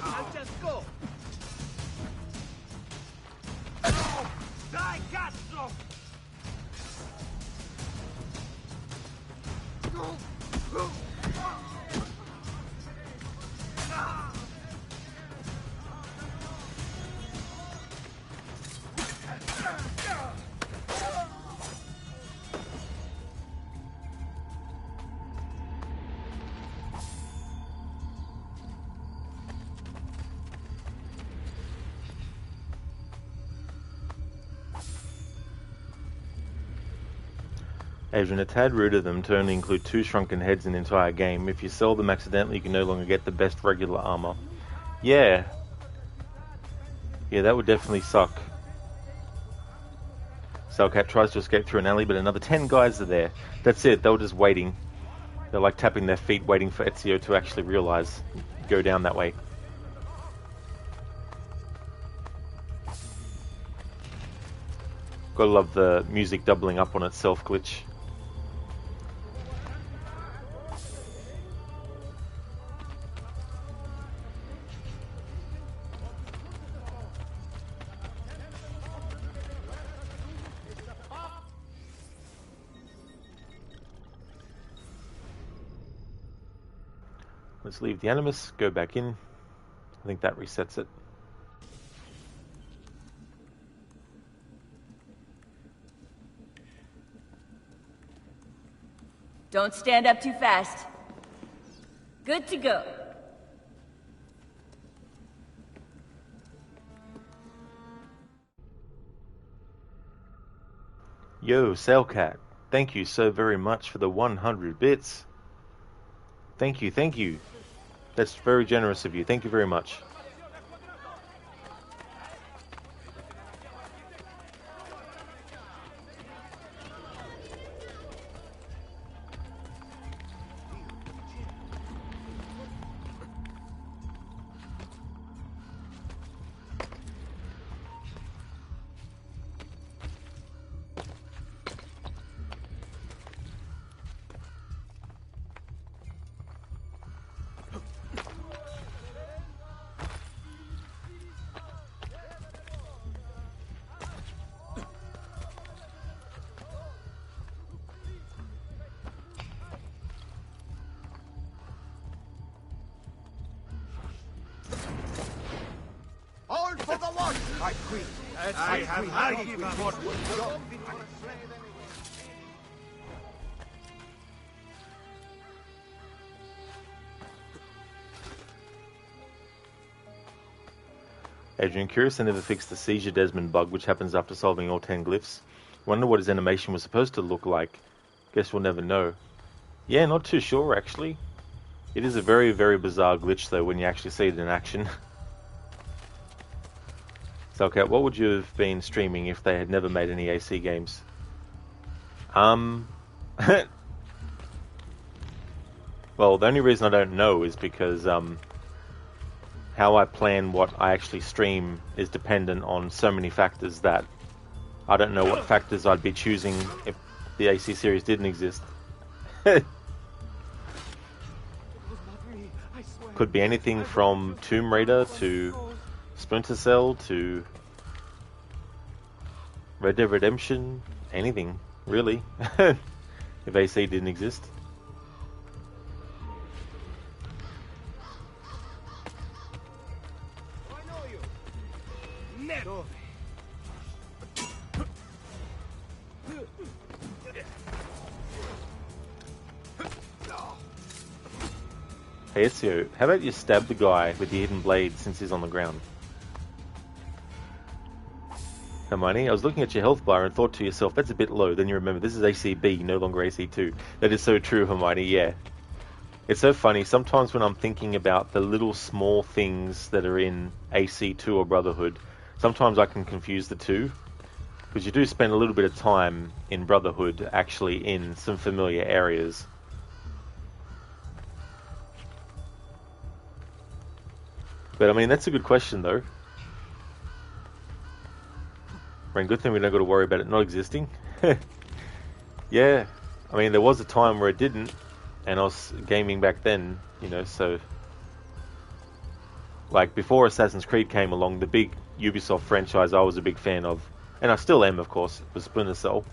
Speaker 9: I'll just go. Die, cazzo!
Speaker 3: Adrian, a tad rude of them to only include 2 shrunken heads in the entire game. If you sell them accidentally, you can no longer get the best regular armor. Yeah. Yeah, that would definitely suck. Cellcat tries to escape through an alley, but another 10 guys are there. That's it, they were just waiting. They're like tapping their feet, waiting for Ezio to actually realize, go down that way. Gotta love the music doubling up on itself glitch. Let's leave the Animus, go back in. I think that resets it.
Speaker 7: Don't stand up too fast. Good to go.
Speaker 3: Yo, Sailcat, thank you so very much for the 100 bits. Thank you, thank you. That's very generous of you. Thank you very much.
Speaker 9: All for the one! I quit. I have had it with what was done.
Speaker 3: Adrian, curious they never fixed the seizure Desmond bug, which happens after solving all 10 glyphs. Wonder what his animation was supposed to look like. Guess we'll never know. Yeah, not too sure, actually. It is a very, very bizarre glitch, though, when you actually see it in action. So, okay, what would you have been streaming if they had never made any AC games? Well, the only reason I don't know is because, how I plan what I actually stream is dependent on so many factors that I don't know what factors I'd be choosing if the AC series didn't exist. Could be anything from Tomb Raider to Splinter Cell to Red Dead Redemption, anything, really, if AC didn't exist. Hey Ezio, how about you stab the guy with the hidden blade since he's on the ground? Hermione, I was looking at your health bar and thought to yourself, that's a bit low. Then you remember, this is ACB, no longer AC2. That is so true, Hermione, yeah. It's so funny, sometimes when I'm thinking about the little small things that are in AC2 or Brotherhood, sometimes I can confuse the two. Because you do spend a little bit of time in Brotherhood, actually in some familiar areas. But I mean, that's a good question though. I mean, good thing we don't got to worry about it not existing. Yeah, I mean, there was a time where it didn't, and I was gaming back then, you know, so... Like, before Assassin's Creed came along, the big Ubisoft franchise I was a big fan of, and I still am, of course, was Splinter Cell.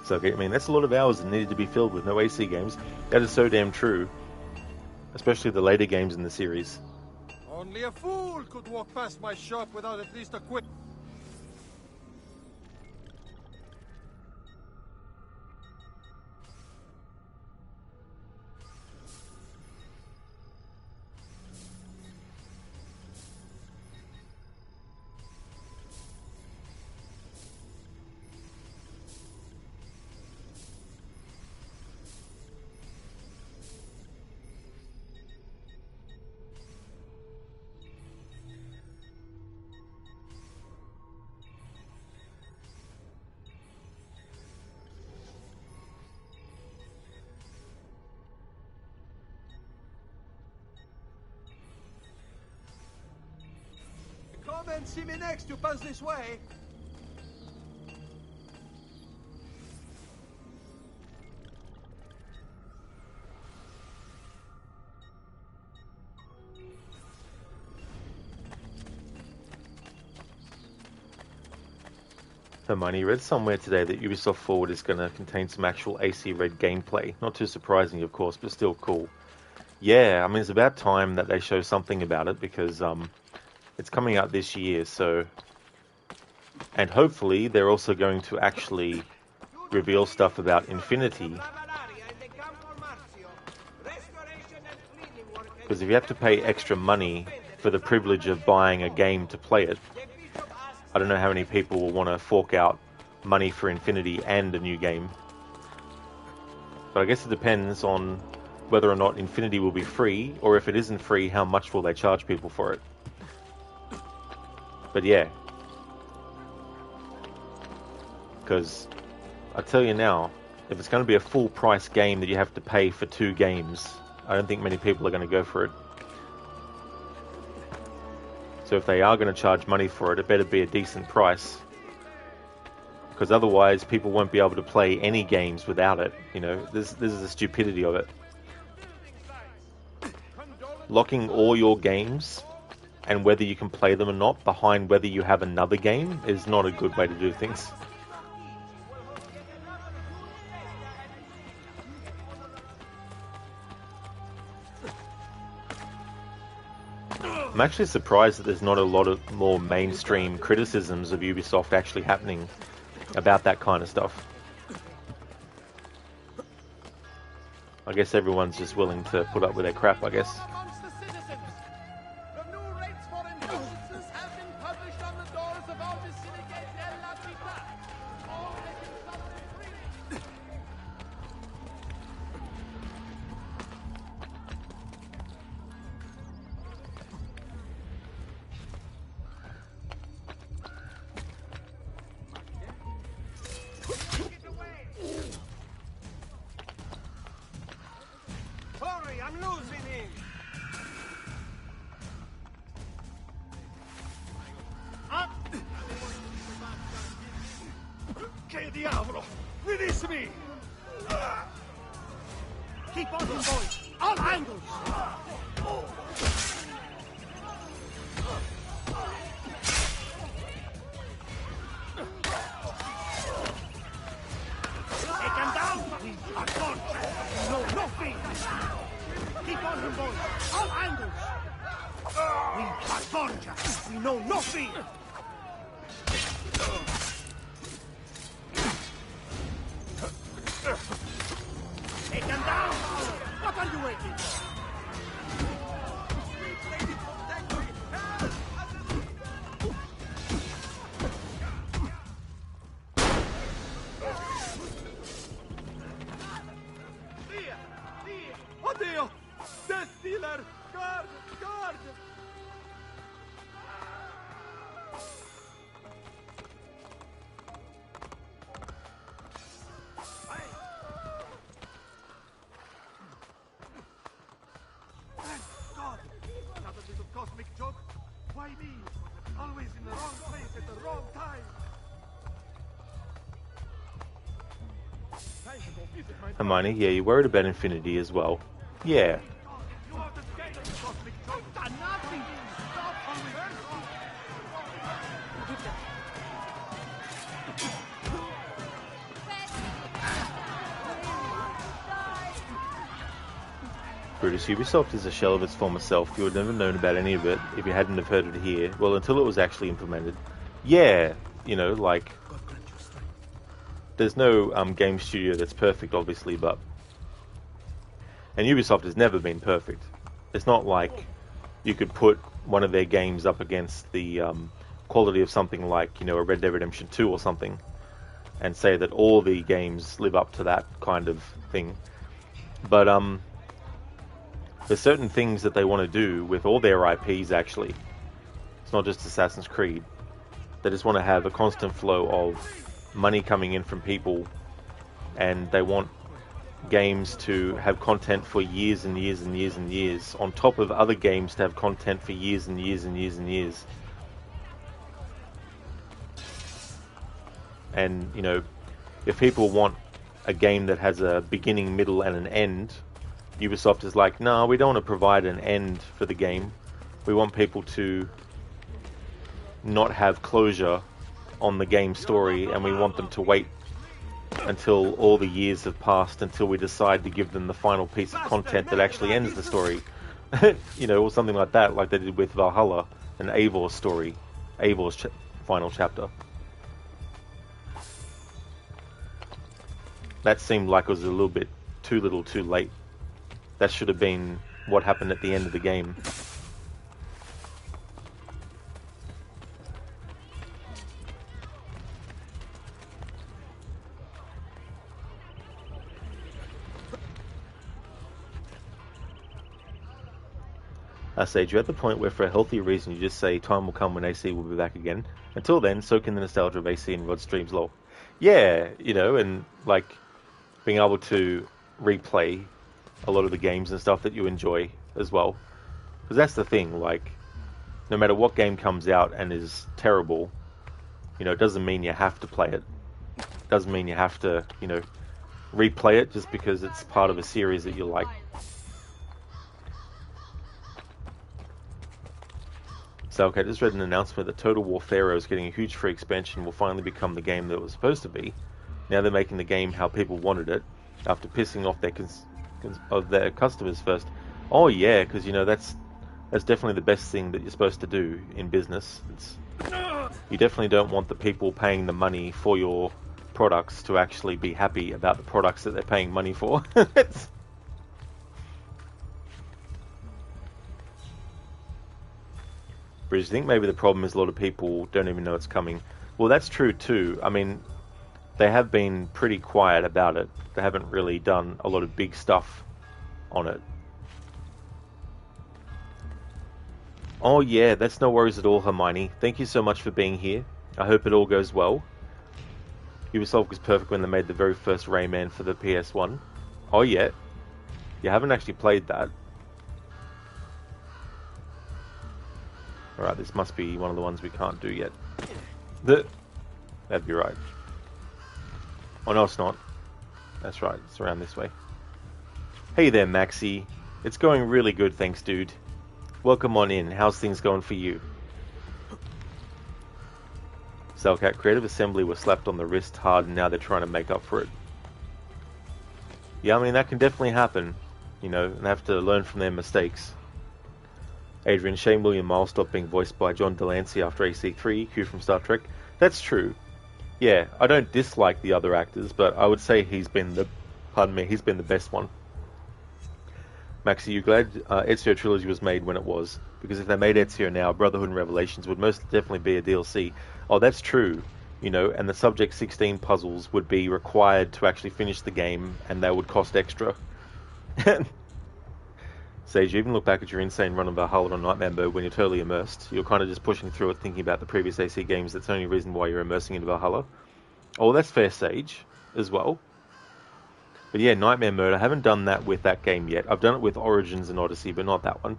Speaker 3: So, I mean, that's a lot of hours that needed to be filled with no AC games. That is so damn true. Especially the later games in the series.
Speaker 9: Only a fool could walk past my shop without at least a quick...
Speaker 10: can't see me next. You pass this way.
Speaker 3: Hermione, read somewhere today that Ubisoft Forward is going to contain some actual AC Red gameplay. Not too surprising, of course, but still cool. Yeah, I mean, it's about time that they show something about it, because it's coming out this year, so... And hopefully they're also going to actually reveal stuff about Infinity. Because if you have to pay extra money for the privilege of buying a game to play it, I don't know how many people will want to fork out money for Infinity and a new game. But I guess it depends on whether or not Infinity will be free, or if it isn't free, how much will they charge people for it. But yeah. Because, I tell you now, if it's going to be a full price game that you have to pay for 2 games, I don't think many people are going to go for it. So if they are going to charge money for it, it better be a decent price. Because otherwise, people won't be able to play any games without it. You know, this is the stupidity of it. Locking all your games, and whether you can play them or not, behind whether you have another game, is not a good way to do things. I'm actually surprised that there's not a lot of more mainstream criticisms of Ubisoft actually happening about that kind of stuff. I guess everyone's just willing to put up with their crap, I guess.
Speaker 9: Che diavolo! Release me! Keep on him, boys! All angles! Take him down! We are gone! No, no fear! Keep on him, boys! All angles! We are gone, Jack! We know no fear! Take him down! What are you waiting for?
Speaker 10: Via! Via! Oddio! Death Dealer! Guard! Guard! Cosmic joke? Why me? Always in the wrong place at the wrong time.
Speaker 3: Hermione, yeah, you're worried about Infinity as well. Yeah.
Speaker 10: You are the scared of the cosmic joke. Done nothing. Stop
Speaker 3: Brutus, Ubisoft is a shell of its former self. You would never known about any of it if you hadn't have heard it here. Well, until it was actually implemented. Yeah, you know, like... There's no game studio that's perfect, obviously, but... And Ubisoft has never been perfect. It's not like you could put one of their games up against the quality of something like, you know, a Red Dead Redemption 2 or something, and say that all the games live up to that kind of thing. But, there's certain things that they want to do with all their IPs, actually. It's not just Assassin's Creed. They just want to have a constant flow of money coming in from people, and they want games to have content for years and years and years and years, on top of other games to have content for years and years and years and years. And, you know, if people want a game that has a beginning, middle, and an end, Ubisoft is like, no, we don't want to provide an end for the game. We want people to not have closure on the game story, and we want them to wait until all the years have passed until we decide to give them the final piece of content that actually ends the story. You know, or something like that, like they did with Valhalla, an Eivor's story, Eivor's final chapter. That seemed like it was a little bit too little too late. That should have been what happened at the end of the game. Sage, you're at the point where for a healthy reason you just say time will come when AC will be back again. Until then, soak in the nostalgia of AC and Rod streams lol. Yeah, you know, and like being able to replay a lot of the games and stuff that you enjoy as well. Because that's the thing, like, no matter what game comes out and is terrible, you know, it doesn't mean you have to play it. It doesn't mean you have to, you know, replay it just because it's part of a series that you like. So, okay, I just read an announcement that Total War Pharaoh is getting a huge free expansion, will finally become the game that it was supposed to be. Now they're making the game how people wanted it, after pissing off their customers first. Oh yeah, because, you know, that's definitely the best thing that you're supposed to do in business. You definitely don't want the people paying the money for your products to actually be happy about the products that they're paying money for. Bridge, I think maybe the problem is a lot of people don't even know it's coming. Well, that's true too. I mean, they have been pretty quiet about it. They haven't really done a lot of big stuff on it. Oh yeah, that's no worries at all, Hermione. Thank you so much for being here. I hope it all goes well. Ubisoft was perfect when they made the very first Rayman for the PS1. Oh yeah. You haven't actually played that. Alright, this must be one of the ones we can't do yet. That'd be right. Oh no, it's not. That's right, it's around this way. Hey there, Maxi. It's going really good, thanks, dude. Welcome on in. How's things going for you? Cellcat, Creative Assembly was slapped on the wrist hard and now they're trying to make up for it. Yeah, I mean, that can definitely happen, you know, and they have to learn from their mistakes. Adrian, Shane William Miles stopped being voiced by John Delancey after AC3, Q from Star Trek. That's true. Yeah, I don't dislike the other actors, but I would say he's been the best one. Max, are you glad Ezio Trilogy was made when it was? Because if they made Ezio now, Brotherhood and Revelations would most definitely be a DLC. Oh, that's true. You know, and the Subject 16 puzzles would be required to actually finish the game, and they would cost extra. Sage, you even look back at your insane run of Valhalla on Nightmare mode when you're totally immersed. You're kind of just pushing through it, thinking about the previous AC games. That's the only reason why you're immersing into Valhalla. Oh, that's fair, Sage, as well. But yeah, Nightmare mode, I haven't done that with that game yet. I've done it with Origins and Odyssey, but not that one.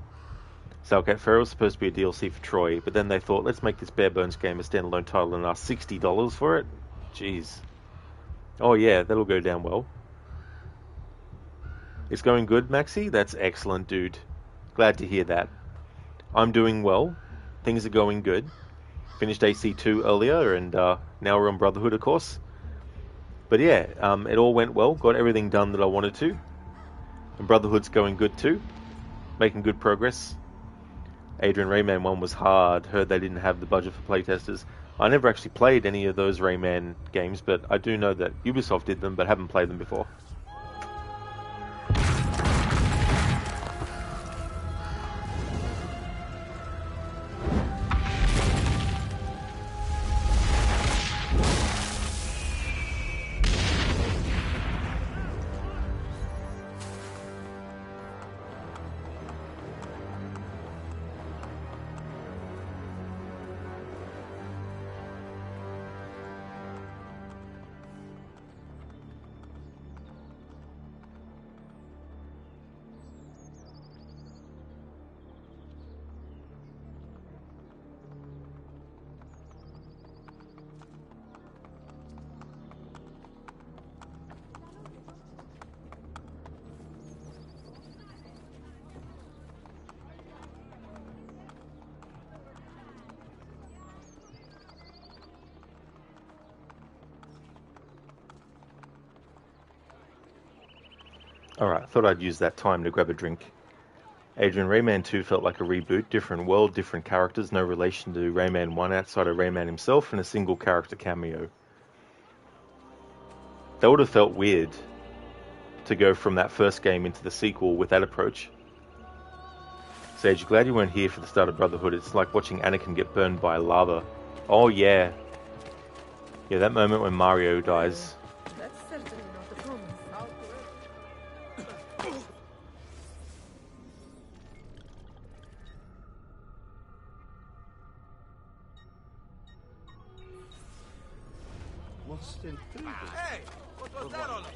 Speaker 3: So, okay, Pharaoh was supposed to be a DLC for Troy, but then they thought, let's make this bare bones game a standalone title and ask $60 for it? Jeez. Oh yeah, that'll go down well. It's going good, Maxi? That's excellent, dude. Glad to hear that. I'm doing well. Things are going good. Finished AC2 earlier, and now we're on Brotherhood, of course. But yeah, it all went well. Got everything done that I wanted to. And Brotherhood's going good too. Making good progress. Adrian, Rayman 1 was hard. Heard they didn't have the budget for playtesters. I never actually played any of those Rayman games, but I do know that Ubisoft did them, but haven't played them before. Alright, thought I'd use that time to grab a drink. Adrian, Rayman 2 felt like a reboot, different world, different characters, no relation to Rayman 1 outside of Rayman himself, and a single character cameo. That would have felt weird to go from that first game into the sequel with that approach. Sage, glad you weren't here for the start of Brotherhood. It's like watching Anakin get burned by lava. Oh yeah. Yeah, that moment when Mario dies.
Speaker 12: That's certainly not a promise.
Speaker 9: Hey! What was that all about?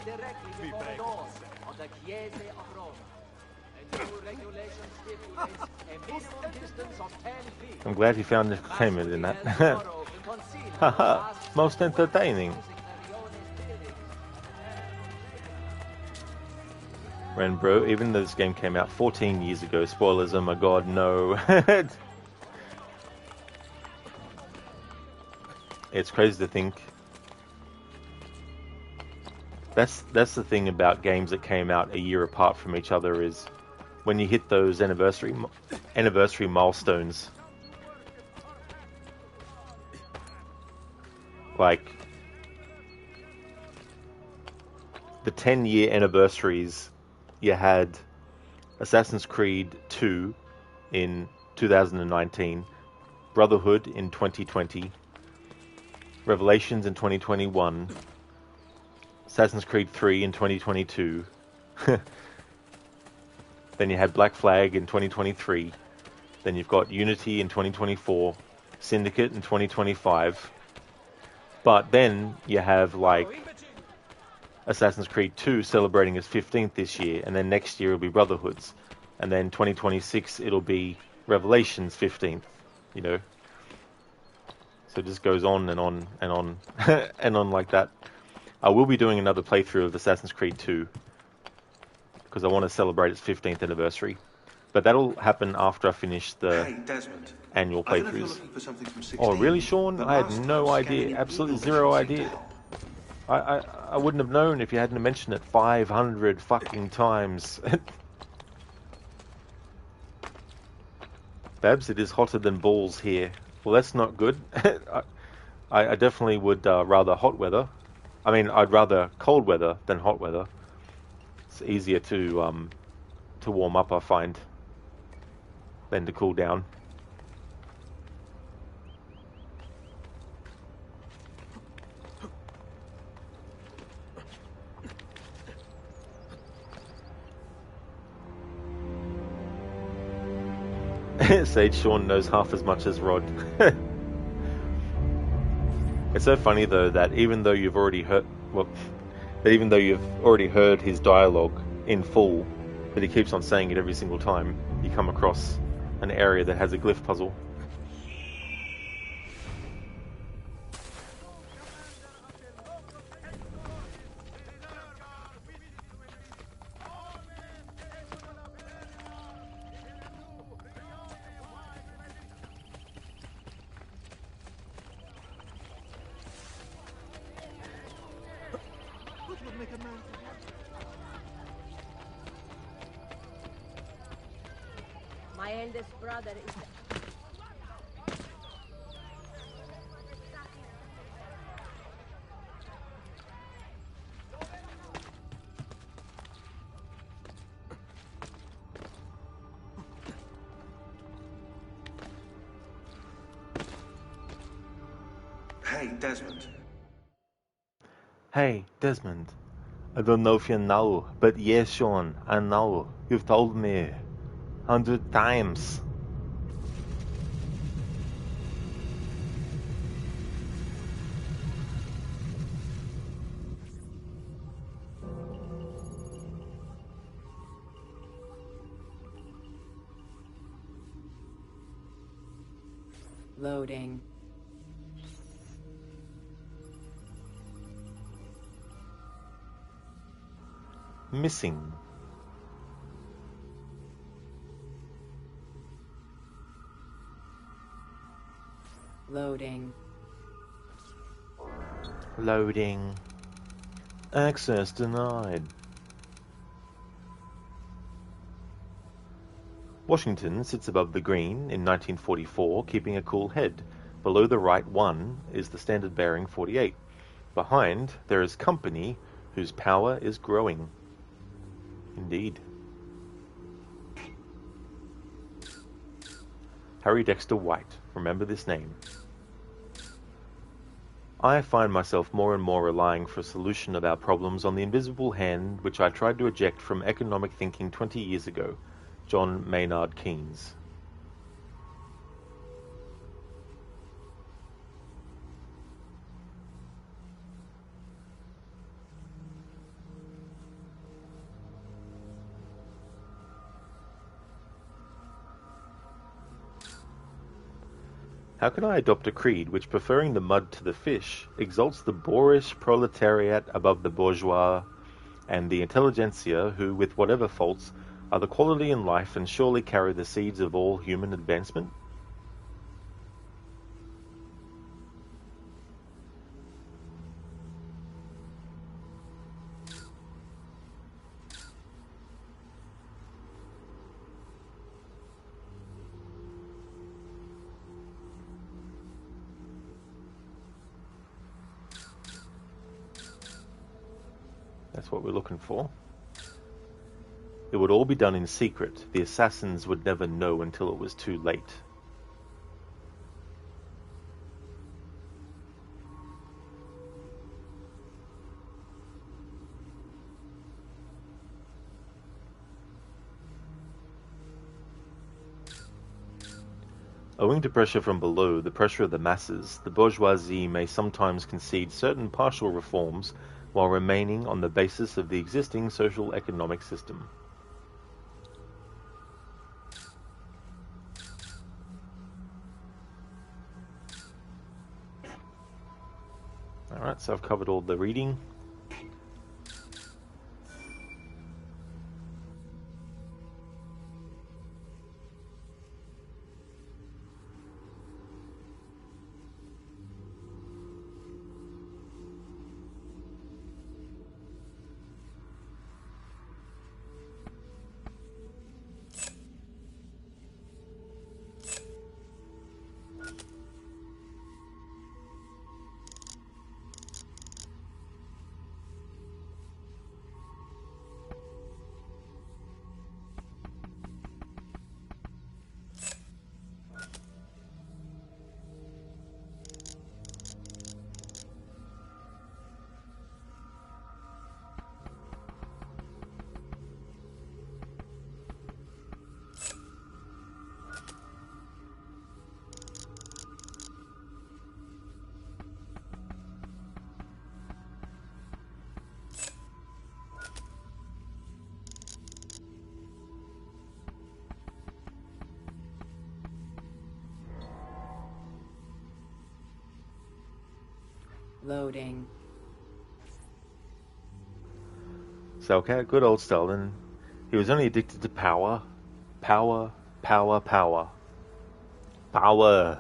Speaker 23: Directly before the doors of the Chiese of Rome. A new regulation stipulates a minimum distance of 10 feet.
Speaker 3: I'm glad you found entertainment in that. Haha, most entertaining. Ren bro, even though this game came out 14 years ago, spoilers, oh my god, no. It's crazy to think. That's the thing about games that came out a year apart from each other, is when you hit those anniversary milestones. Like the 10-year anniversaries, you had Assassin's Creed 2 in 2019, Brotherhood in 2020, Revelations in 2021, Assassin's Creed 3 in 2022. Then you had Black Flag in 2023. Then you've got Unity in 2024, Syndicate in 2025. But then you have like Assassin's Creed 2 celebrating its 15th this year, and then next year it'll be Brotherhood's, and then 2026 it'll be Revelations 15th, you know. So it just goes on and on and on and on like that. I will be doing another playthrough of Assassin's Creed 2 because I want to celebrate its 15th anniversary. But that'll happen after I finish the annual playthroughs. Oh, really, Sean? I had no idea. Absolutely zero idea. I wouldn't have known if you hadn't mentioned it 500 fucking times. Babs, it is hotter than balls here. Well, that's not good. I definitely would rather hot weather. I mean, I'd rather cold weather than hot weather. It's easier to warm up, I find, than to cool down. Sage Sean knows half as much as Rod. It's so funny though that even though you've already heard his dialogue in full, that he keeps on saying it every single time you come across an area that has a glyph puzzle.
Speaker 21: My eldest brother is...
Speaker 19: Hey, Desmond.
Speaker 3: Hey, Desmond. I don't know if you know, but yes, Sean, I know. You've told me 100 times.
Speaker 14: Loading.
Speaker 3: Missing.
Speaker 14: Loading.
Speaker 3: Loading. Access denied. Washington sits above the green in 1944, keeping a cool head. Below the right one is the standard bearing 48. Behind, there is company whose power is growing. Indeed. Harry Dexter White. Remember this name. I find myself more and more relying for a solution of our problems on the invisible hand which I tried to eject from economic thinking 20 years ago. John Maynard Keynes. How can I adopt a creed which, preferring the mud to the fish, exalts the boorish proletariat above the bourgeois and the intelligentsia who, with whatever faults, are the quality in life and surely carry the seeds of all human advancement? That's what we're looking for. It would all be done in secret. The assassins would never know until it was too late. Owing to pressure from below, the pressure of the masses, the bourgeoisie may sometimes concede certain partial reforms while remaining on the basis of the existing social economic system. Alright, so I've covered all the reading.
Speaker 14: Loading.
Speaker 3: So, okay, good old Stalin. He was only addicted to power. Power, power, power. Power.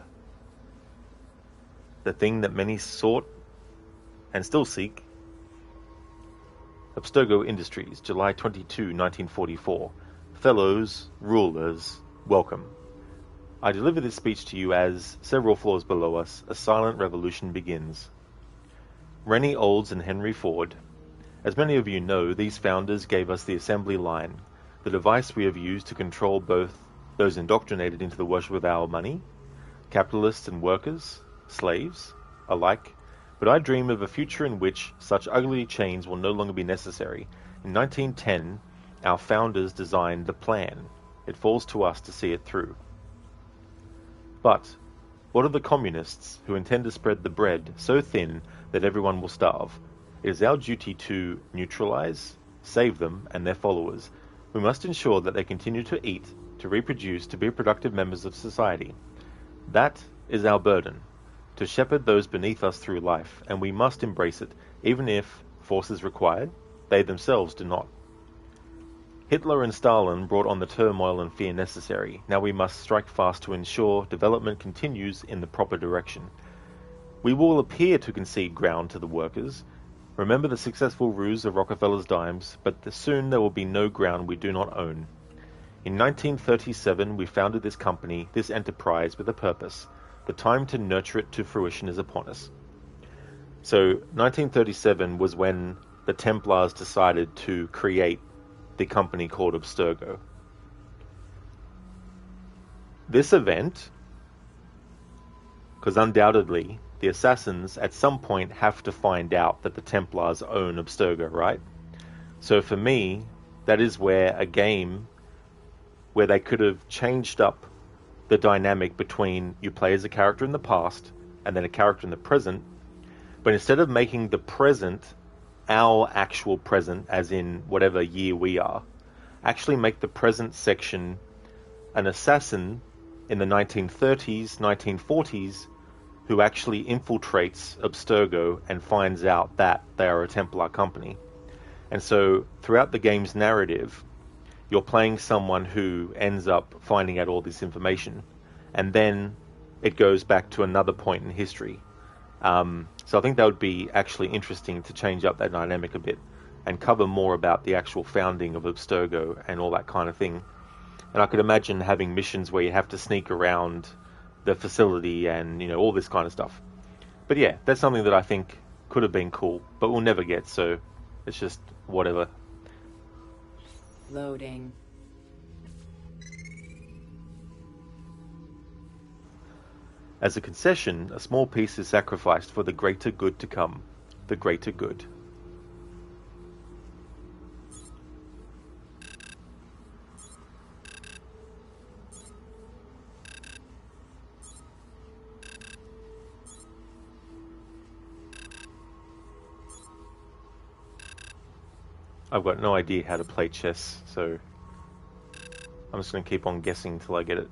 Speaker 3: The thing that many sought and still seek. Abstergo Industries, July 22, 1944. Fellows, rulers, welcome. I deliver this speech to you as, several floors below us, a silent revolution begins. Rennie Olds and Henry Ford. As many of you know, these founders gave us the assembly line, the device we have used to control both those indoctrinated into the worship of our money, capitalists and workers, slaves, alike, But I dream of a future in which such ugly chains will no longer be necessary. In 1910, our founders designed the plan. It falls to us to see it through. But what of the communists who intend to spread the bread so thin that everyone will starve? It is our duty to neutralize, save them and their followers. We must ensure that they continue to eat, to reproduce, to be productive members of society. That is our burden, to shepherd those beneath us through life, and we must embrace it, even if force is required. They themselves do not. Hitler and Stalin brought on the turmoil and fear necessary. Now we must strike fast to ensure development continues in the proper direction. We will appear to concede ground to the workers. Remember the successful ruse of Rockefeller's dimes, but soon there will be no ground we do not own. In 1937 we founded this company, this enterprise, with a purpose. The time to nurture it to fruition is upon us. So 1937 was when the Templars decided to create the company called Abstergo. This event, because undoubtedly the assassins at some point have to find out that the Templars own Abstergo, right? So for me, that is where a game where they could have changed up the dynamic between you play as a character in the past and then a character in the present, but instead of making the present our actual present, as in whatever year we are, actually make the present section an assassin in the 1930s, 1940s, who actually infiltrates Abstergo and finds out that they are a Templar company. And so throughout the game's narrative, you're playing someone who ends up finding out all this information, and then it goes back to another point in history. So I think that would be actually interesting to change up that dynamic a bit and cover more about the actual founding of Abstergo and all that kind of thing. And I could imagine having missions where you have to sneak around the facility and, you know, all this kind of stuff. But yeah, that's something that I think could have been cool, but we'll never get, so it's just whatever.
Speaker 14: Loading.
Speaker 3: As a concession, a small piece is sacrificed for the greater good to come. The greater good. I've got no idea how to play chess, so I'm just going to keep on guessing till I get it.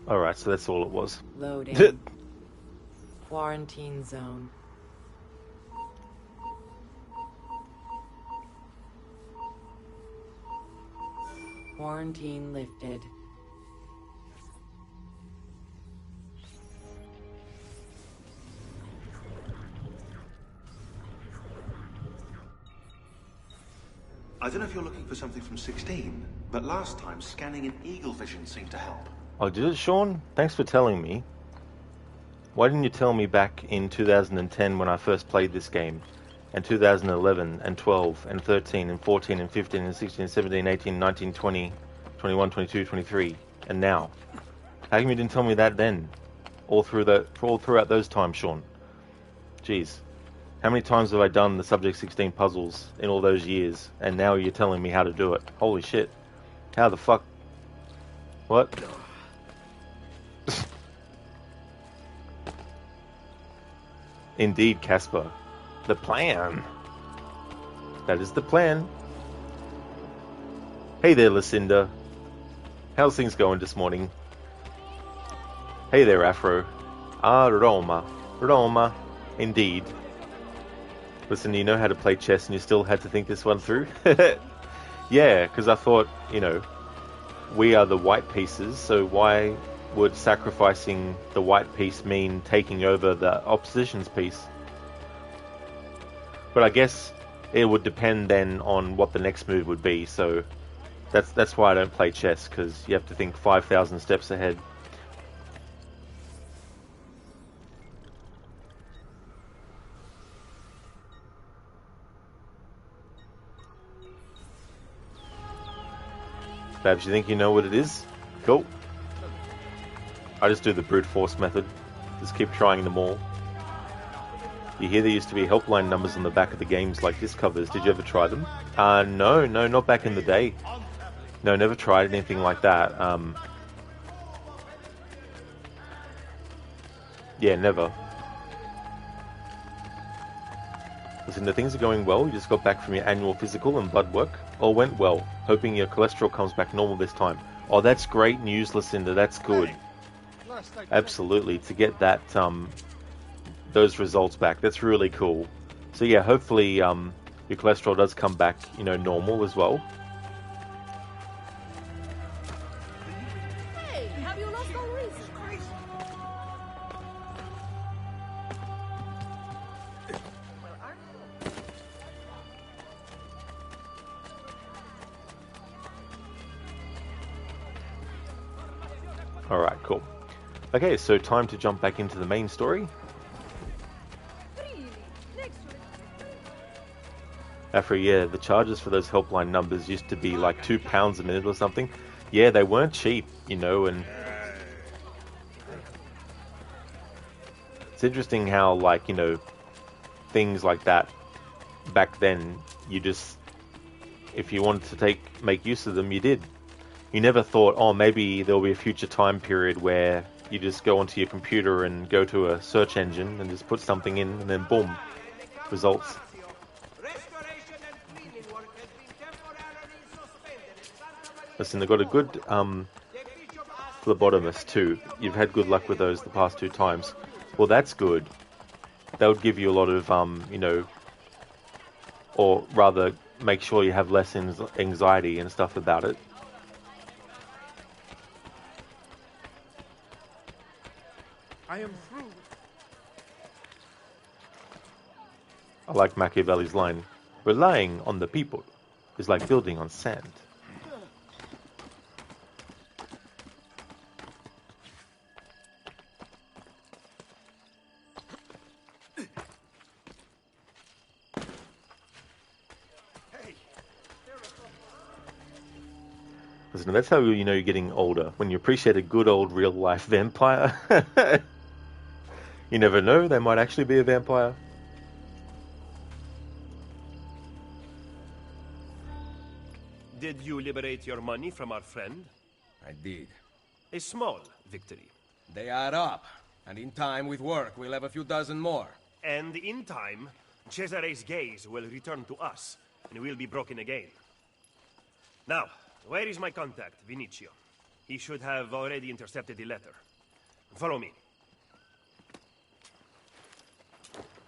Speaker 3: Alright, so that's all it was.
Speaker 14: Loading. Quarantine zone. Quarantine lifted.
Speaker 19: I don't know if you're looking for something from 16, but last time scanning in eagle vision seemed to help.
Speaker 3: Oh, did it, Sean? Thanks for telling me. Why didn't you tell me back in 2010 when I first played this game? And 2011, and 12, and 13, and 14, and 15, and 16, 17, 18, 19, 20, 21, 22, 23, and now? How come you didn't tell me that then? All throughout those times, Sean. Jeez. How many times have I done the Subject 16 puzzles in all those years, and now you're telling me how to do it? Holy shit. How the fuck? What? Indeed, Casper. The plan. That is the plan. Hey there, Lucinda. How's things going this morning? Hey there, Afro. Ah, Roma. Roma. Indeed. Listen, you know how to play chess and you still had to think this one through? Yeah, because I thought, you know, we are the white pieces, so why would sacrificing the white piece mean taking over the opposition's piece? But I guess it would depend then on what the next move would be, so that's why I don't play chess, because you have to think 5,000 steps ahead. Babs, you think you know what it is? Cool. I just do the brute force method. Just keep trying them all. You hear there used to be helpline numbers on the back of the games like disc covers. Did you ever try them? No, not back in the day. No, never tried anything like that. Yeah, never. Listen, the things are going well. You just got back from your annual physical and blood work. All went well. Hoping your cholesterol comes back normal this time. Oh, that's great news, Lucinda. That's good. Absolutely. To get that, those results back. That's really cool. So yeah, hopefully, your cholesterol does come back, you know, normal as well.
Speaker 12: Hey, have you lost all reason?
Speaker 3: Alright, cool. Okay, so time to jump back into the main story. After, yeah, the charges for those helpline numbers used to be like £2 a minute or something. Yeah, they weren't cheap, you know, and it's interesting how, like, you know, things like that back then, you just, if you wanted to make use of them, you did. You never thought, oh, maybe there'll be a future time period where you just go onto your computer and go to a search engine and just put something in and then boom, results. Listen, they've got a good phlebotomist too. You've had good luck with those the past 2 times. Well, that's good. That would give you a lot of, you know, or rather make sure you have less anxiety and stuff about it.
Speaker 9: I am through.
Speaker 3: I like Machiavelli's line, relying on the people is like building on sand. Listen, that's how you know you're getting older, when you appreciate a good old real-life vampire. You never know, they might actually be a vampire.
Speaker 16: Did you liberate your money from our friend?
Speaker 20: I did.
Speaker 16: A small victory.
Speaker 20: They add up, and in time with work, we'll have a few dozen more.
Speaker 16: And in time, Cesare's gaze will return to us, and we'll be broken again. Now, where is my contact, Vinicio? He should have already intercepted the letter. Follow me.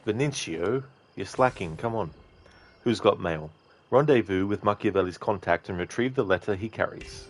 Speaker 3: Vinicio, you're slacking, come on. Who's got mail? Rendezvous with Machiavelli's contact and retrieve the letter he carries.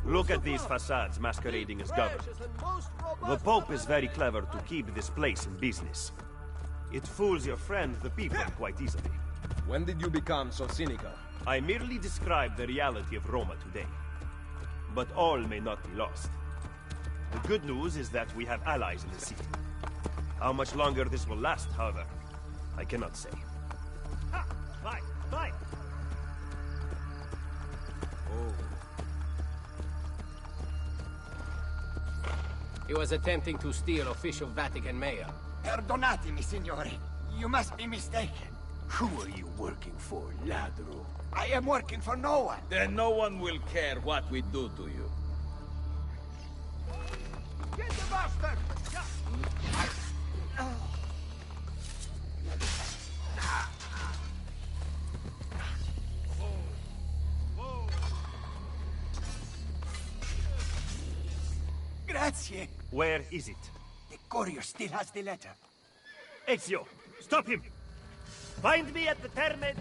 Speaker 16: Look at these facades masquerading as government. The Pope is very clever to keep this place in business. It fools your friend, the people, quite easily.
Speaker 20: When did you become so cynical?
Speaker 16: I merely describe the reality of Roma today. But all may not be lost. The good news is that we have allies in the city. How much longer this will last, however, I cannot say. Ha! Fight! Fight!
Speaker 2: Oh. He was attempting to steal official Vatican mail.
Speaker 5: Perdonatemi, signore. You must be mistaken.
Speaker 13: Who are you working for, ladro?
Speaker 5: I am working for no one.
Speaker 1: Then no one will care what we do to you.
Speaker 9: Get the bastard!
Speaker 5: Grazie.
Speaker 16: Where is it?
Speaker 5: The courier still has the letter.
Speaker 16: Ezio, stop him! Find me at the Terme...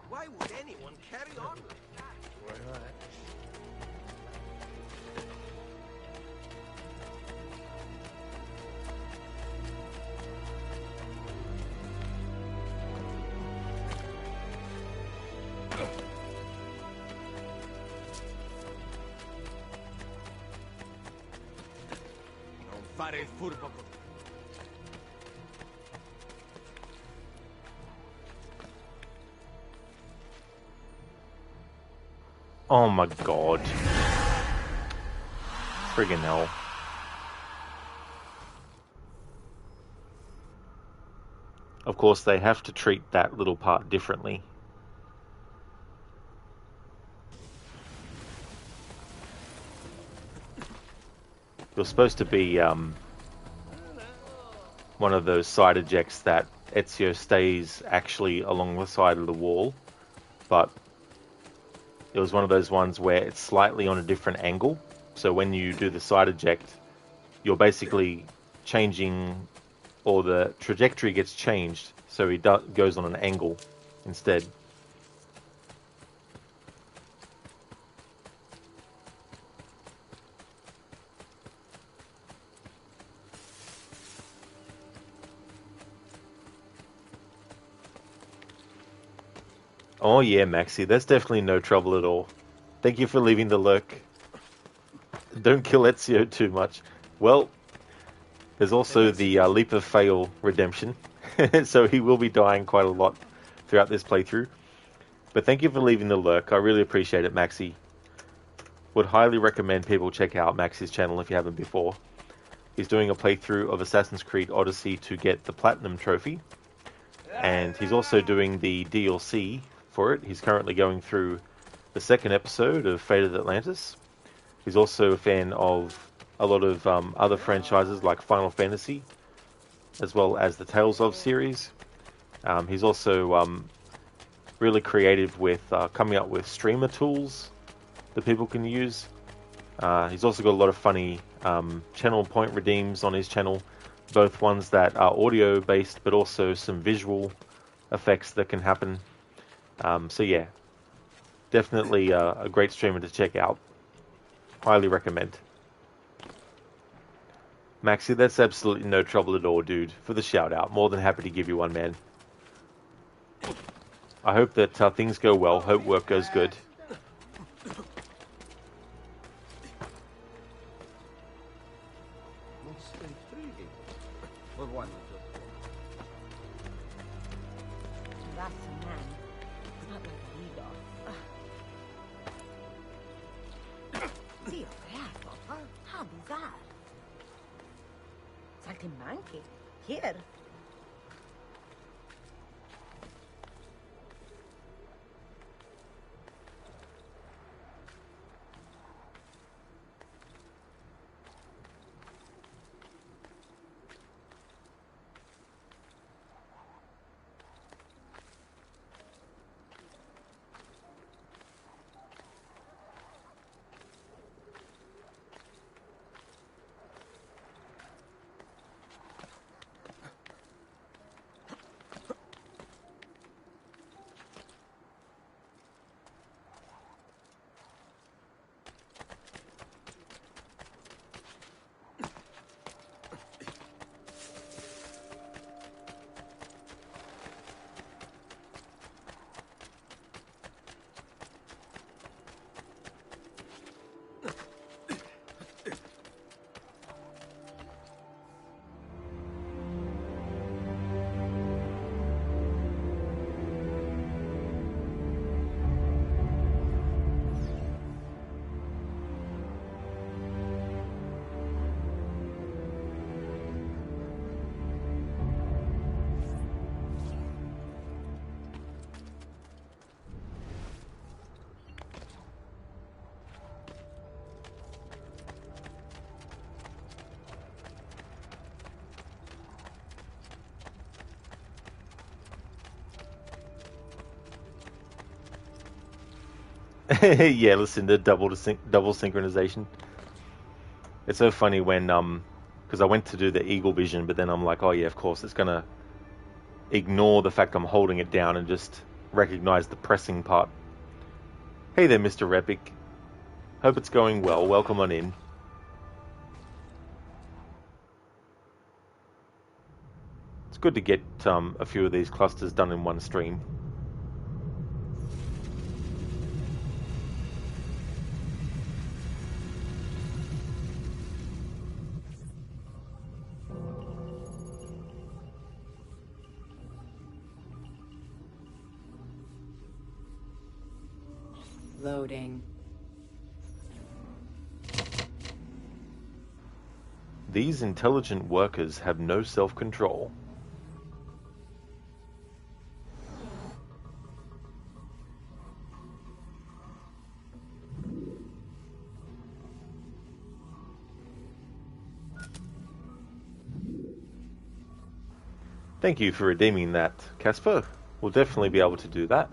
Speaker 20: Why would anyone carry on like that? Relax.
Speaker 1: Non fare il furbo con...
Speaker 3: Oh my god. Friggin' hell. Of course, they have to treat that little part differently. You're supposed to be one of those side ejects that Ezio stays actually along the side of the wall, but it was one of those ones where it's slightly on a different angle. So when you do the side eject, you're basically changing, or the trajectory gets changed, so he goes on an angle instead. Oh yeah, Maxi, that's definitely no trouble at all. Thank you for leaving the lurk. Don't kill Ezio too much. Well, there's also the Leap of Fail redemption, so he will be dying quite a lot throughout this playthrough. But thank you for leaving the lurk. I really appreciate it, Maxi. Would highly recommend people check out Maxi's channel if you haven't before. He's doing a playthrough of Assassin's Creed Odyssey to get the Platinum Trophy. And he's also doing the DLC for it. He's currently going through the second episode of Fate of Atlantis. He's also a fan of a lot of other franchises like Final Fantasy, as well as the Tales of series. He's also really creative with coming up with streamer tools that people can use. He's also got a lot of funny channel point redeems on his channel, both ones that are audio based but also some visual effects that can happen. So yeah, definitely a great streamer to check out. Highly recommend. Maxi, that's absolutely no trouble at all, dude, for the shout out. More than happy to give you one, man. I hope that things go well. Hope work goes good.
Speaker 21: That's a man. Not like Guido. Dio creato, how bizarre. Saltimbanchi? Here?
Speaker 3: Yeah, listen to double synchronization. It's so funny when because I went to do the eagle vision, but then I'm like, oh yeah, of course it's gonna ignore the fact I'm holding it down and just recognize the pressing part. Hey there, Mr. Repic. Hope it's going well. Welcome on in. It's good to get a few of these clusters done in one stream.
Speaker 14: Loading.
Speaker 3: These intelligent workers have no self-control. Thank you for redeeming that, Casper. We'll definitely be able to do that.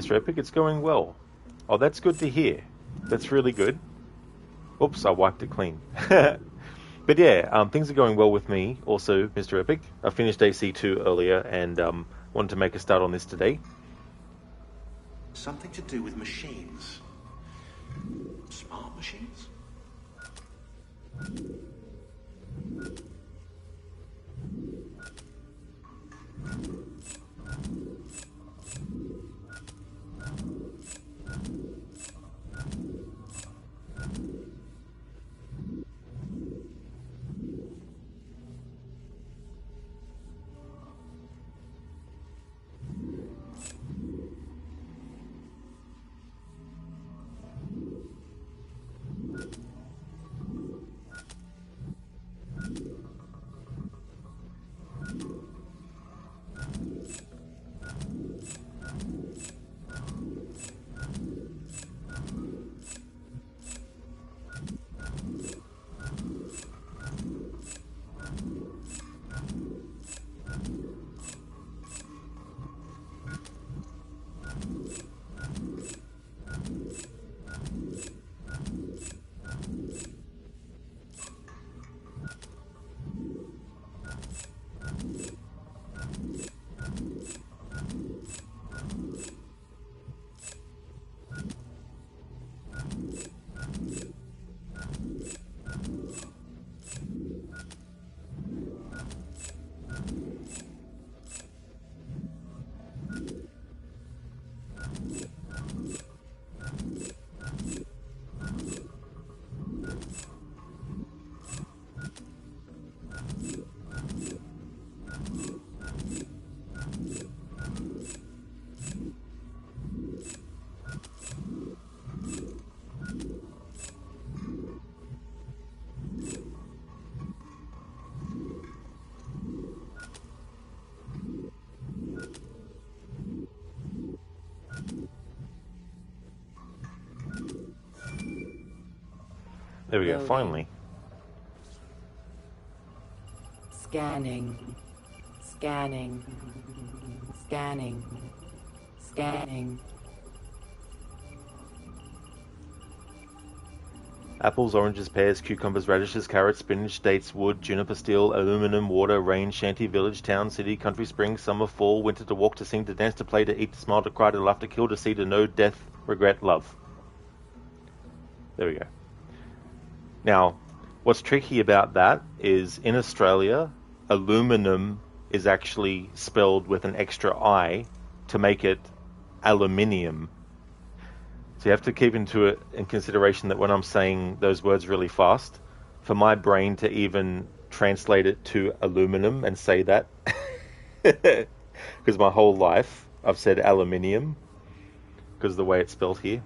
Speaker 3: Mr. Epic. It's going well. Oh, that's good to hear. That's really good. Oops, I wiped it clean. But yeah, things are going well with me also, Mr. Epic. I finished AC2 earlier and wanted to make a start on this today.
Speaker 19: Something to do with machines. Smart machines?
Speaker 3: There we go, finally.
Speaker 14: Scanning. Scanning. Scanning. Scanning.
Speaker 3: Apples, oranges, pears, cucumbers, radishes, carrots, spinach, dates, wood, juniper, steel, aluminum, water, rain, shanty, village, town, city, country, spring, summer, fall, winter, to walk, to sing, to dance, to play, to eat, to smile, to cry, to laugh, to kill, to see, to know, death, regret, love. There we go. Now, what's tricky about that is in Australia, aluminum is actually spelled with an extra I to make it aluminium. So you have to keep in consideration that when I'm saying those words really fast, for my brain to even translate it to aluminum and say that, because my whole life I've said aluminium, because of the way it's spelled here.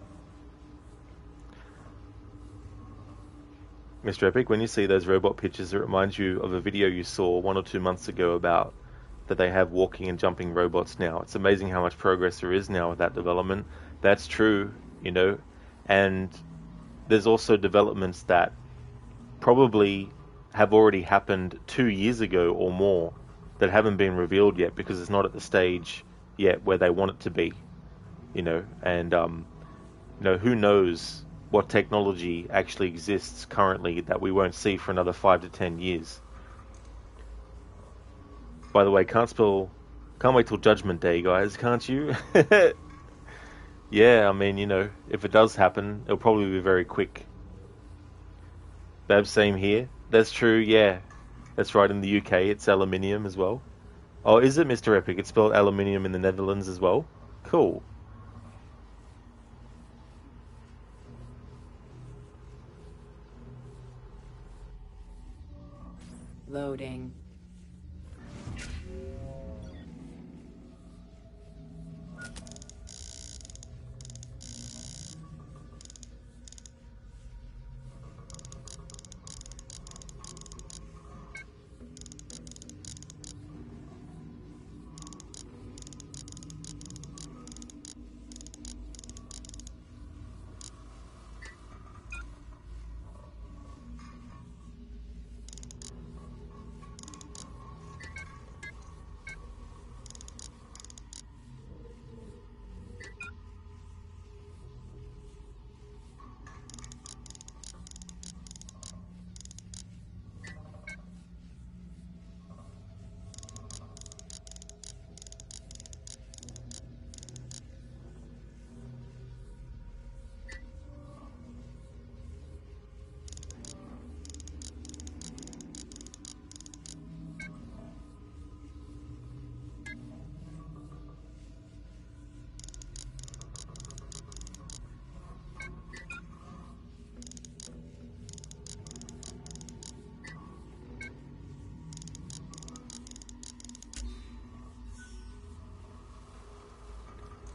Speaker 3: Mr. Epic, when you see those robot pictures, it reminds you of a video you saw 1 or 2 months ago about that they have walking and jumping robots now. It's amazing how much progress there is now with that development. That's true, you know, and there's also developments that probably have already happened 2 years ago or more that haven't been revealed yet because it's not at the stage yet where they want it to be, you know, and, you know, who knows what technology actually exists currently that we won't see for another 5 to 10 years. By the way, can't wait till Judgment Day, guys, can't you? Yeah, I mean, you know, if it does happen, it'll probably be very quick. Bab, same here. That's true, yeah. That's right, in the UK, it's aluminium as well. Oh, is it, Mr. Epic? It's spelled aluminium in the Netherlands as well? Cool.
Speaker 14: Loading.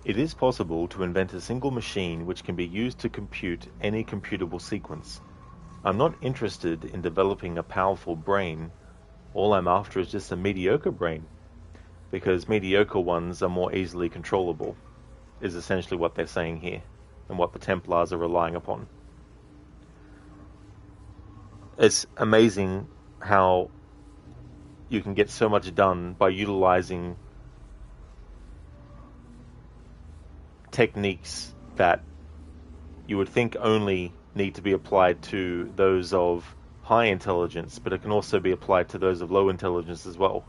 Speaker 3: It is possible to invent a single machine which can be used to compute any computable sequence. I'm not interested in developing a powerful brain. All I'm after is just a mediocre brain, because mediocre ones are more easily controllable, is essentially what they're saying here, and what the Templars are relying upon. It's amazing how you can get so much done by utilizing techniques that you would think only need to be applied to those of high intelligence, but it can also be applied to those of low intelligence as well.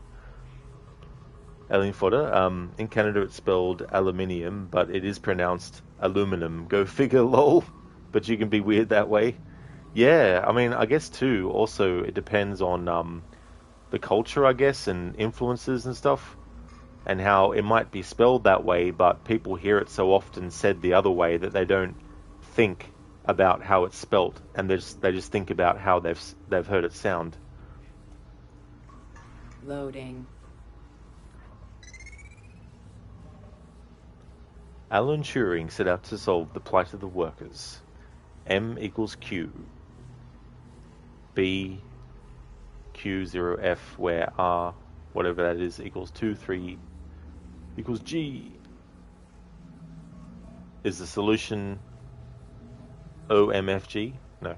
Speaker 3: Alien fodder. In Canada it's spelled aluminium, but it is pronounced aluminum. Go figure, lol. But you can be weird that way. Yeah, I mean, I guess too, also it depends on the culture, I guess, and influences and stuff, and how it might be spelled that way, but people hear it so often said the other way that they don't think about how it's spelt, and they just think about how they've heard it sound.
Speaker 14: Loading.
Speaker 3: Alan Turing set out to solve the plight of the workers. M equals Q. B Q0F, where R, whatever that is, equals 2, 3, equals G. Is the solution OMFG? No.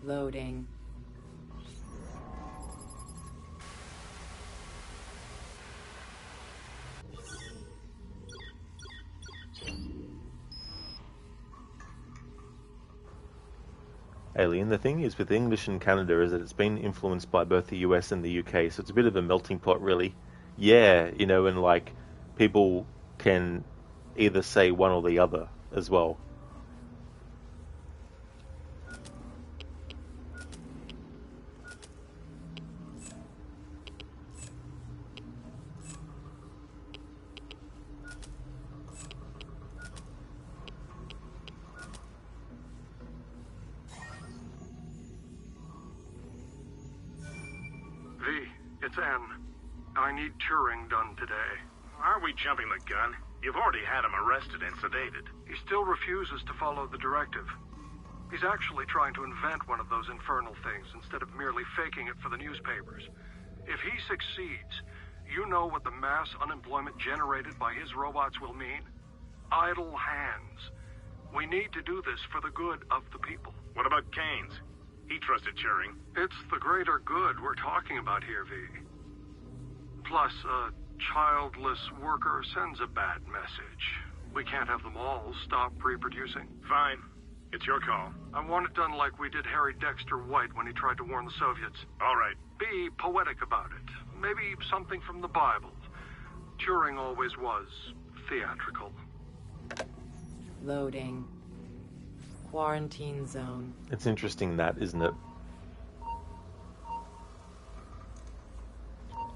Speaker 14: Loading.
Speaker 3: Alien. The thing is with English in Canada is that it's been influenced by both the US and the UK, so it's a bit of a melting pot, really. Yeah, you know, and like people can either say one or the other as well.
Speaker 15: It's N. I need Turing done today.
Speaker 18: Are we jumping the gun? You've already had him arrested and sedated.
Speaker 15: He still refuses to follow the directive. He's actually trying to invent one of those infernal things instead of merely faking it for the newspapers. If he succeeds, you know what the mass unemployment generated by his robots will mean? Idle hands. We need to do this for the good of the people.
Speaker 18: What about Keynes? He trusted Turing.
Speaker 15: It's the greater good we're talking about here, V. Plus, a childless worker sends a bad message. We can't have them all stop reproducing.
Speaker 18: Fine. It's your call.
Speaker 15: I want it done like we did Harry Dexter White when he tried to warn the Soviets.
Speaker 18: All right.
Speaker 15: Be poetic about it. Maybe something from the Bible. Turing always was theatrical.
Speaker 14: Loading. Quarantine zone.
Speaker 3: It's interesting that, isn't it?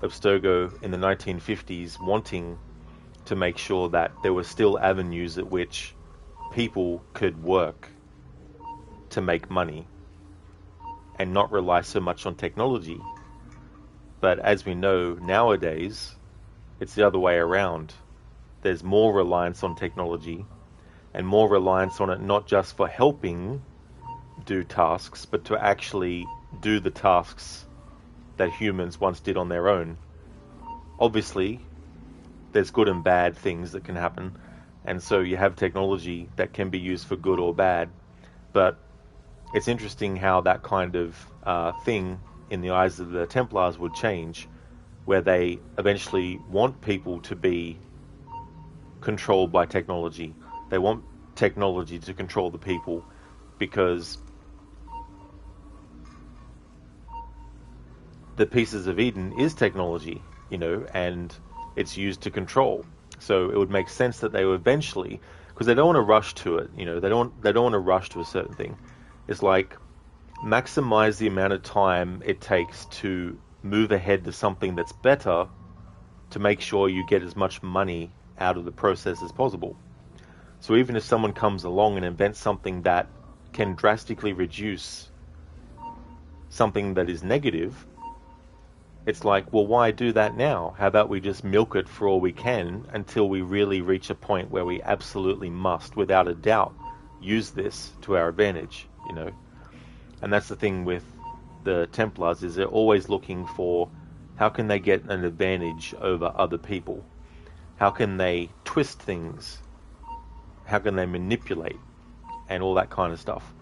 Speaker 3: Abstergo in the 1950s wanting to make sure that there were still avenues at which people could work to make money and not rely so much on technology. But as we know nowadays, it's the other way around. There's more reliance on technology and more reliance on it not just for helping do tasks, but to actually do the tasks that humans once did on their own. Obviously, there's good and bad things that can happen, and so you have technology that can be used for good or bad, but it's interesting how that kind of thing in the eyes of the Templars would change, where they eventually want people to be controlled by technology. They want technology to control the people because the Pieces of Eden is technology, you know, and it's used to control. So it would make sense that they would eventually, because they don't want to rush to it, you know, they don't want to rush to a certain thing. It's like maximize the amount of time it takes to move ahead to something that's better to make sure you get as much money out of the process as possible. So even if someone comes along and invents something that can drastically reduce something that is negative, it's like, well, why do that now? How about we just milk it for all we can until we really reach a point where we absolutely must, without a doubt, use this to our advantage, you know? And that's the thing with the Templars, is they're always looking for how can they get an advantage over other people? How can they twist things? How can they manipulate? And all that kind of stuff.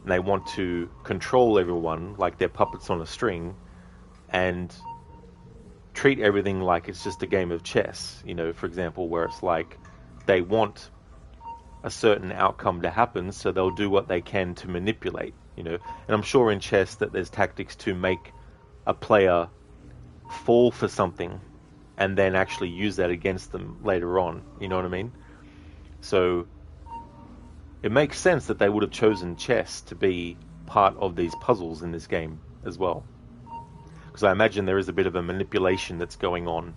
Speaker 3: And they want to control everyone like they're puppets on a string and treat everything like it's just a game of chess, you know, for example, where it's like they want a certain outcome to happen, so they'll do what they can to manipulate, you know. And I'm sure in chess that there's tactics to make a player fall for something and then actually use that against them later on, you know what I mean? So it makes sense that they would have chosen chess to be part of these puzzles in this game as well. Because I imagine there is a bit of a manipulation that's going on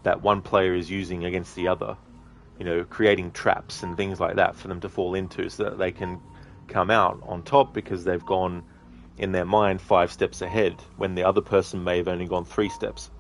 Speaker 3: that one player is using against the other, you know, creating traps and things like that for them to fall into so that they can come out on top because they've gone in their mind 5 steps ahead when the other person may have only gone 3 steps.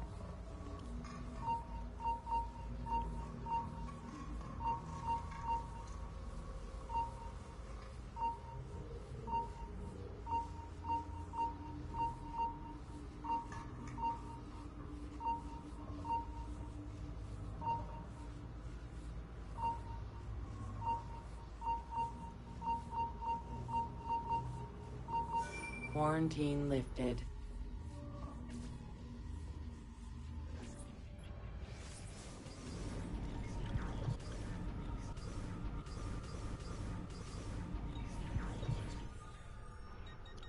Speaker 14: Quarantine lifted.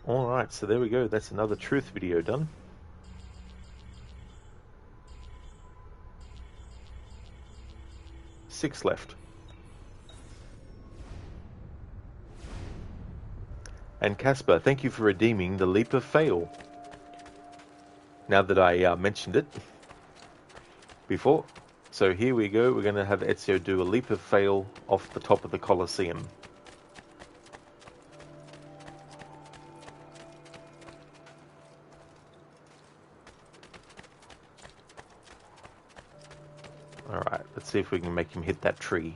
Speaker 3: Alright, so there we go. That's another truth video done. Six left. And Casper, thank you for redeeming the Leap of Fail. Now that I mentioned it before. So here we go. We're going to have Ezio do a Leap of Fail off the top of the Colosseum. Alright, let's see if we can make him hit that tree.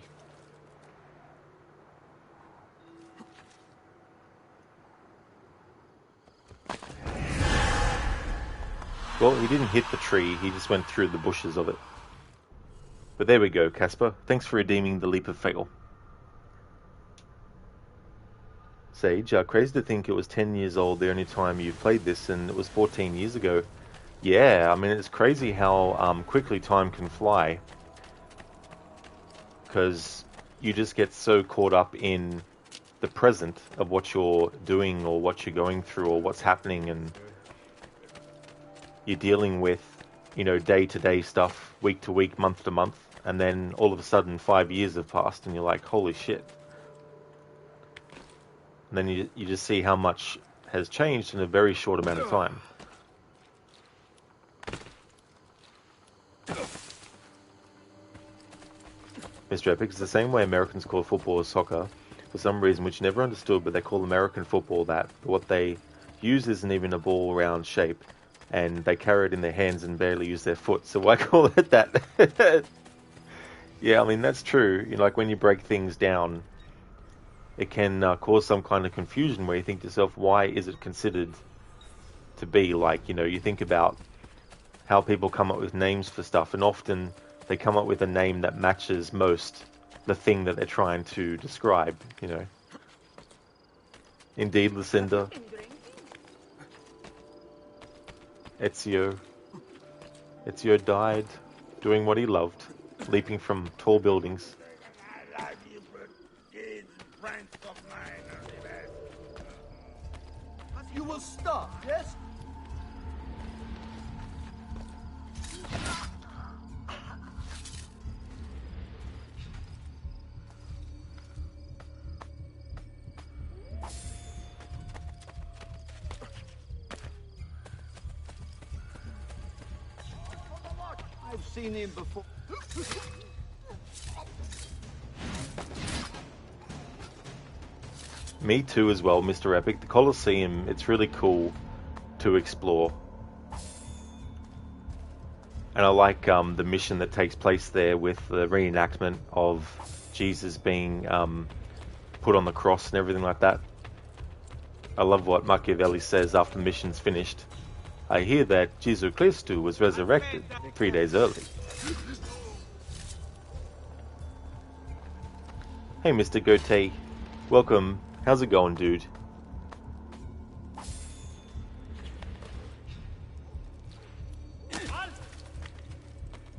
Speaker 3: Well, he didn't hit the tree, he just went through the bushes of it. But there we go, Casper. Thanks for redeeming the Leap of Fail. Sage, crazy to think it was 10 years old the only time you played this, and it was 14 years ago. Yeah, I mean, it's crazy how quickly time can fly. Because you just get so caught up in the present of what you're doing or what you're going through or what's happening, and you're dealing with, you know, day-to-day stuff, week to week, month to month, and then all of a sudden 5 years have passed and you're like, holy shit. And then you just see how much has changed in a very short amount of time. Mr. Epic, it's the same way Americans call football soccer, for some reason which never understood, but they call American football that. But what they use isn't even a ball round shape, and they carry it in their hands and barely use their foot, so I call it that. Yeah, I mean, that's true. You know, like when you break things down, it can cause some kind of confusion where you think to yourself, why is it considered to be like, you know, you think about how people come up with names for stuff, and often they come up with a name that matches most the thing that they're trying to describe, you know. Indeed, Lucinda. Ezio died doing what he loved, leaping from tall buildings.
Speaker 9: You will stop, yes? seen him before.
Speaker 3: Me too as well, Mr. Epic. The Colosseum, it's really cool to explore. And I like the mission that takes place there with the reenactment of Jesus being put on the cross and everything like that. I love what Machiavelli says after the mission's finished. I hear that Jesus Christ was resurrected 3 days early. Hey, Mr. Goethe. Welcome. How's it going, dude?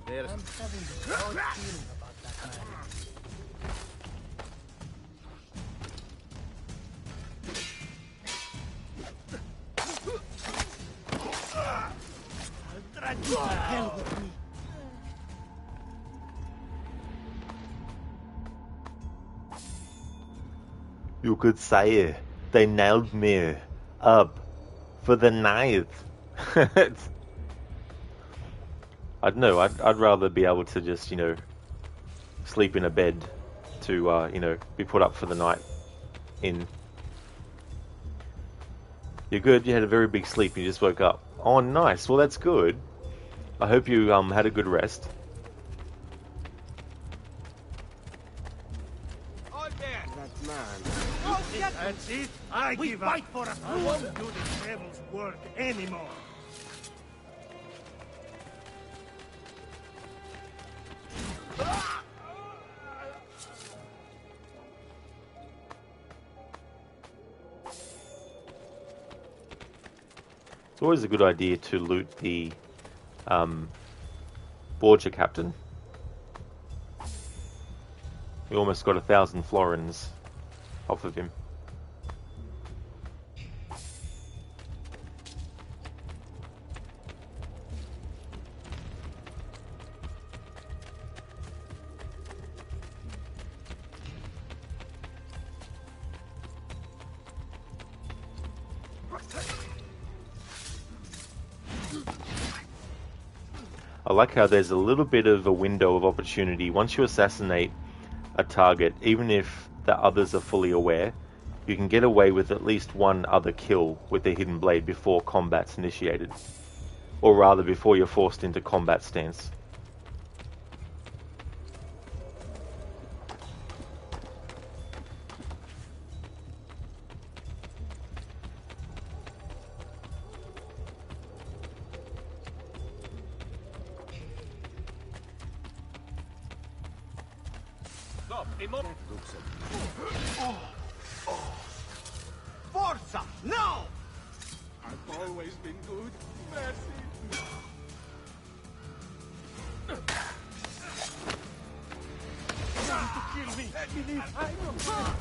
Speaker 9: I'm having a odd feeling about that man. I'll drag you to hell with me.
Speaker 3: You could say they nailed me up for the night. I don't know, I'd rather be able to just, sleep in a bed to, be put up for the night in. You're good, you had a very big sleep, you just woke up. Oh, nice, well that's good. I hope you had a good rest.
Speaker 9: That man. That's it. I give up. For us. I won't do the devil's work anymore.
Speaker 3: It's always a good idea to loot the Borgia captain. We almost got 1,000 florins off of him. I like how there's a little bit of a window of opportunity. Once you assassinate a target, even if the others are fully aware, you can get away with at least one other kill with the hidden blade before combat's initiated. Or rather, before you're forced into combat stance.
Speaker 9: Forza! No! I've always been good. Mercy. Trying to kill me. Let me leave. I know.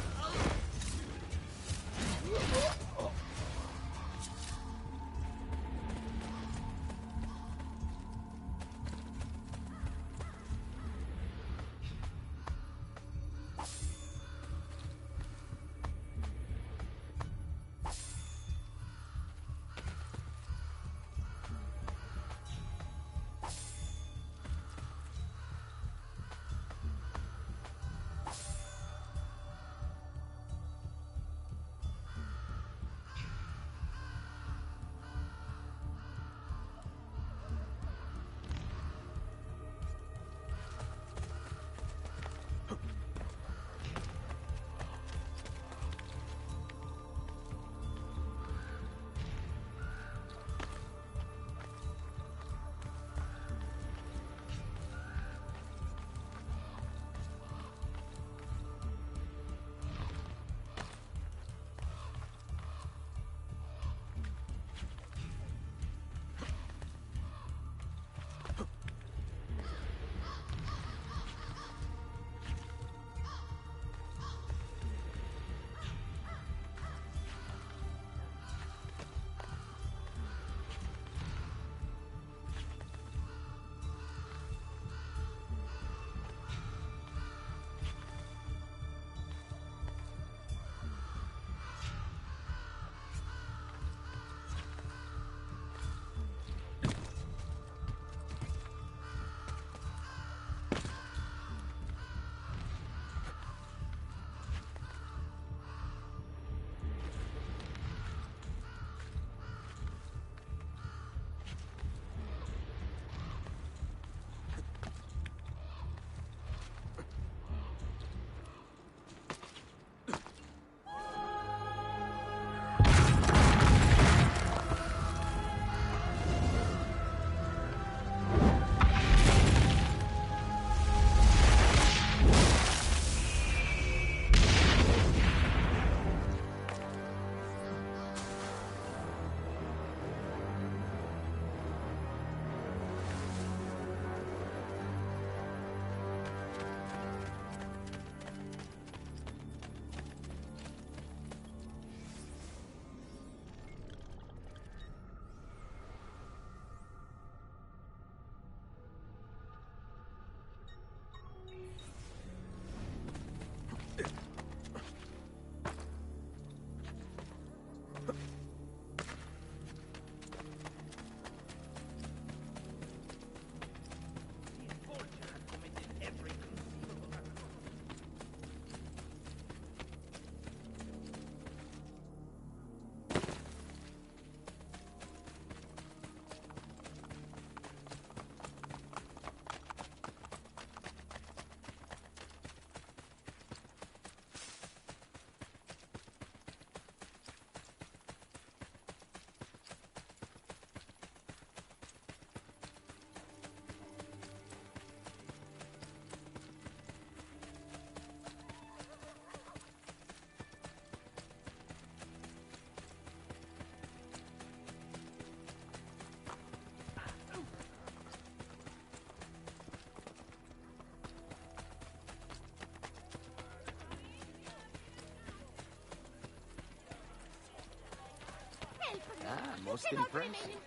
Speaker 5: Ah, most impressive.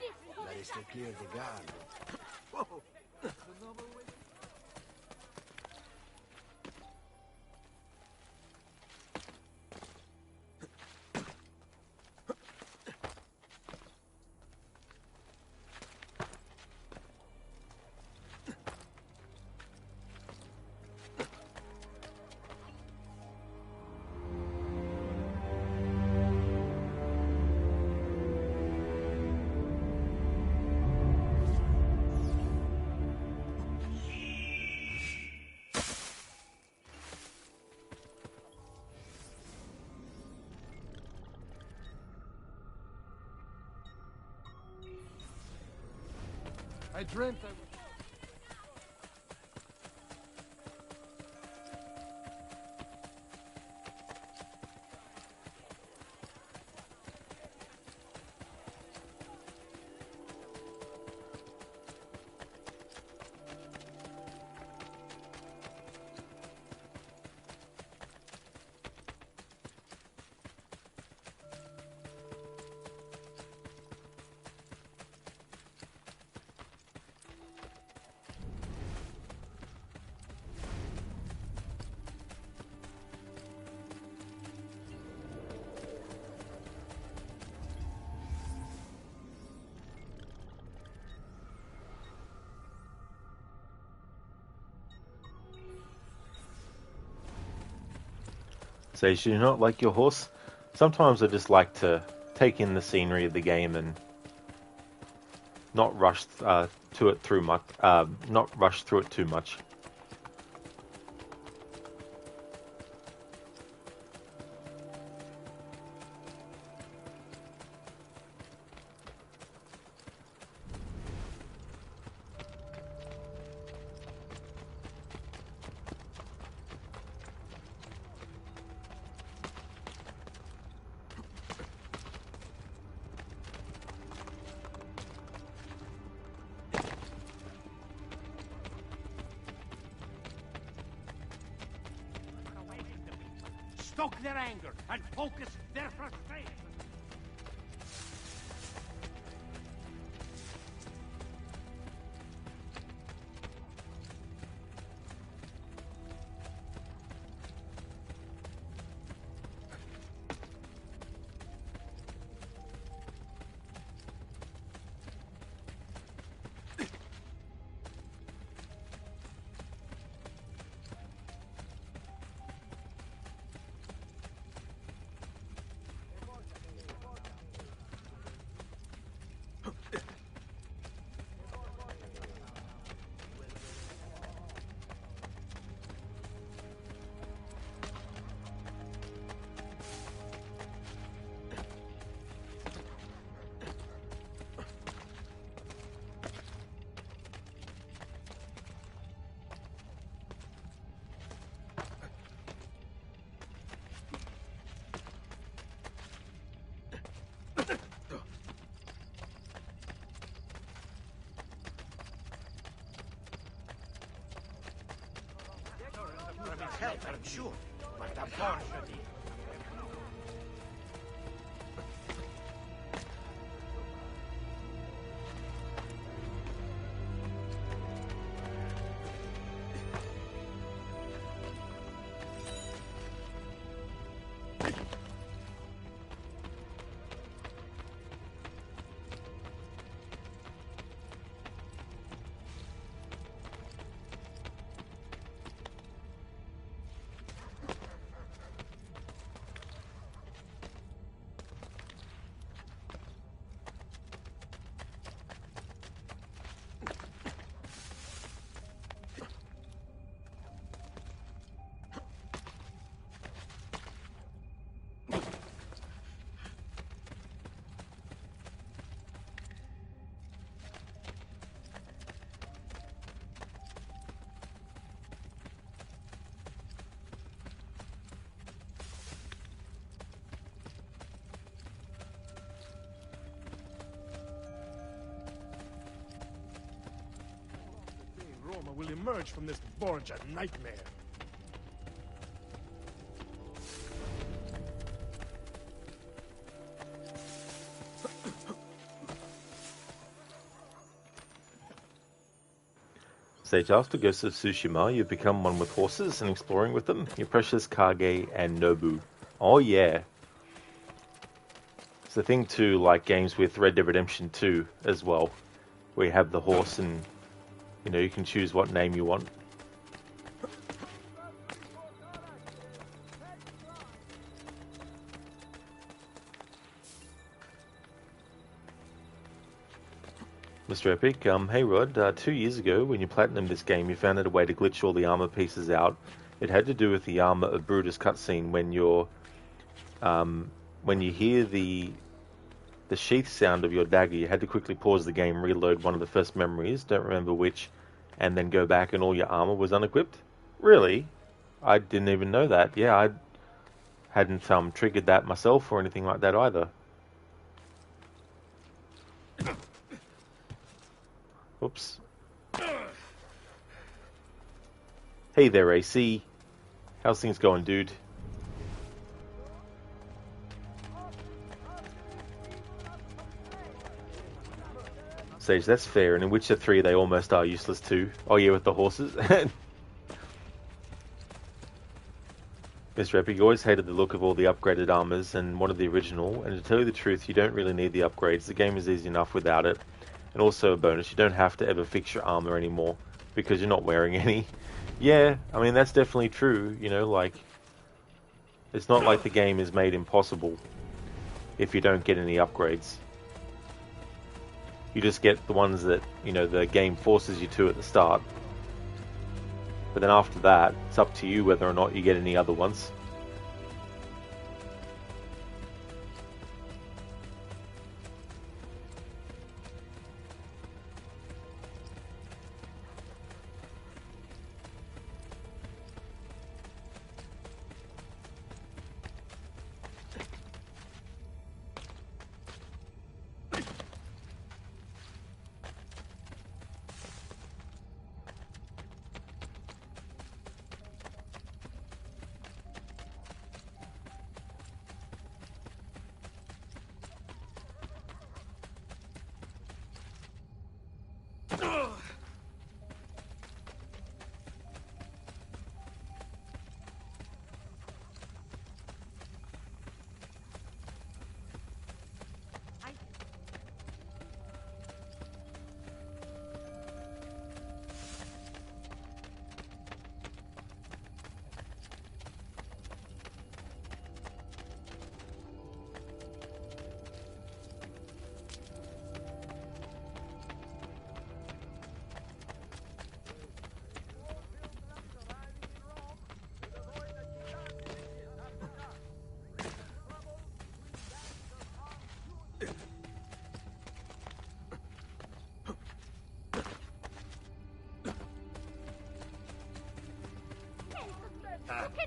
Speaker 5: That is to clear the guard. Whoa.
Speaker 9: I dreamt I was...
Speaker 3: Say, do you not like your horse? Sometimes I just like to take in the scenery of the game and not rush to it through much. Not rush through it too much.
Speaker 9: Stoke their anger and focus their frustration. Help, I'm sure, but unfortunately... Roma will emerge from this Borgia nightmare.
Speaker 3: Sage, after Ghost of Tsushima, you've become one with horses and exploring with them. Your precious Kage and Nobu. Oh yeah. It's the thing too, like games with Red Dead Redemption 2 as well, where you have the horse and, you know, you can choose what name you want. Mr. Epic, hey Rod, 2 years ago when you platinumed this game, you found out a way to glitch all the armor pieces out. It had to do with the Armor of Brutus cutscene when you hear the sheath sound of your dagger, you had to quickly pause the game, reload one of the first memories, don't remember which, and then go back and all your armor was unequipped? Really? I didn't even know that. Yeah, I hadn't triggered that myself or anything like that either. Oops. Hey there, AC. How's things going, dude? Sage, that's fair. And in Witcher 3, they almost are useless too. Oh yeah, with the horses. Mr. Epic, you always hated the look of all the upgraded armors and wanted the original. And to tell you the truth, you don't really need the upgrades. The game is easy enough without it. And also a bonus, you don't have to ever fix your armor anymore because you're not wearing any. Yeah, I mean, that's definitely true. You know, like, it's not like the game is made impossible if you don't get any upgrades. You just get the ones that, you know, the game forces you to at the start. But then after that, it's up to you whether or not you get any other ones.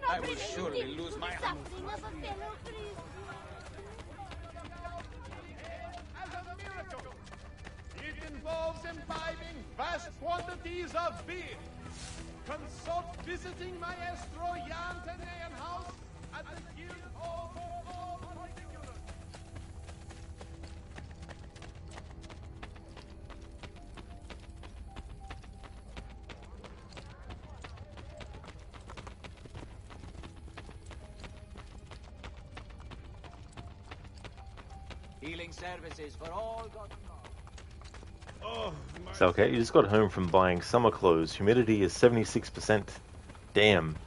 Speaker 1: I will surely lose my hammer.
Speaker 4: As a miracle, it involves imbibing vast quantities of beer. Consult visiting Maestro Jan Tenean house at the Guild Hall for all particulars.
Speaker 23: Healing services for all God.
Speaker 3: It's okay, you just got home from buying summer clothes. Humidity is 76%. Damn.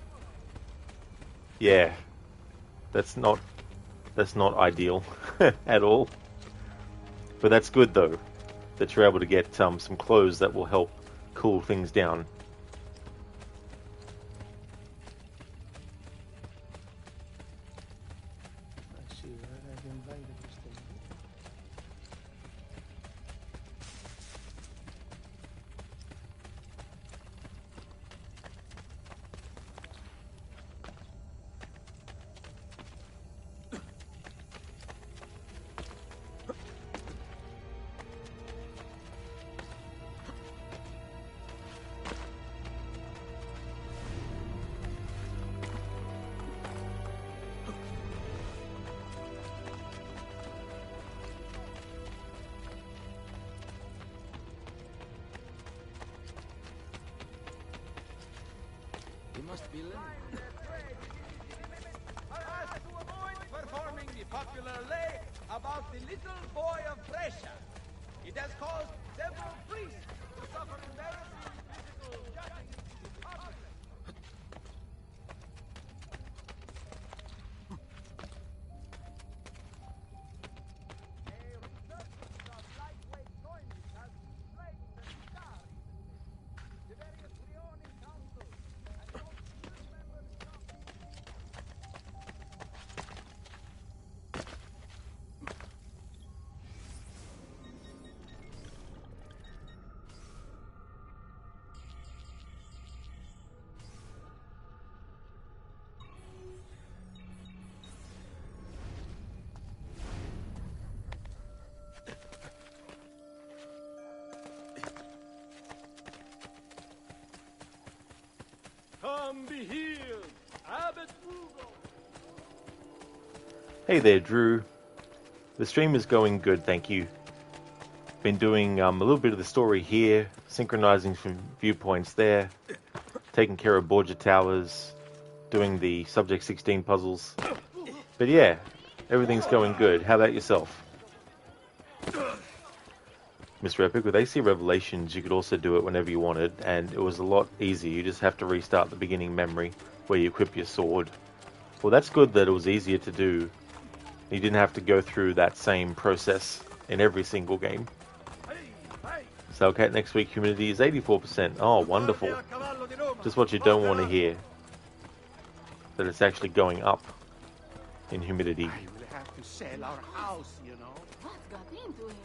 Speaker 3: Yeah. That's not ideal at all. But that's good though, that you're able to get some clothes that will help cool things down.
Speaker 10: must be learned.
Speaker 23: To avoid performing the popular lay about the little boy of Brescia. It has caused several priests to suffer embarrassing physical judging in public.
Speaker 9: Come be healed, Abbot Ugo.
Speaker 3: Hey there, Drew. The stream is going good, thank you. Been doing a little bit of the story here, synchronizing some viewpoints there, taking care of Borgia Towers, doing the Subject 16 puzzles. But yeah, everything's going good. How about yourself? Mr. Epic, with AC Revelations, you could also do it whenever you wanted, and it was a lot easier. You just have to restart the beginning memory where you equip your sword. Well, that's good that it was easier to do. You didn't have to go through that same process in every single game. So, okay, next week humidity is 84%. Oh, wonderful. Just what you don't want to hear. That it's actually going up in humidity.
Speaker 9: I will have to sell our house, you know.
Speaker 6: What got into him?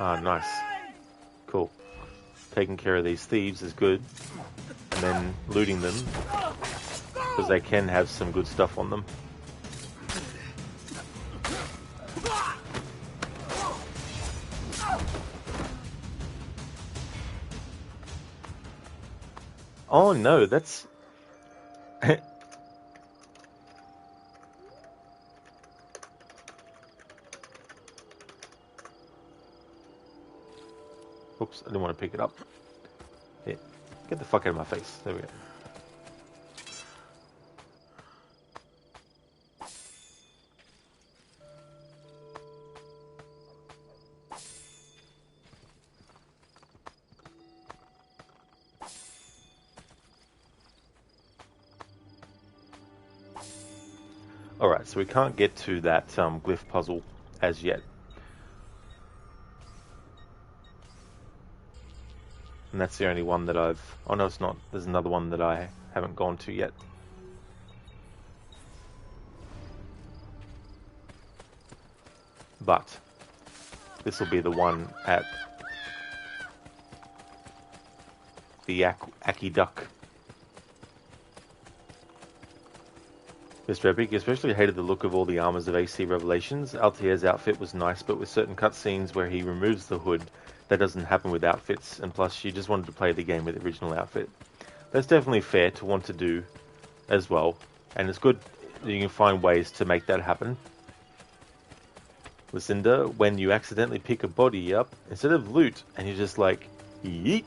Speaker 3: Ah, nice. Cool. Taking care of these thieves is good. And then looting them, because they can have some good stuff on them. Oh no, that's... Oops, I didn't want to pick it up. Yeah, get the fuck out of my face. There we go. Alright, so we can't get to that glyph puzzle as yet. And that's the only one that I've... Oh no, it's not. There's another one that I haven't gone to yet. But this will be the one at the Aqueduct. Mr. Epic especially hated the look of all the armors of AC Revelations. Altair's outfit was nice, but with certain cutscenes where he removes the hood, that doesn't happen with outfits, and plus she just wanted to play the game with the original outfit. That's definitely fair to want to do as well, and it's good that you can find ways to make that happen. Lucinda, when you accidentally pick a body up, instead of loot, and you're just like, yeet,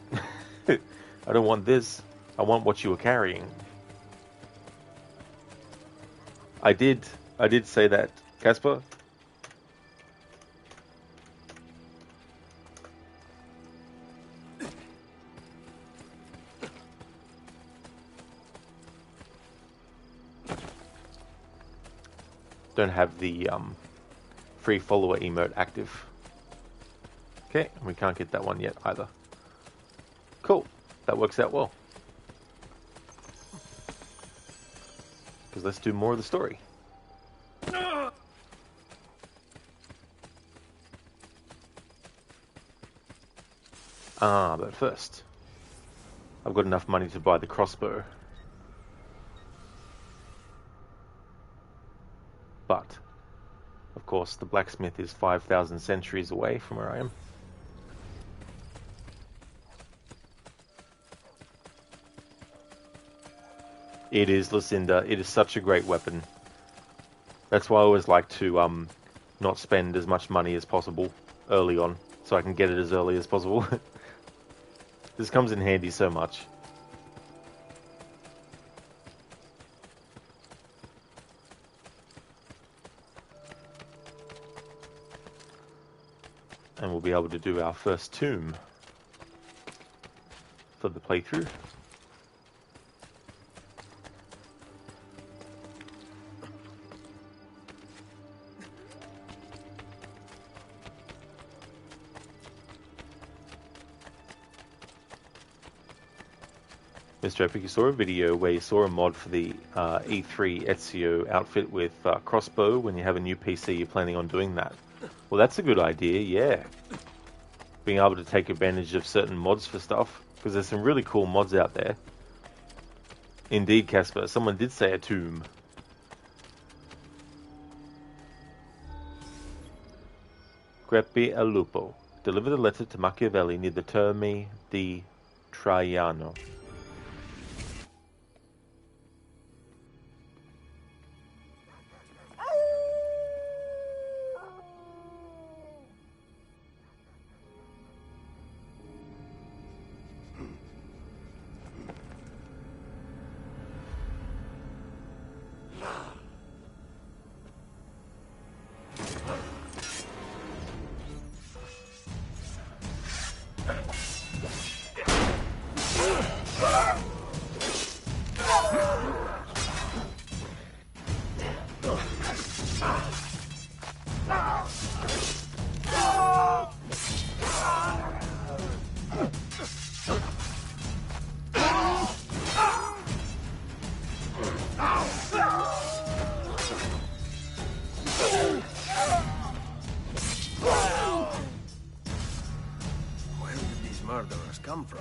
Speaker 3: I don't want this, I want what you were carrying. I did say that, Casper. Don't have the free follower emote active. Okay, we can't get that one yet either. Cool, that works out well. Because let's do more of the story. But first, I've got enough money to buy the crossbow. But, of course, the blacksmith is 5,000 centuries away from where I am. It is, Lucinda. It is such a great weapon. That's why I always like to not spend as much money as possible early on, so I can get it as early as possible. This comes in handy so much. And we'll be able to do our first tomb for the playthrough. Mr. Epic, you saw a video where you saw a mod for the E3 Ezio outfit with crossbow when you have a new PC you're planning on doing that. Well, that's a good idea, yeah. Being able to take advantage of certain mods for stuff, because there's some really cool mods out there. Indeed, Casper, someone did say a tomb. Crepi al lupo. Deliver the letter to Machiavelli near the Termi di Traiano.
Speaker 8: Come from?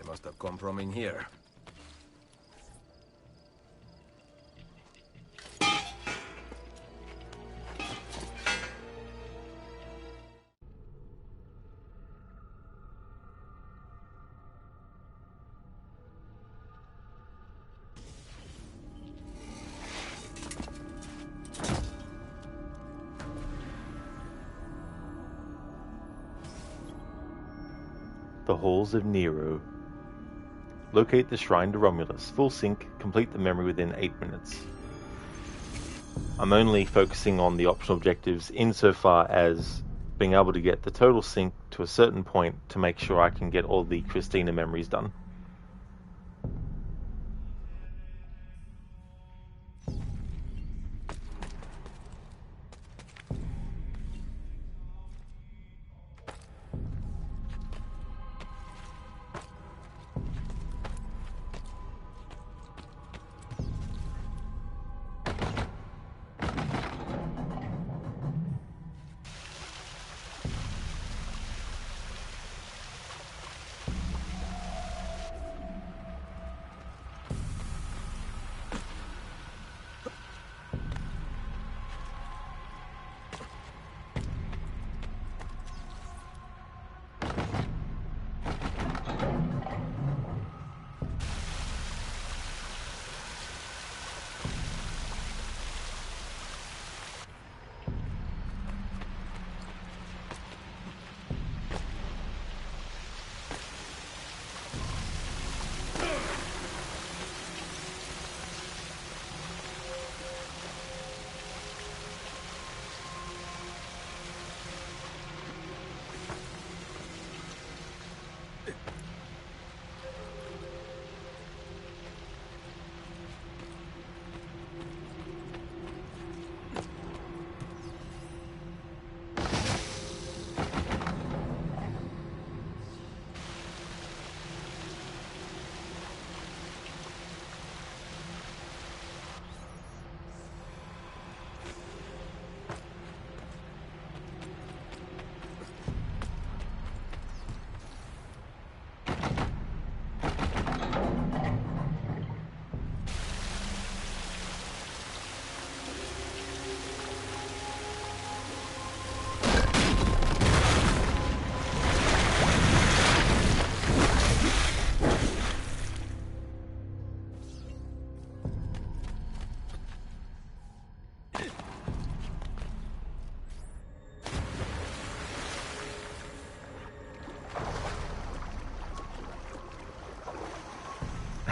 Speaker 8: Must have come from in here.
Speaker 3: The Halls of Nero. Locate the Shrine to Romulus. Full sync. Complete the memory within 8 minutes. I'm only focusing on the optional objectives insofar as being able to get the total sync to a certain point to make sure I can get all the Christina memories done.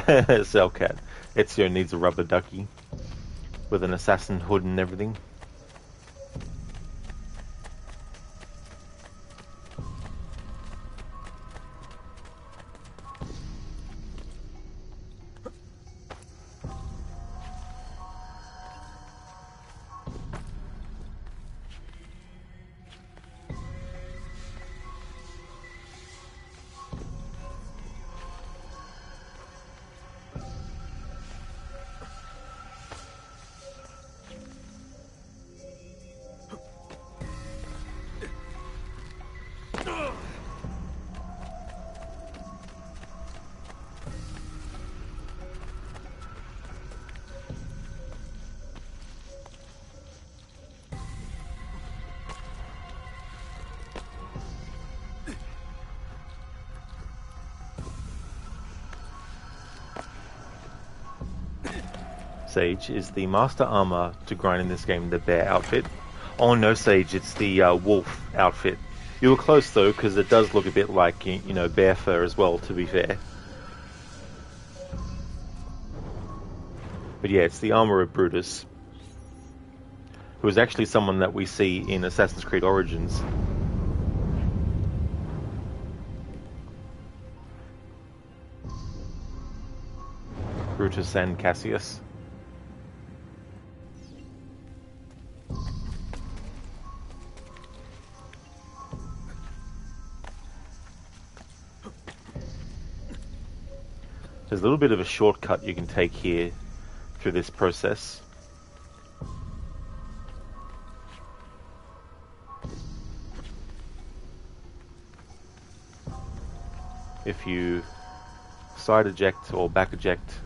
Speaker 3: Cellcat. Ezio needs a rubber ducky with an assassin hood and everything. Sage, is the master armor to grind in this game the bear outfit? Oh no, Sage, it's the wolf outfit. You were close though, because it does look a bit like, you know, bear fur as well, to be fair. But yeah, it's the armor of Brutus, who is actually someone that we see in Assassin's Creed Origins. Brutus and Cassius. There's a little bit of a shortcut you can take here through this process. If you side eject or back eject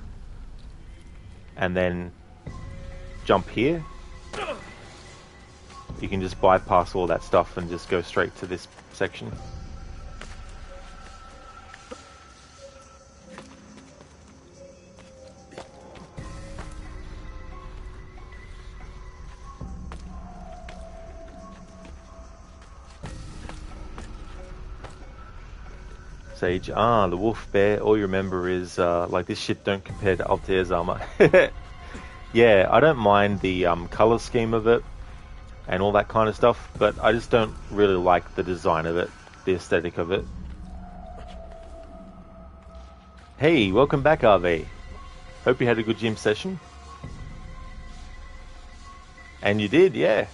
Speaker 3: and then jump here, you can just bypass all that stuff and just go straight to this section. Sage, the wolf bear, all you remember is, like, this shit don't compare to Altair's armor. Yeah, I don't mind the color scheme of it and all that kind of stuff, but I just don't really like the design of it, the aesthetic of it. Hey, welcome back, RV. Hope you had a good gym session. And you did, yeah.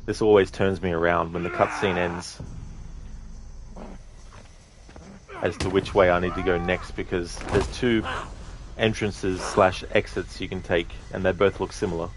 Speaker 3: This always turns me around when the cutscene ends as to which way I need to go next, because there's two entrances slash exits you can take and they both look similar.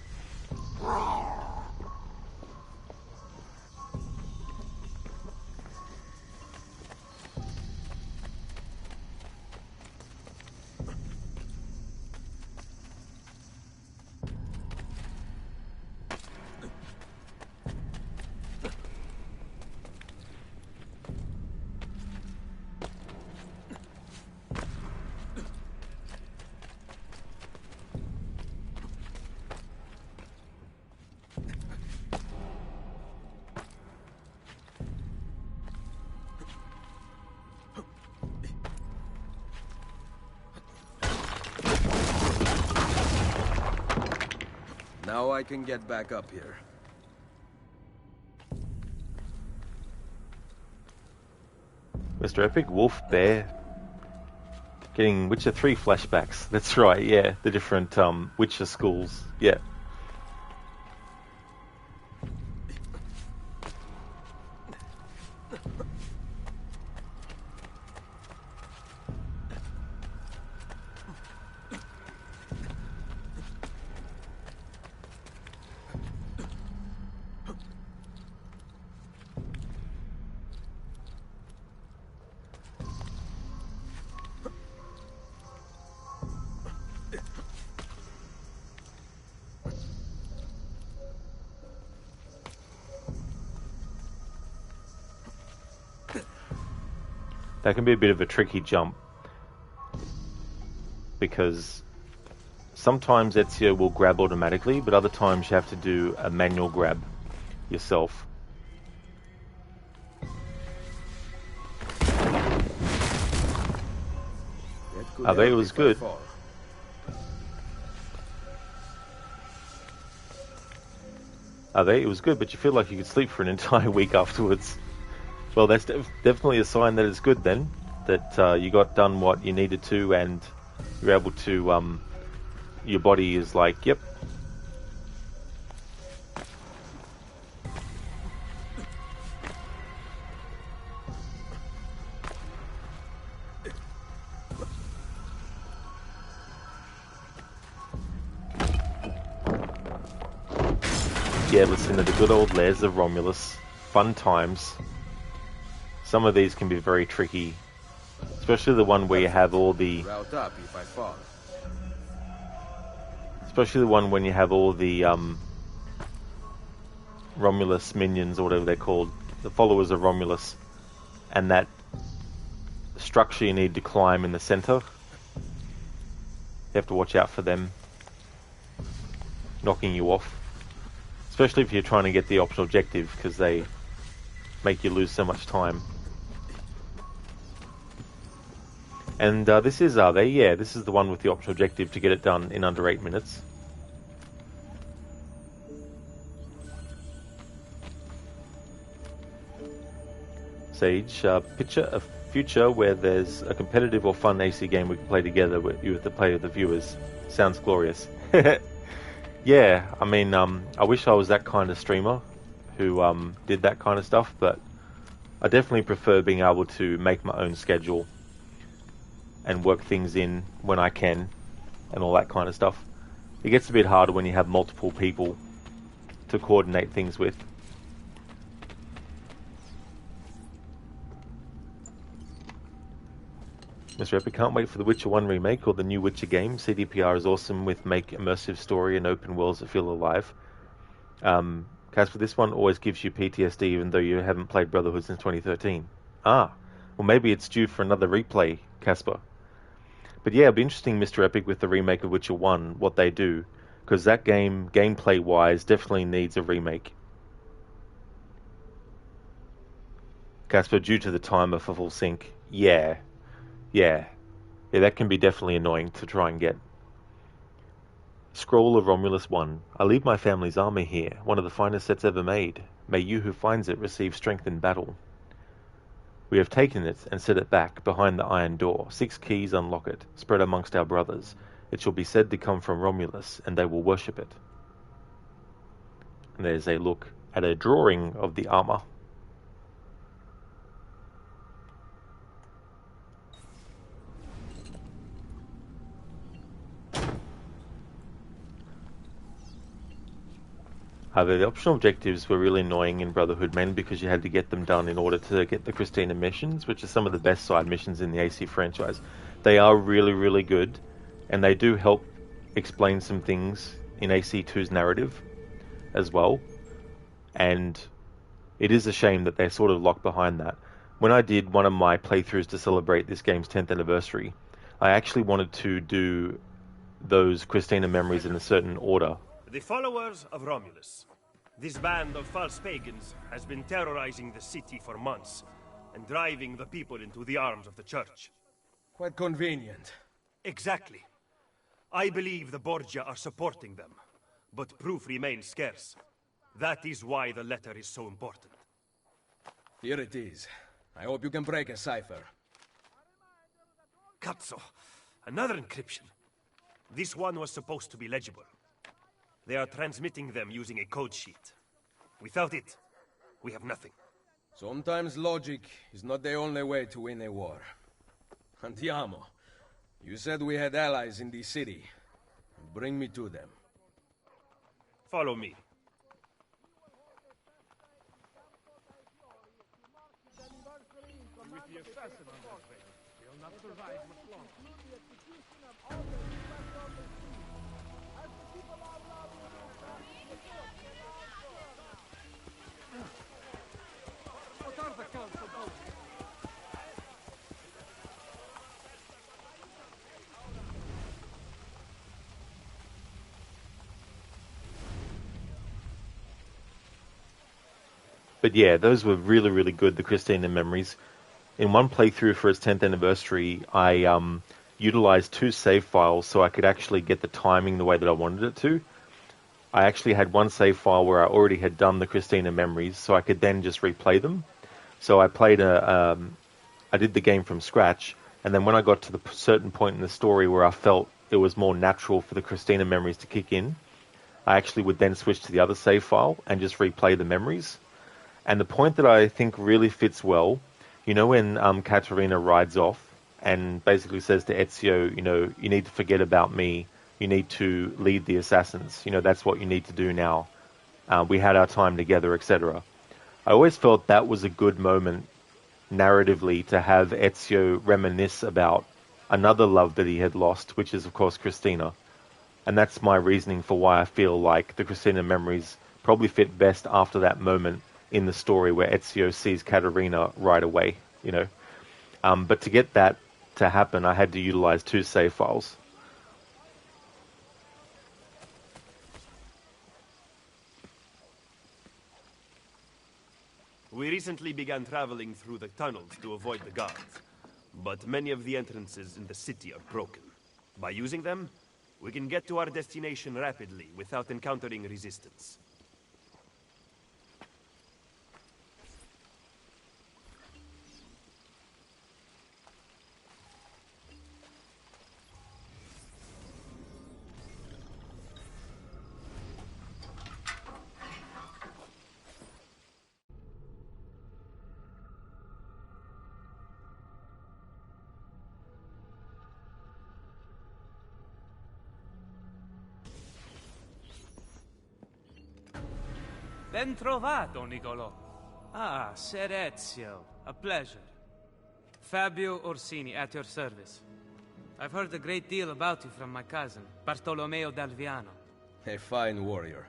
Speaker 20: Now I can get back up here.
Speaker 3: Mr. Epic, Wolf, Bear. Getting Witcher 3 flashbacks. That's right, yeah. The different Witcher schools. Yeah. That can be a bit of a tricky jump because sometimes Ezio will grab automatically, but other times you have to do a manual grab yourself. I bet it was good. I bet it was good, but you feel like you could sleep for an entire week afterwards. Well, that's definitely a sign that it's good then, that you got done what you needed to, and you're able to, your body is like, yep. Yeah, listen to the good old Lairs of Romulus. Fun times. Some of these can be very tricky, especially the one where you have all the...
Speaker 8: Route up if I fall.
Speaker 3: Especially the one when you have all the Romulus minions, or whatever they're called, the followers of Romulus, and that structure you need to climb in the center. You have to watch out for them knocking you off. Especially if you're trying to get the optional objective, because they make you lose so much time. And this is, yeah, this is the one with the optional objective to get it done in under 8 minutes. Sage, picture a future where there's a competitive or fun AC game we can play together with you, with the play of the viewers. Sounds glorious. Yeah, I mean, I wish I was that kind of streamer who did that kind of stuff, but I definitely prefer being able to make my own schedule and work things in when I can and all that kind of stuff. It gets a bit harder when you have multiple people to coordinate things with. Mr. Epic, can't wait for the Witcher 1 remake or the new Witcher game. CDPR is awesome with make immersive story and open worlds that feel alive. Casper, this one always gives you PTSD even though you haven't played Brotherhood since 2013. Ah, well maybe it's due for another replay, Casper. But yeah, it'll be interesting, Mr. Epic, with the remake of Witcher 1, what they do. Because that game, gameplay-wise, definitely needs a remake. Casper, due to the timer for full sync. Yeah, that can be definitely annoying to try and get. Scroll of Romulus 1. I leave my family's armor here, one of the finest sets ever made. May you who finds it receive strength in battle. We have taken it and set it back behind the iron door. 6 keys unlock it, spread amongst our brothers. It shall be said to come from Romulus, and they will worship it. And there's a look at a drawing of the armor. The optional objectives were really annoying in Brotherhood, mainly because you had to get them done in order to get the Christina missions, which are some of the best side missions in the AC franchise. They are really, really good, and they do help explain some things in AC2's narrative as well. And it is a shame that they're sort of locked behind that. When I did one of my playthroughs to celebrate this game's 10th anniversary, I actually wanted to do those Christina memories in a certain order.
Speaker 16: The followers of Romulus. This band of false pagans has been terrorizing the city for months and driving the people into the arms of the church.
Speaker 20: Quite convenient.
Speaker 16: Exactly. I believe the Borgia are supporting them, but proof remains scarce. That is why the letter is so important.
Speaker 20: Here it is. I hope you can break a cipher.
Speaker 16: Cazzo! Another encryption. This one was supposed to be legible. They are transmitting them using a code sheet. Without it, we have nothing.
Speaker 20: Sometimes logic is not the only way to win a war. Andiamo. You said we had allies in the city. Bring me to them.
Speaker 16: Follow me.
Speaker 9: With the assassin on their face, they'll not survive much longer. What are the council voting?
Speaker 3: But yeah, those were really, really good, the Christina memories. In one playthrough for its 10th anniversary, I utilized 2 save files so I could actually get the timing the way that I wanted it to. I actually had one save file where I already had done the Christina memories, so I could then just replay them. So I played I did the game from scratch, and then when I got to the certain point in the story where I felt it was more natural for the Christina memories to kick in, I actually would then switch to the other save file and just replay the memories. And the point that I think really fits well, you know when Katerina rides off and basically says to Ezio, you know, you need to forget about me, you need to lead the assassins, you know, that's what you need to do now. We had our time together, etc. I always felt that was a good moment narratively to have Ezio reminisce about another love that he had lost, which is of course Christina. And that's my reasoning for why I feel like the Christina memories probably fit best after that moment in the story where Ezio sees Katerina right away, you know. But to get that to happen, I had to utilize 2 save files.
Speaker 16: We recently began traveling through the tunnels to avoid the guards, but many of the entrances in the city are broken. By using them, we can get to our destination rapidly without encountering resistance.
Speaker 6: Ben trovato, Nicolò. Ah, Ser Ezio. A pleasure. Fabio Orsini, at your service. I've heard a great deal about you from my cousin, Bartolomeo d'Alviano.
Speaker 20: A fine warrior.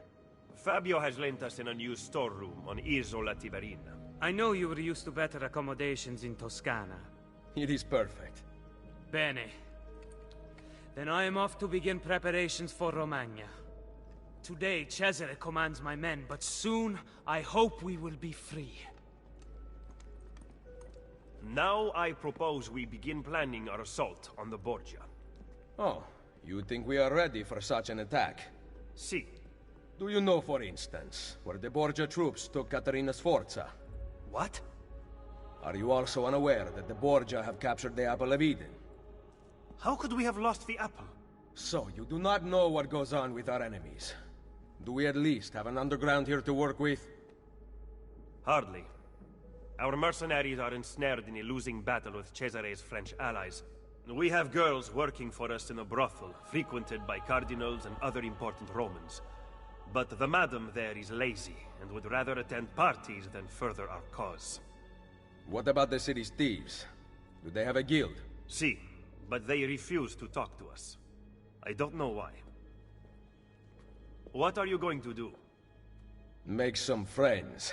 Speaker 16: Fabio has lent us an unused storeroom on Isola Tiberina.
Speaker 6: I know you were used to better accommodations in Toscana.
Speaker 20: It is perfect.
Speaker 6: Bene. Then I am off to begin preparations for Romagna. Today, Cesare commands my men, but soon, I hope we will be free.
Speaker 16: Now I propose we begin planning our assault on the Borgia.
Speaker 20: Oh, you think we are ready for such an attack?
Speaker 16: Si.
Speaker 20: Do you know, for instance, where the Borgia troops took Caterina Sforza?
Speaker 16: What?
Speaker 20: Are you also unaware that the Borgia have captured the Apple of Eden?
Speaker 16: How could we have lost the apple?
Speaker 20: So, you do not know what goes on with our enemies. Do we at least have an underground here to work with?
Speaker 16: Hardly. Our mercenaries are ensnared in a losing battle with Cesare's French allies. We have girls working for us in a brothel, frequented by cardinals and other important Romans. But the madam there is lazy, and would rather attend parties than further our cause.
Speaker 20: What about the city's thieves? Do they have a guild?
Speaker 16: Si, but they refuse to talk to us. I don't know why. What are you going to do?
Speaker 20: Make some friends.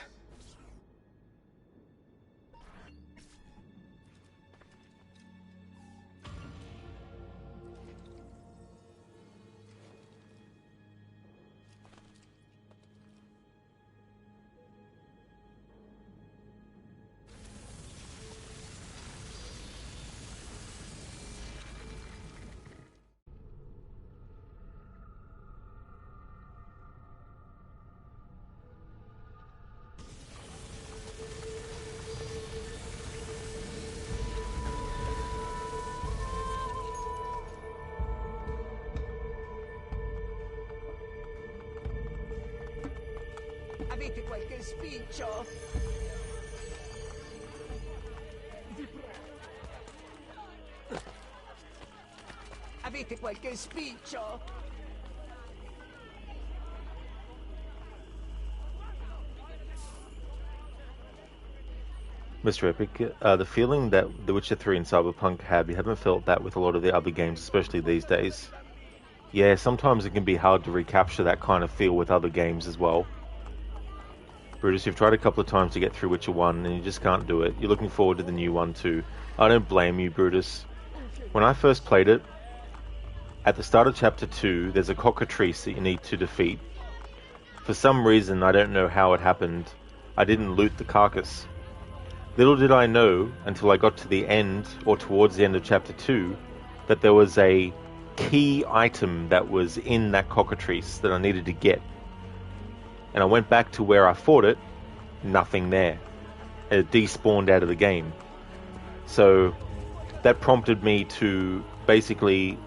Speaker 23: Avete qualche spiccio? Avete qualche spiccio?
Speaker 3: Mr. Epic, the feeling that The Witcher 3 and Cyberpunk have, you haven't felt that with a lot of the other games, especially these days. Yeah, sometimes it can be hard to recapture that kind of feel with other games as well. Brutus, you've tried a couple of times to get through Witcher 1 and you just can't do it. You're looking forward to the new one too. I don't blame you, Brutus. When I first played it, at the start of Chapter 2, there's a cockatrice that you need to defeat. For some reason, I don't know how it happened, I didn't loot the carcass. Little did I know, until I got to the end, or towards the end of Chapter 2, that there was a key item that was in that cockatrice that I needed to get. And I went back to where I fought it, nothing there. It despawned out of the game. So that prompted me to basically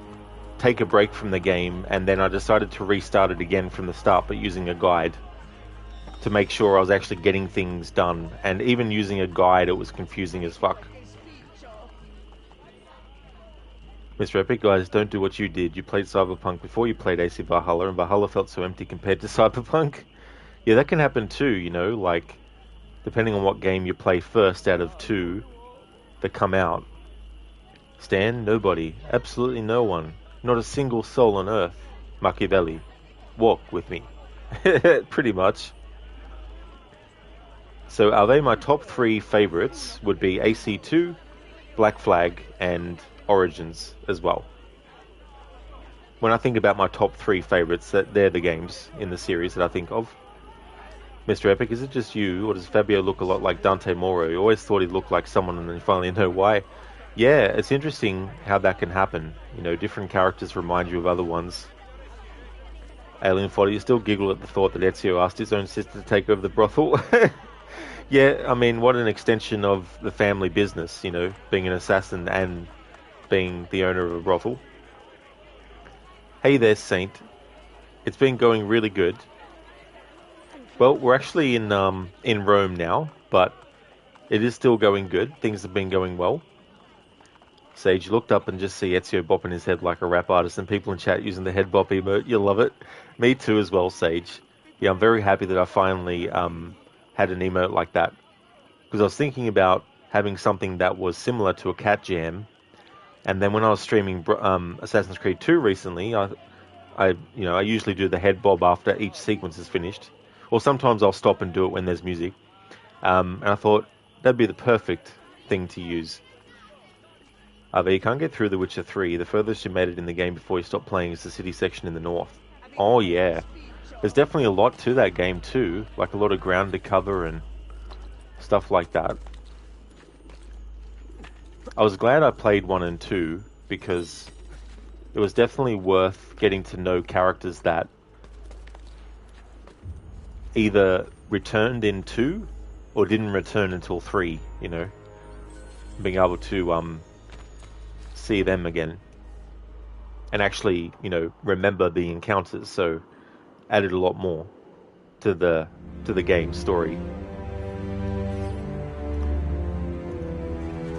Speaker 3: take a break from the game, and then I decided to restart it again from the start, but using a guide to make sure I was actually getting things done. And even using a guide, it was confusing as fuck. Mr. Epic, guys, don't do what you did. You played Cyberpunk before you played AC Valhalla, and Valhalla felt so empty compared to Cyberpunk. Yeah, that can happen too, you know, like, depending on what game you play first out of two that come out. Stan, nobody. Absolutely no one. Not a single soul on Earth. Machiavelli. Walk with me. Pretty much. So are they my top 3 favorites? Would be AC2, Black Flag, and Origins as well. When I think about my top 3 favorites, they're the games in the series that I think of. Mr. Epic, is it just you, or does Fabio look a lot like Dante Moro? You always thought he looked like someone, and then you finally know why. Yeah, it's interesting how that can happen. You know, different characters remind you of other ones. Alien Fodder, you still giggle at the thought that Ezio asked his own sister to take over the brothel. Yeah, I mean, what an extension of the family business, you know, being an assassin and being the owner of a brothel. Hey there, Saint. It's been going really good. Well, we're actually in Rome now, but it is still going good. Things have been going well. Sage looked up and just see Ezio bopping his head like a rap artist, and people in chat using the head bop emote. You'll love it. Me too as well, Sage. Yeah, I'm very happy that I finally had an emote like that, because I was thinking about having something that was similar to a cat jam, and then when I was streaming Assassin's Creed 2 recently, I usually do the head bob after each sequence is finished, or sometimes I'll stop and do it when there's music, and I thought that'd be the perfect thing to use. But you can't get through The Witcher 3. The furthest you made it in the game before you stopped playing is the city section in the north. Oh yeah. There's definitely a lot to that game too, like a lot of ground to cover and stuff like that. I was glad I played 1 and 2, because it was definitely worth getting to know characters that either returned in 2 or didn't return until 3, you know. Being able to see them again and actually, you know, remember the encounters, so added a lot more to the game story.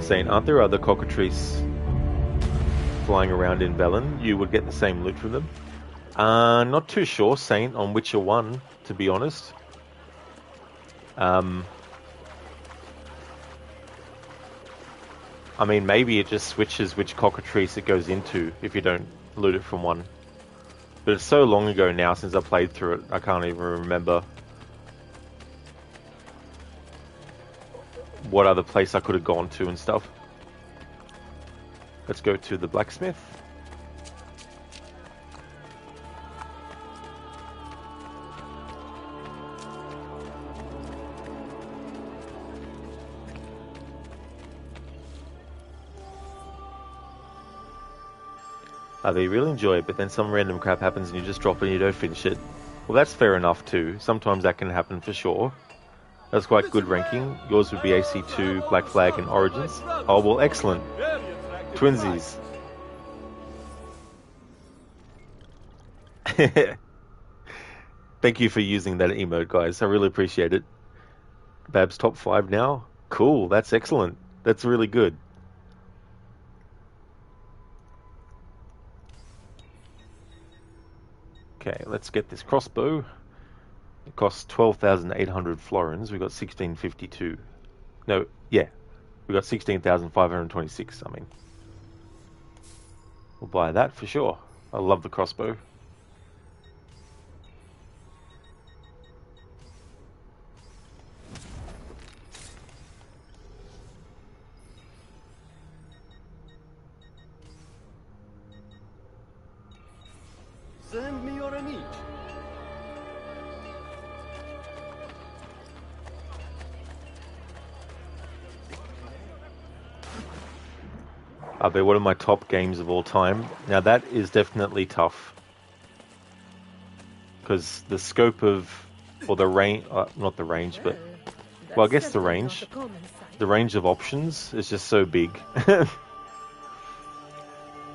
Speaker 3: Saying, aren't there other cockatrices flying around in Velen? You would get the same loot from them. Not too sure, Saint, on Witcher 1, to be honest. I mean, maybe it just switches which cockatrice it goes into if you don't loot it from one. But it's so long ago now since I played through it, I can't even remember what other place I could have gone to and stuff. Let's go to the blacksmith. They really enjoy it, but then some random crap happens and you just drop it and you don't finish it. Well, that's fair enough too. Sometimes that can happen for sure. That's quite good ranking. Yours would be AC2, Black Flag, and Origins. Oh, well, excellent. Twinsies. Thank you for using that emote, guys. I really appreciate it. Bab's top 5 now? Cool, that's excellent. That's really good. Okay, let's get this crossbow. It costs 12,800 florins. We got 1652. No, yeah. We got 16,526, I mean. We'll buy that for sure. I love the crossbow.
Speaker 13: Send me your image.
Speaker 3: Are they one of my top games of all time? Now that is definitely tough. Because the scope of, or the range, not the range, but, well, I guess the range of options is just so big.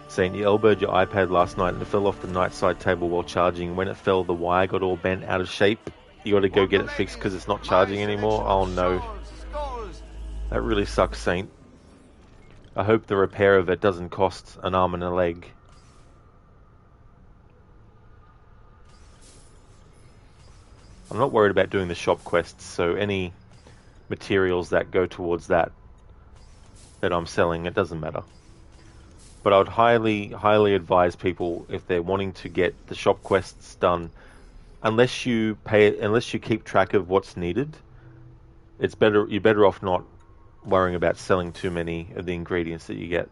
Speaker 3: Saying you elbowed your iPad last night and it fell off the nightside table while charging. When it fell, the wire got all bent out of shape. You got to go get it fixed because it's not charging anymore. Oh no. That really sucks, Saint. I hope the repair of it doesn't cost an arm and a leg. I'm not worried about doing the shop quests, so any materials that go towards that I'm selling, it doesn't matter. But I would highly advise people, if they're wanting to get the shop quests done, unless you keep track of what's needed, you're better off not worrying about selling too many of the ingredients that you get.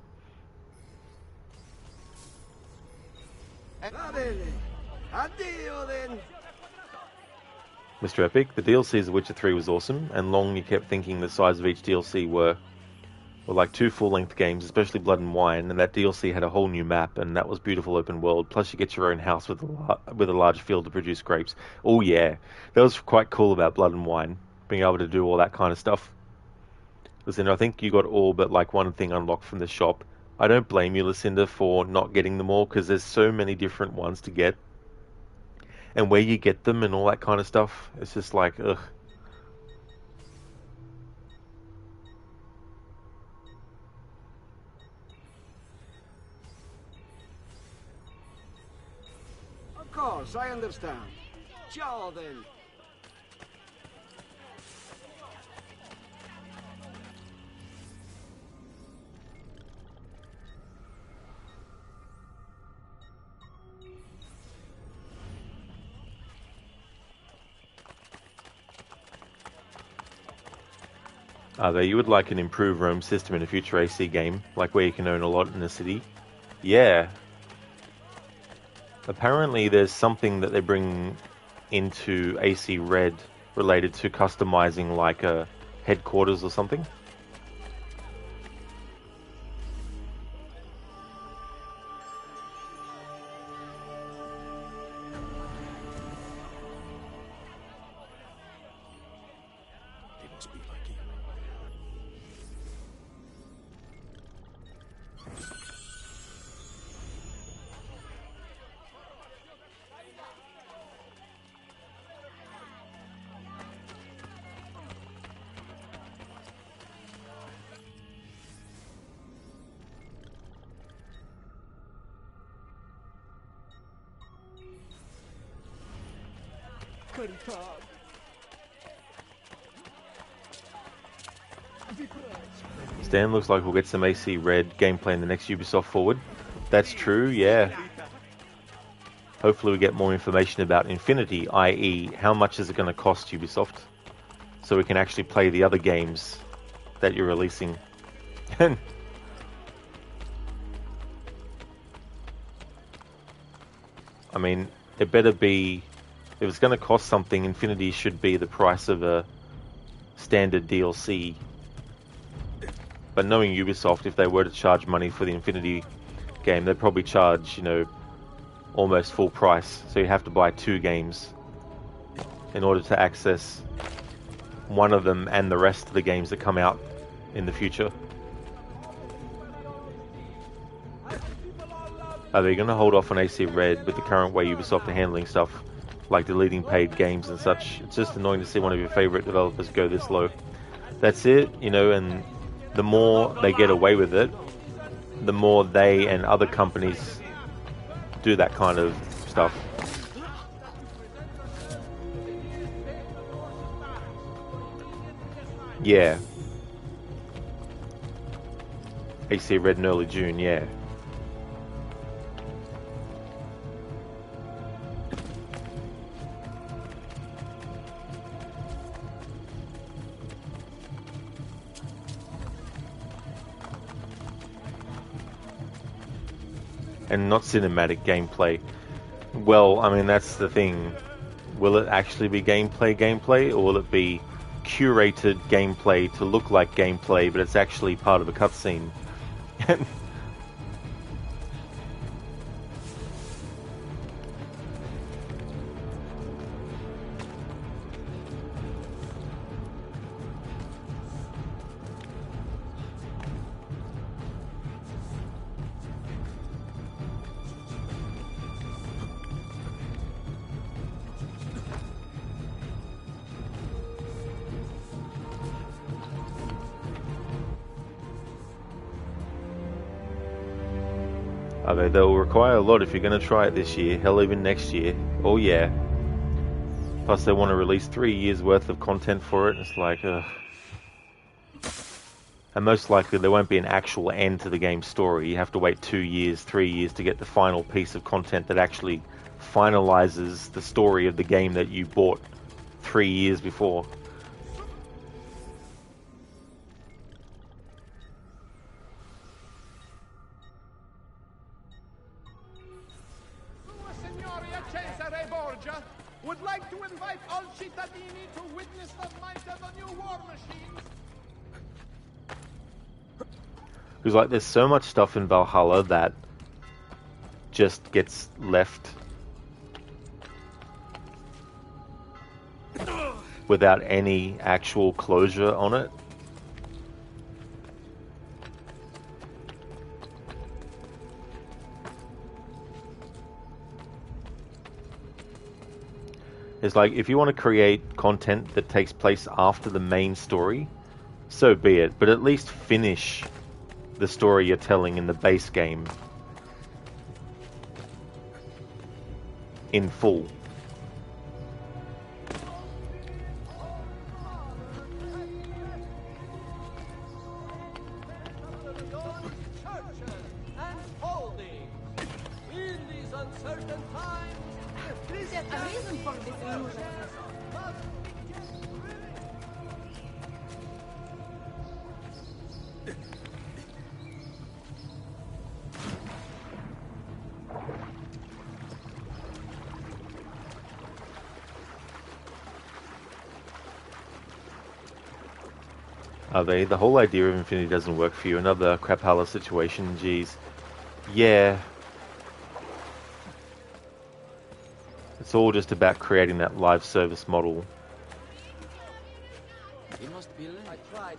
Speaker 3: Mr. Epic, the DLCs of Witcher 3 was awesome, and long you kept thinking the size of each DLC were like 2 full-length games, especially Blood and Wine, and that DLC had a whole new map, and that was beautiful open world, plus you get your own house with a large field to produce grapes. Oh yeah, that was quite cool about Blood and Wine, being able to do all that kind of stuff. Listen, I think you got all but like one thing unlocked from the shop. I don't blame you, Lucinda, for not getting them all, because there's so many different ones to get. And where you get them and all that kind of stuff, it's just like, ugh.
Speaker 5: Of course, I understand. Ciao, then.
Speaker 3: You would like an improved roam system in a future AC game, like where you can own a lot in a city? Yeah. Apparently there's something that they bring into AC Red related to customizing like a headquarters or something. Stan, looks like we'll get some AC Red gameplay in the next Ubisoft Forward. That's true, yeah. Hopefully we get more information about Infinity, i.e. how much is it going to cost Ubisoft, so we can actually play the other games that you're releasing. I mean, it better be, if it's going to cost something, Infinity should be the price of a standard DLC. But knowing Ubisoft, if they were to charge money for the Infinity game, they'd probably charge, you know, almost full price. So you have to buy 2 games in order to access one of them and the rest of the games that come out in the future. Are they going to hold off on AC Red with the current way Ubisoft are handling stuff, like deleting paid games and such? It's just annoying to see one of your favorite developers go this low. That's it, you know, and the more they get away with it, the more they and other companies do that kind of stuff. Yeah. AC Red in early June, yeah. And not cinematic gameplay. Well, I mean, that's the thing. Will it actually be gameplay, or will it be curated gameplay to look like gameplay, but it's actually part of a cutscene? I mean, they'll require a lot if you're going to try it this year, hell, even next year. Oh yeah. Plus they want to release 3 years worth of content for it, and it's like, ugh. And most likely there won't be an actual end to the game's story. You have to wait 2 years, 3 years to get the final piece of content that actually finalizes the story of the game that you bought 3 years before.
Speaker 4: Would like to invite all cittadini to witness the might of the new war machines.
Speaker 3: Because like there's so much stuff in Valhalla that just gets left without any actual closure on it. It's like, if you want to create content that takes place after the main story, so be it, but at least finish the story you're telling in the base game in full. The whole idea of Infinity doesn't work for you. Another Crapala situation, geez. Yeah. It's all just about creating that live service model.
Speaker 10: He must be late. I tried.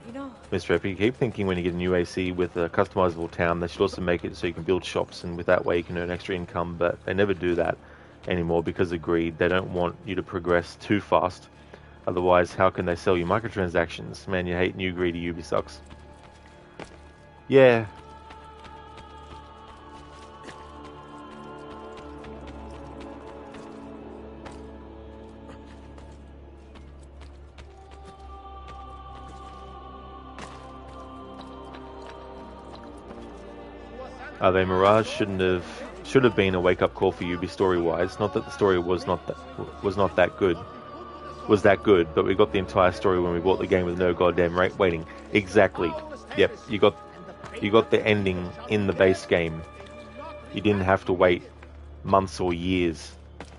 Speaker 21: You know,
Speaker 3: Mr. Epic, you keep thinking when you get a new AC with a customizable town, they should also make it so you can build shops, and with that way you can earn extra income, but they never do that anymore because of greed. They don't want you to progress too fast. Otherwise, how can they sell you microtransactions? Man, you hate new greedy Ubi sucks. Yeah. Mirage should have been a wake-up call for Ubi story-wise. Not that the story was that good, but we got the entire story when we bought the game with no goddamn waiting. Exactly. Yep, you got the ending in the base game. You didn't have to wait months or years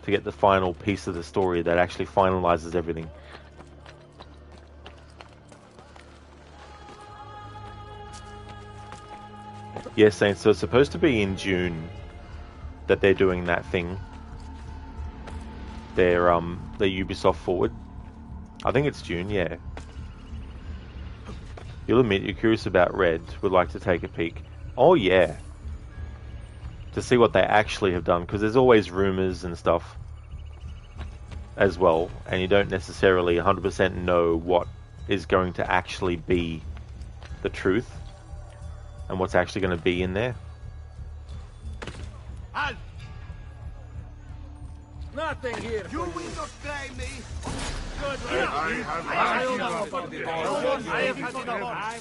Speaker 3: to get the final piece of the story that actually finalizes everything. Yes, Saints, so it's supposed to be in June that they're doing that thing. They're the Ubisoft Forward. I think it's June, yeah. You'll admit you're curious about Red, would like to take a peek. Oh yeah. To see what they actually have done, because there's always rumours and stuff as well, and you don't necessarily 100% know what is going to actually be the truth and what's actually going to be in there.
Speaker 9: Halt! Nothing here. You will not blame me. Good. I have had enough.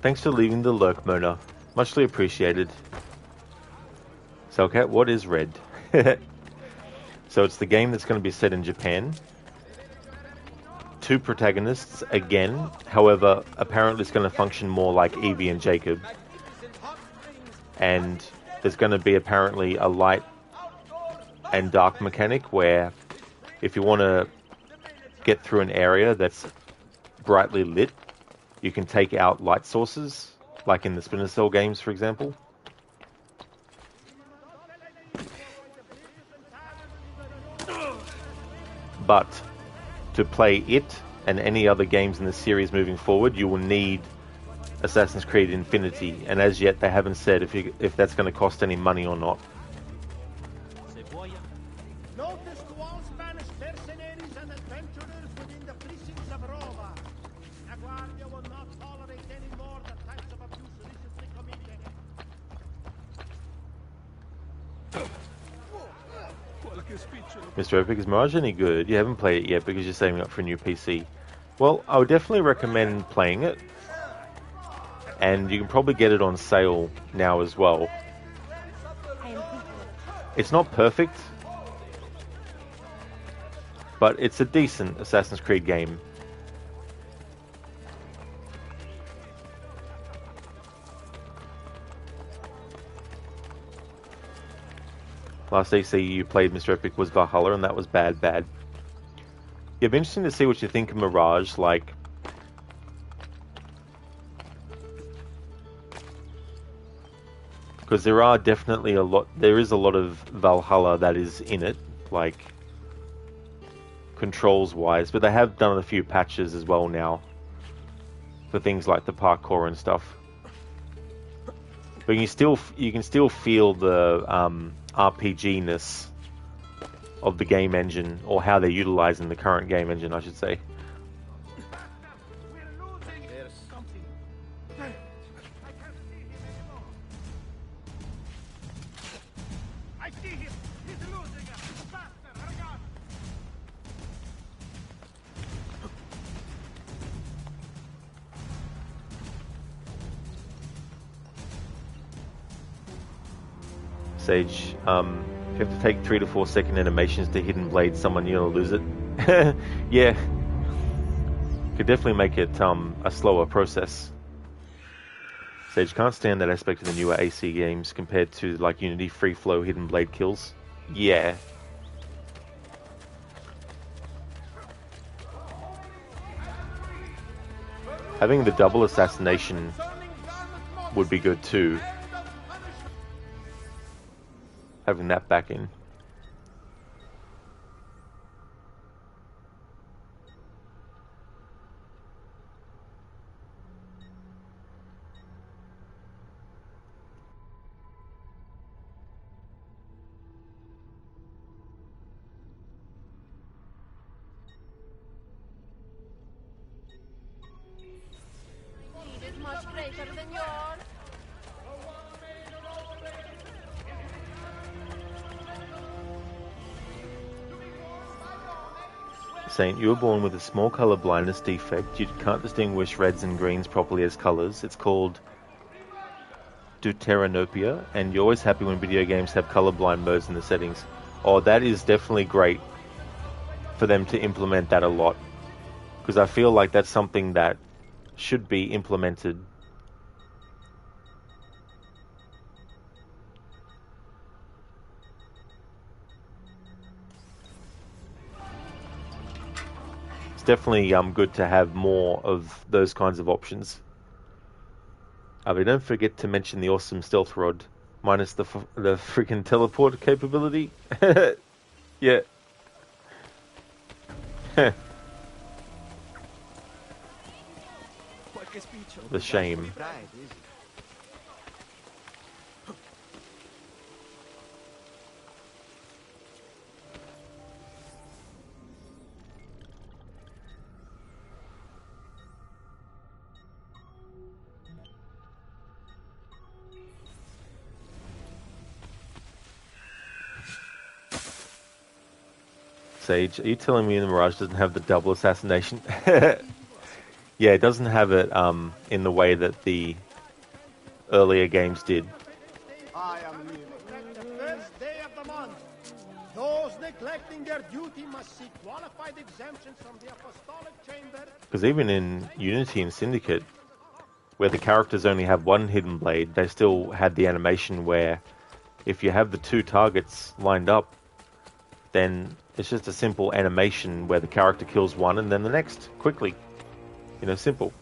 Speaker 3: Thanks for leaving the lurk, Mona. Muchly appreciated. Selcat, what is Red? So it's the game that's going to be set in Japan. 2 protagonists again. However, apparently it's going to function more like Evie and Jacob. And there's going to be apparently a light and dark mechanic where if you want to get through an area that's brightly lit, you can take out light sources, like in the Splinter Cell games, for example. But to play it and any other games in the series moving forward, you will need Assassin's Creed Infinity, and as yet they haven't said if that's going to cost any money or not.
Speaker 4: Notice to all Spanish mercenaries and adventurers within the precincts of Roma. La Guardia will not tolerate any more the types of abuse recently committed.
Speaker 3: Mr. Epic, is Mirage any good? You haven't played it yet because you're saving up for a new PC. Well, I would definitely recommend playing it. And you can probably get it on sale now as well. It's not perfect, but it's a decent Assassin's Creed game. Last AC you played, Mr. Epic, was Valhalla, and that was bad. It'd be interesting to see what you think of Mirage, like... Because there is a lot of Valhalla that is in it, like... controls-wise, but they have done a few patches as well now. For things like the parkour and stuff. But you can still feel the... RPG-ness of the game engine, or how they're utilizing the current game engine, I should say.
Speaker 4: I see him! He's losing us! Faster! Hurry up!
Speaker 3: Sage, if you have to take 3 to 4 second animations to hidden blade someone, you're gonna lose it. Yeah. Could definitely make it a slower process. Sage, can't stand that aspect of the newer AC games compared to like Unity free flow hidden blade kills. Yeah. Having the double assassination would be good too. Having that back in.
Speaker 12: Need is much greater than yours.
Speaker 3: Saint, you were born with a small color blindness defect. You can't distinguish reds and greens properly as colors. It's called deuteranopia, and you're always happy when video games have colorblind modes in the settings. Oh, that is definitely great for them to implement that a lot, because I feel like that's something that should be implemented. It's definitely good to have more of those kinds of options. But don't forget to mention the awesome stealth rod, minus the freaking teleport capability. Yeah. The shame. Sage, are you telling me the Mirage doesn't have the double assassination? Yeah, it doesn't have it in the way that the earlier games did.
Speaker 4: I am leaving. The first day of the month. Those neglecting their duty must seek qualified exemptions from the apostolic chamber.
Speaker 3: Because even in Unity and Syndicate, where the characters only have one hidden blade, they still had the animation where if you have the two targets lined up, then it's just a simple animation where the character kills one and then the next, quickly. You know, simple.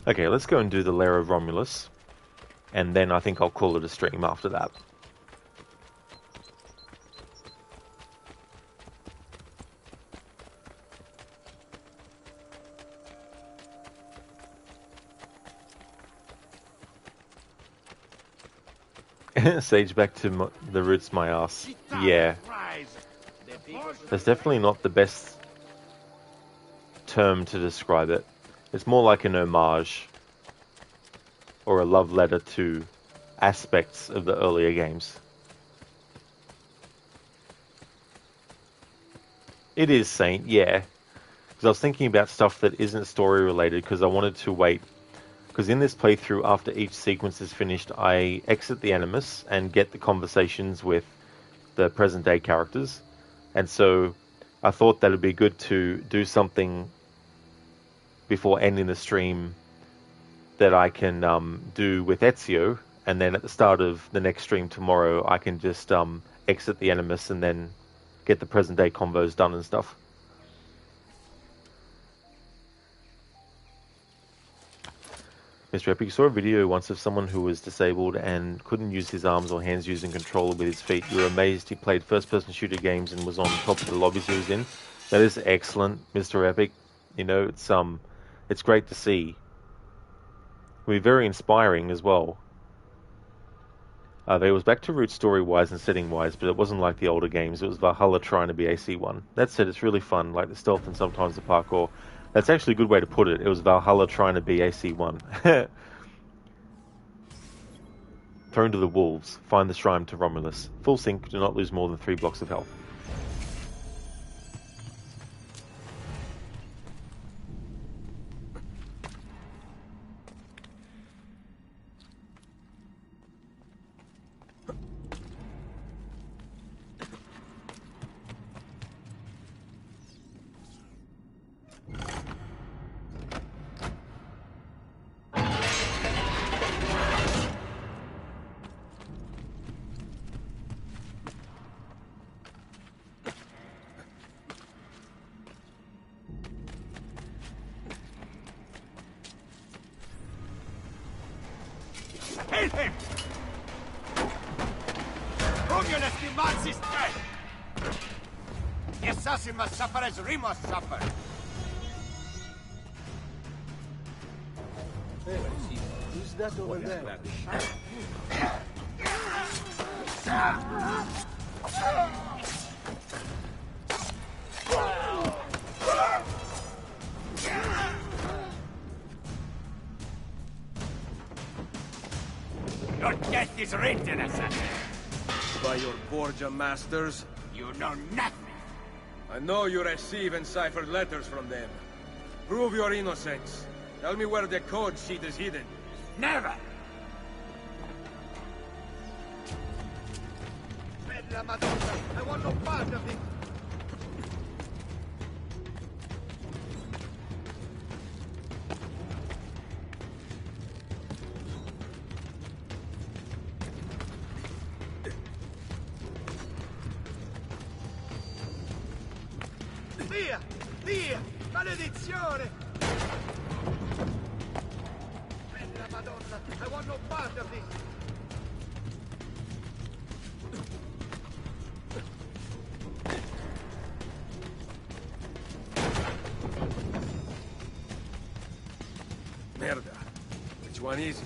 Speaker 3: Okay, let's go and do the Lair of Romulus, and then I think I'll call it a stream after that. Sage back to the roots, my ass. Yeah. That's definitely not the best term to describe it. It's more like an homage or a love letter to aspects of the earlier games. It is Saint, yeah. Because I was thinking about stuff that isn't story related because I wanted to wait. Because in this playthrough, after each sequence is finished, I exit the Animus and get the conversations with the present day characters. And so I thought that it'd be good to do something before ending the stream that I can do with Ezio, and then at the start of the next stream tomorrow I can just exit the Animus and then get the present day convos done and stuff. Mr. Epic, saw a video once of someone who was disabled and couldn't use his arms or hands using controller with his feet. You were amazed he played first-person shooter games and was on top of the lobbies he was in. That is excellent, Mr. Epic. You know, it's great to see. It'll be very inspiring as well. It was back to root story-wise and setting-wise, but it wasn't like the older games. It was Valhalla trying to be AC1. That said, it's really fun, like the stealth and sometimes the parkour. That's actually a good way to put it. It was Valhalla trying to be AC1. Thrown to the wolves. Find the shrine to Romulus. Full sync, do not lose more than 3 blocks of health.
Speaker 9: Kill him! Romulus demands his death! The assassin must suffer as we must suffer!
Speaker 13: Hey, who's that over there?
Speaker 9: Your death is written, assassin!
Speaker 8: By your Borgia masters?
Speaker 9: You know nothing!
Speaker 8: I know you receive enciphered letters from them. Prove your innocence. Tell me where the code sheet is hidden.
Speaker 9: Never! Bella Madonna, I want no part of it! Via! Via! Maledizione! Madonna, I want no part of this.
Speaker 20: Merda. Which one is it?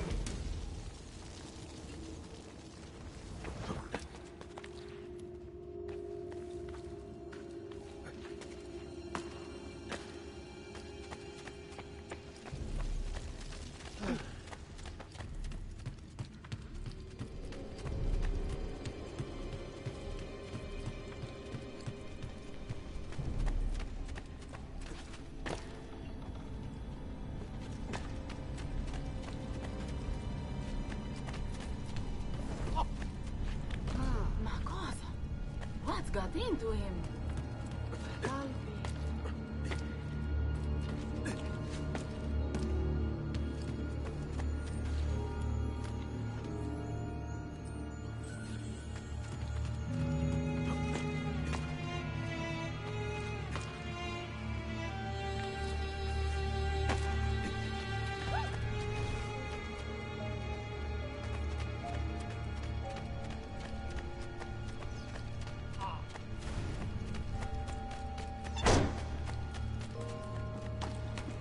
Speaker 11: What's got into him?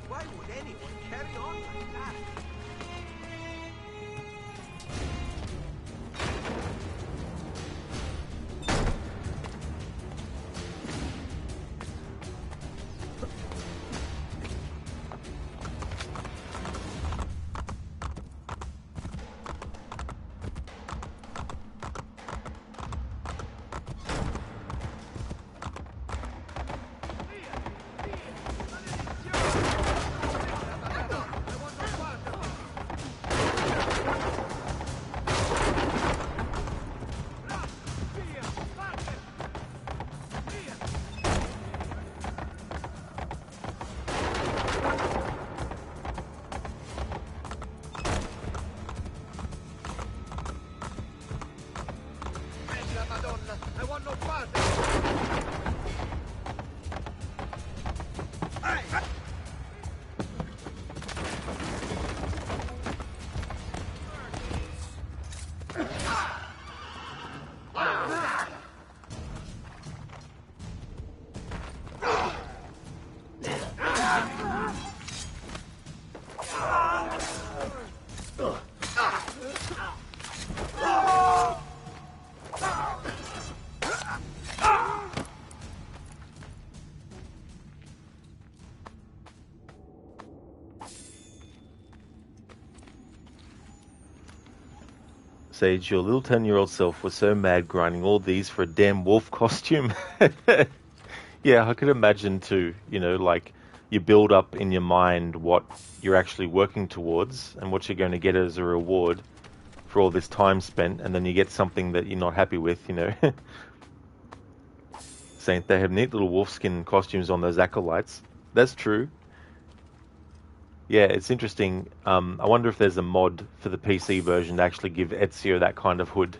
Speaker 9: Why would anyone carry on like that? Madonna, I want no part of
Speaker 3: Sage, your little 10-year-old self was so mad grinding all these for a damn wolf costume. Yeah, I could imagine too, you know, like you build up in your mind what you're actually working towards and what you're going to get as a reward for all this time spent, and then you get something that you're not happy with, you know. Saying they have neat little wolfskin costumes on those acolytes. That's true. Yeah, it's interesting. I wonder if there's a mod for the PC version to actually give Ezio that kind of hood.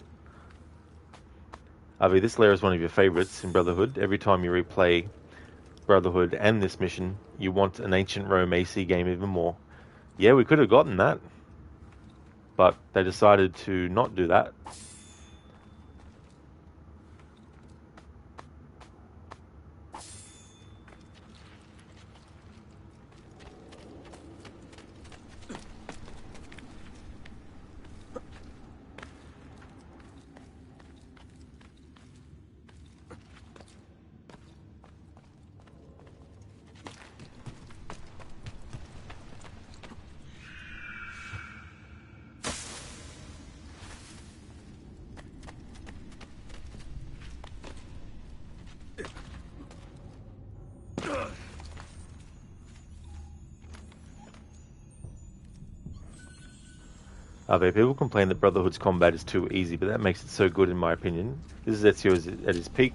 Speaker 3: Avi, this lair is one of your favorites in Brotherhood. Every time you replay Brotherhood and this mission, you want an ancient Rome AC game even more. Yeah, we could have gotten that, but they decided to not do that. People complain that Brotherhood's combat is too easy, but that makes it so good in my opinion. This is Ezio at his peak.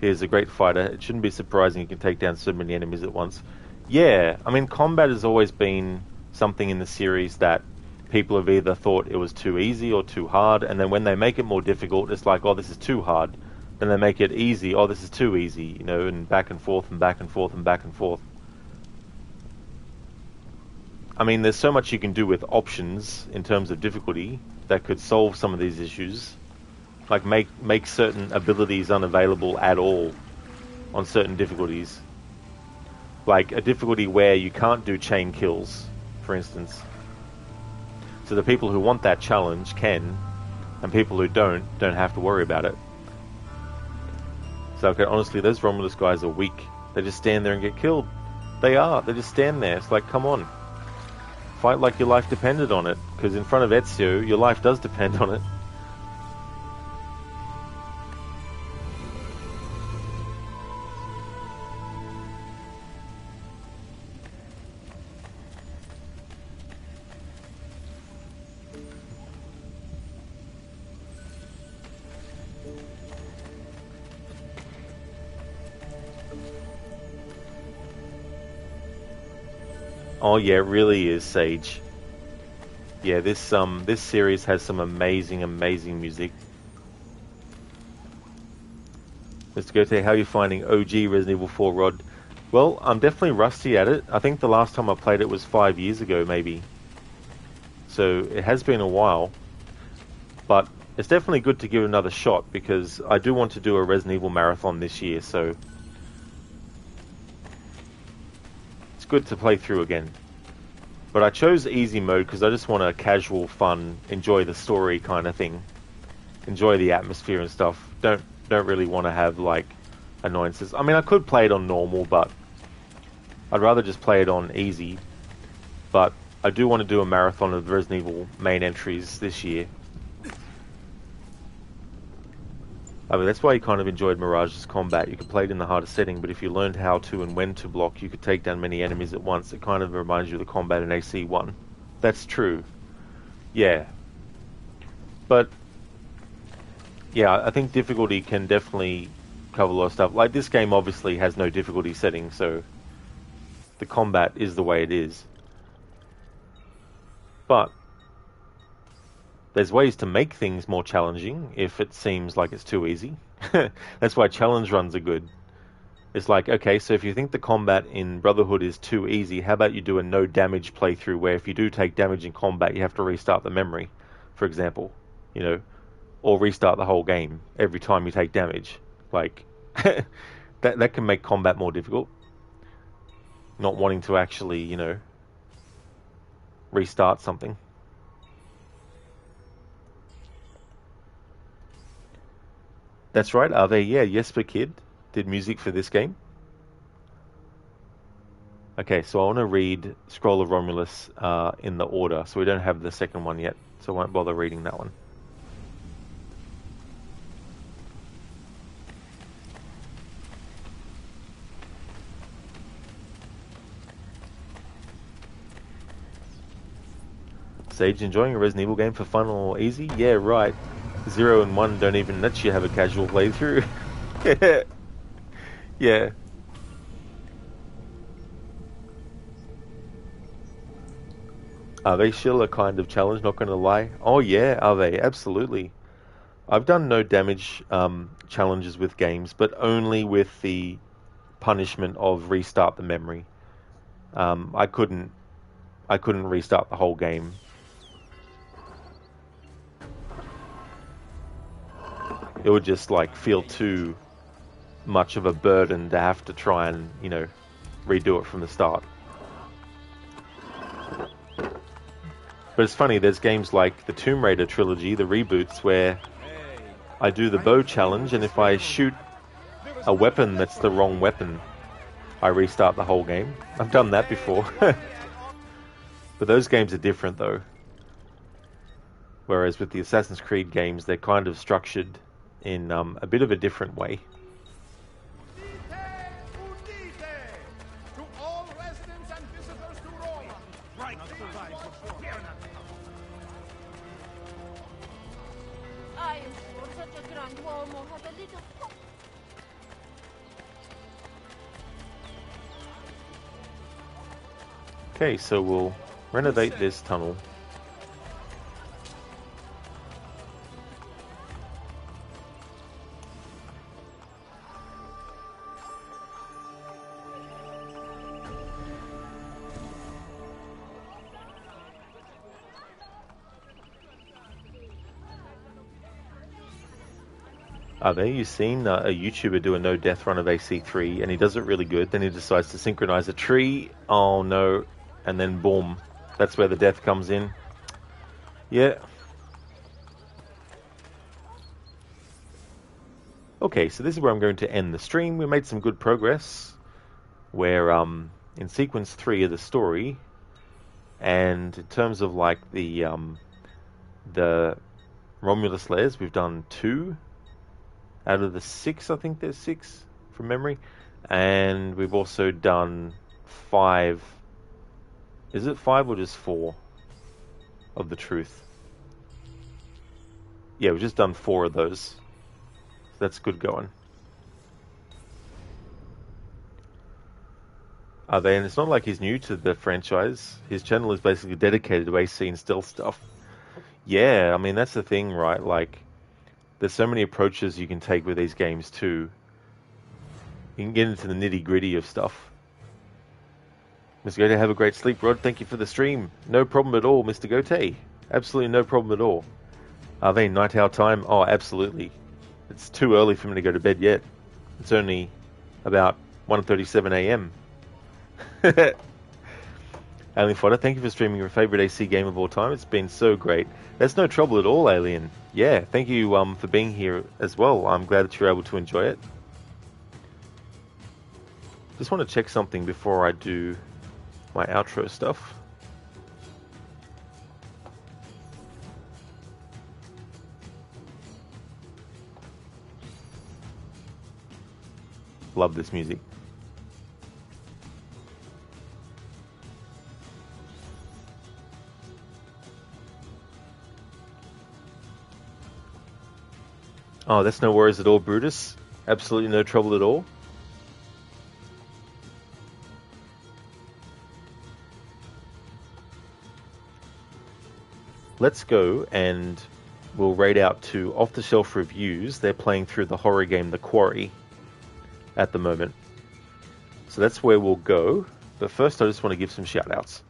Speaker 3: He is a great fighter. It shouldn't be surprising he can take down so many enemies at once. Yeah, I mean, combat has always been something in the series that people have either thought it was too easy or too hard, and then when they make it more difficult, it's like, oh, this is too hard. Then they make it easy, oh, this is too easy, you know, and back and forth and back and forth and back and forth. I mean, there's so much you can do with options in terms of difficulty that could solve some of these issues. Like make certain abilities unavailable at all on certain difficulties. Like a difficulty where you can't do chain kills, for instance. So the people who want that challenge can, and people who don't have to worry about it. So okay, honestly, those Romulus guys are weak. They just stand there and get killed. They just stand there. It's like, come on. Fight like your life depended on it. Because in front of Ezio, your life does depend on it. Oh yeah, it really is, Sage. Yeah, this series has some amazing music. Mr. Gote, how are you finding OG Resident Evil 4, Rod? Well, I'm definitely rusty at it. I think the last time I played it was 5 years ago, maybe. So it has been a while. But it's definitely good to give it another shot, because I do want to do a Resident Evil marathon this year, so it's good to play through again. But I chose easy mode because I just want a casual, fun, enjoy the story kind of thing. Enjoy the atmosphere and stuff. Don't really want to have, like, annoyances. I mean, I could play it on normal, but I'd rather just play it on easy. But I do want to do a marathon of the Resident Evil main entries this year. I mean, that's why you kind of enjoyed Mirage's combat. You could play it in the hardest setting, but if you learned how to and when to block, you could take down many enemies at once. It kind of reminds you of the combat in AC1. That's true. Yeah. But yeah, I think difficulty can definitely cover a lot of stuff. Like, this game obviously has no difficulty setting, so the combat is the way it is. But there's ways to make things more challenging if it seems like it's too easy. That's why challenge runs are good. It's like, okay, so if you think the combat in Brotherhood is too easy, how about you do a no damage playthrough where if you do take damage in combat, you have to restart the memory, for example, you know, or restart the whole game every time you take damage. Like, that can make combat more difficult. Not wanting to actually, you know, restart something. That's right, are they? Yeah, Jesper Kid did music for this game. Okay, so I want to read Scroll of Romulus in the order, so we don't have the second one yet, so I won't bother reading that one. Sage, enjoying a Resident Evil game for fun or easy? Yeah, right. 0 and 1 don't even let you have a casual playthrough. Yeah. Are they still a kind of challenge, not gonna lie? Oh yeah, are they? Absolutely. I've done no damage challenges with games, but only with the punishment of restart the memory. I couldn't restart the whole game. It would just, like, feel too much of a burden to have to try and, you know, redo it from the start. But it's funny, there's games like the Tomb Raider trilogy, the reboots, where I do the bow challenge, and if I shoot a weapon that's the wrong weapon, I restart the whole game. I've done that before. But those games are different, though. Whereas with the Assassin's Creed games, they're kind of structured in a bit of a different way. Okay, so we'll renovate this tunnel. Are there? You've seen a YouTuber do a no-death run of AC3, and he does it really good. Then he decides to synchronize a tree. Oh no. And then boom. That's where the death comes in. Yeah. Okay, so this is where I'm going to end the stream. We made some good progress. We're in sequence 3 of the story. And in terms of like the Romulus Lairs, we've done 2 out of the 6. I think there's 6 from memory. And we've also done 5. Is it 5 or just 4 of the truth? Yeah, we've just done 4 of those. So that's good going. And it's not like he's new to the franchise. His channel is basically dedicated to AC and stealth stuff. Yeah, I mean, that's the thing, right? Like, there's so many approaches you can take with these games, too. You can get into the nitty-gritty of stuff. Mr. Gote, have a great sleep, Rod. Thank you for the stream. No problem at all, Mr. Gote. Absolutely no problem at all. Are they night owl time? Oh, absolutely. It's too early for me to go to bed yet. It's only about 1:37 a.m. Alien Fodder, thank you for streaming your favorite AC game of all time. It's been so great. That's no trouble at all, Alien. Yeah, thank you for being here as well. I'm glad that you're able to enjoy it. Just want to check something before I do my outro stuff. Love this music. Oh, that's no worries at all, Brutus. Absolutely no trouble at all. Let's go and we'll raid out to off-the-shelf reviews. They're playing through the horror game The Quarry at the moment. So that's where we'll go. But first I just want to give some shout-outs.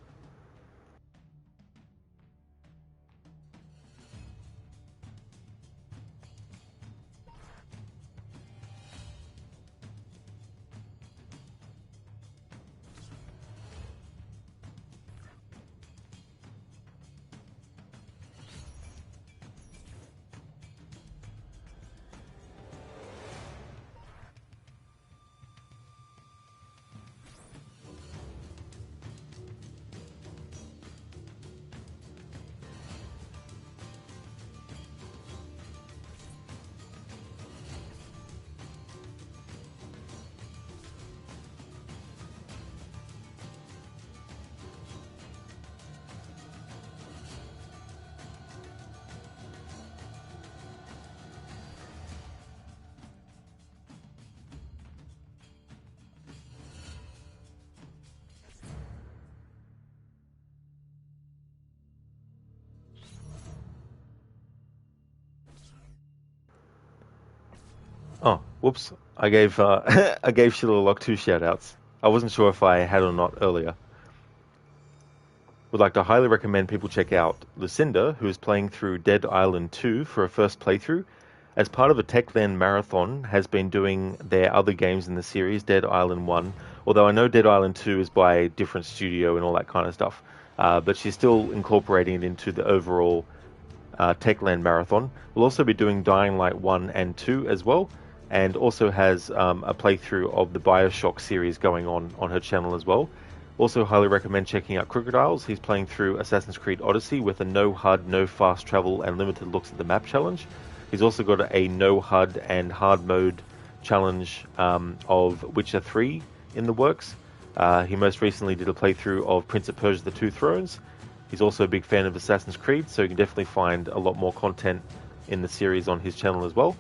Speaker 3: Oh, whoops. I gave I gave Shillerlock 2 shoutouts. I wasn't sure if I had or not earlier. Would like to highly recommend people check out Lucinda, who is playing through Dead Island 2 for a first playthrough. As part of a Techland marathon, has been doing their other games in the series, Dead Island 1. Although I know Dead Island 2 is by a different studio and all that kind of stuff. But she's still incorporating it into the overall Techland marathon. We'll also be doing Dying Light 1 and 2 as well. And also has a playthrough of the Bioshock series going on her channel as well. Also highly recommend checking out Crocodiles. He's playing through Assassin's Creed Odyssey with a no HUD, no fast travel and limited looks at the map challenge. He's also got a no HUD and hard mode challenge of Witcher 3 in the works. He most recently did a playthrough of Prince of Persia The Two Thrones. He's also a big fan of Assassin's Creed, so you can definitely find a lot more content in the series on his channel as well.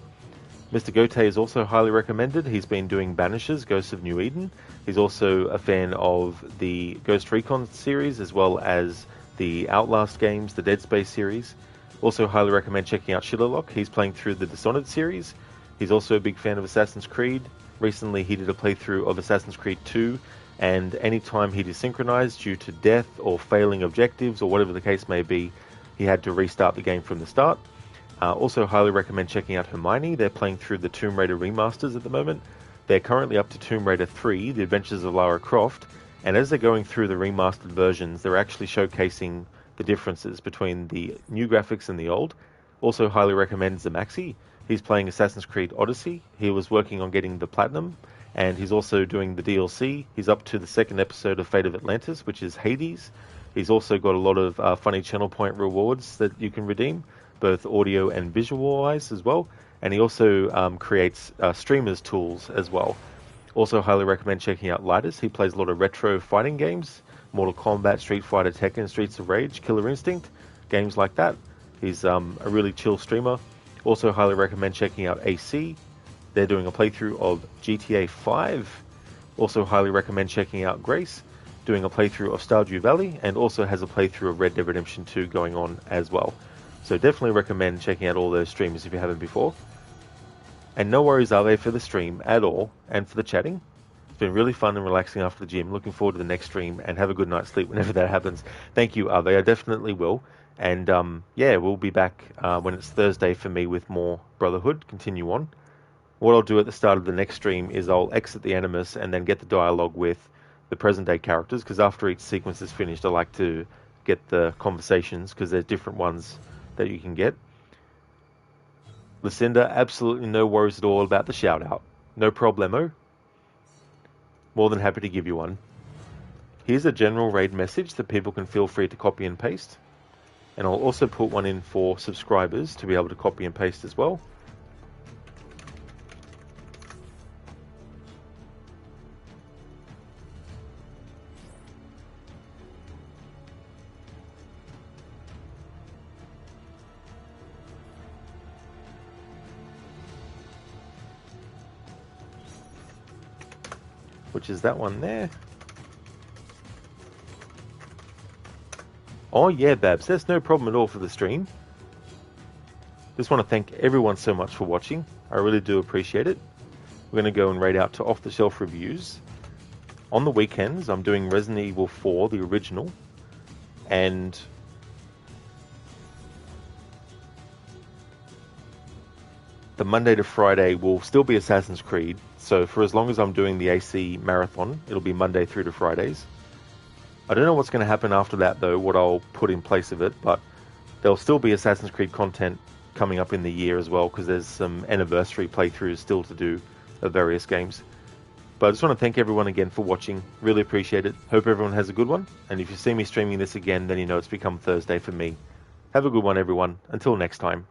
Speaker 3: Mr. Gote is also highly recommended. He's been doing Banishers, Ghosts of New Eden. He's also a fan of the Ghost Recon series, as well as the Outlast games, the Dead Space series. Also highly recommend checking out Shillerlock. He's playing through the Dishonored series. He's also a big fan of Assassin's Creed. Recently he did a playthrough of Assassin's Creed 2, and anytime he desynchronized due to death or failing objectives or whatever the case may be, he had to restart the game from the start. Also highly recommend checking out Hermione. They're playing through the Tomb Raider remasters at the moment. They're currently up to Tomb Raider 3, The Adventures of Lara Croft, and as they're going through the remastered versions, they're actually showcasing the differences between the new graphics and the old. Also highly recommend Zamaxi. He's playing Assassin's Creed Odyssey. He was working on getting the Platinum, and he's also doing the DLC. He's up to the second episode of Fate of Atlantis, which is Hades. He's also got a lot of funny channel point rewards that you can redeem, both audio and visual-wise as well. And he also creates streamers tools as well. Also highly recommend checking out Lairs. He plays a lot of retro fighting games, Mortal Kombat, Street Fighter, Tekken, Streets of Rage, Killer Instinct, games like that. He's a really chill streamer. Also highly recommend checking out AC. They're doing a playthrough of GTA 5. Also highly recommend checking out Grace, doing a playthrough of Stardew Valley, and also has a playthrough of Red Dead Redemption 2 going on as well. So definitely recommend checking out all those streamers if you haven't before. And no worries are there for the stream at all, and for the chatting. It's been really fun and relaxing after the gym. Looking forward to the next stream, and have a good night's sleep whenever that happens. Thank you, Ave. I definitely will. And yeah, we'll be back when it's Thursday for me with more Brotherhood. Continue on. What I'll do at the start of the next stream is I'll exit the Animus and then get the dialogue with the present day characters, because after each sequence is finished, I like to get the conversations, because there's different ones that you can get. Lucinda, absolutely no worries at all about the shout out. No problemo. More than happy to give you one. Here's a general raid message that people can feel free to copy and paste. And I'll also put one in for subscribers to be able to copy and paste as well. Which is that one there. Oh yeah, Babs, there's no problem at all for the stream. Just want to thank everyone so much for watching. I really do appreciate it. We're going to go and raid out to off-the-shelf reviews. On the weekends, I'm doing Resident Evil 4, the original, and the Monday to Friday will still be Assassin's Creed. So for as long as I'm doing the AC marathon, it'll be Monday through to Fridays. I don't know what's going to happen after that, though, what I'll put in place of it, but there'll still be Assassin's Creed content coming up in the year as well, because there's some anniversary playthroughs still to do of various games. But I just want to thank everyone again for watching. Really appreciate it. Hope everyone has a good one. And if you see me streaming this again, then you know it's become Thursday for me. Have a good one, everyone. Until next time.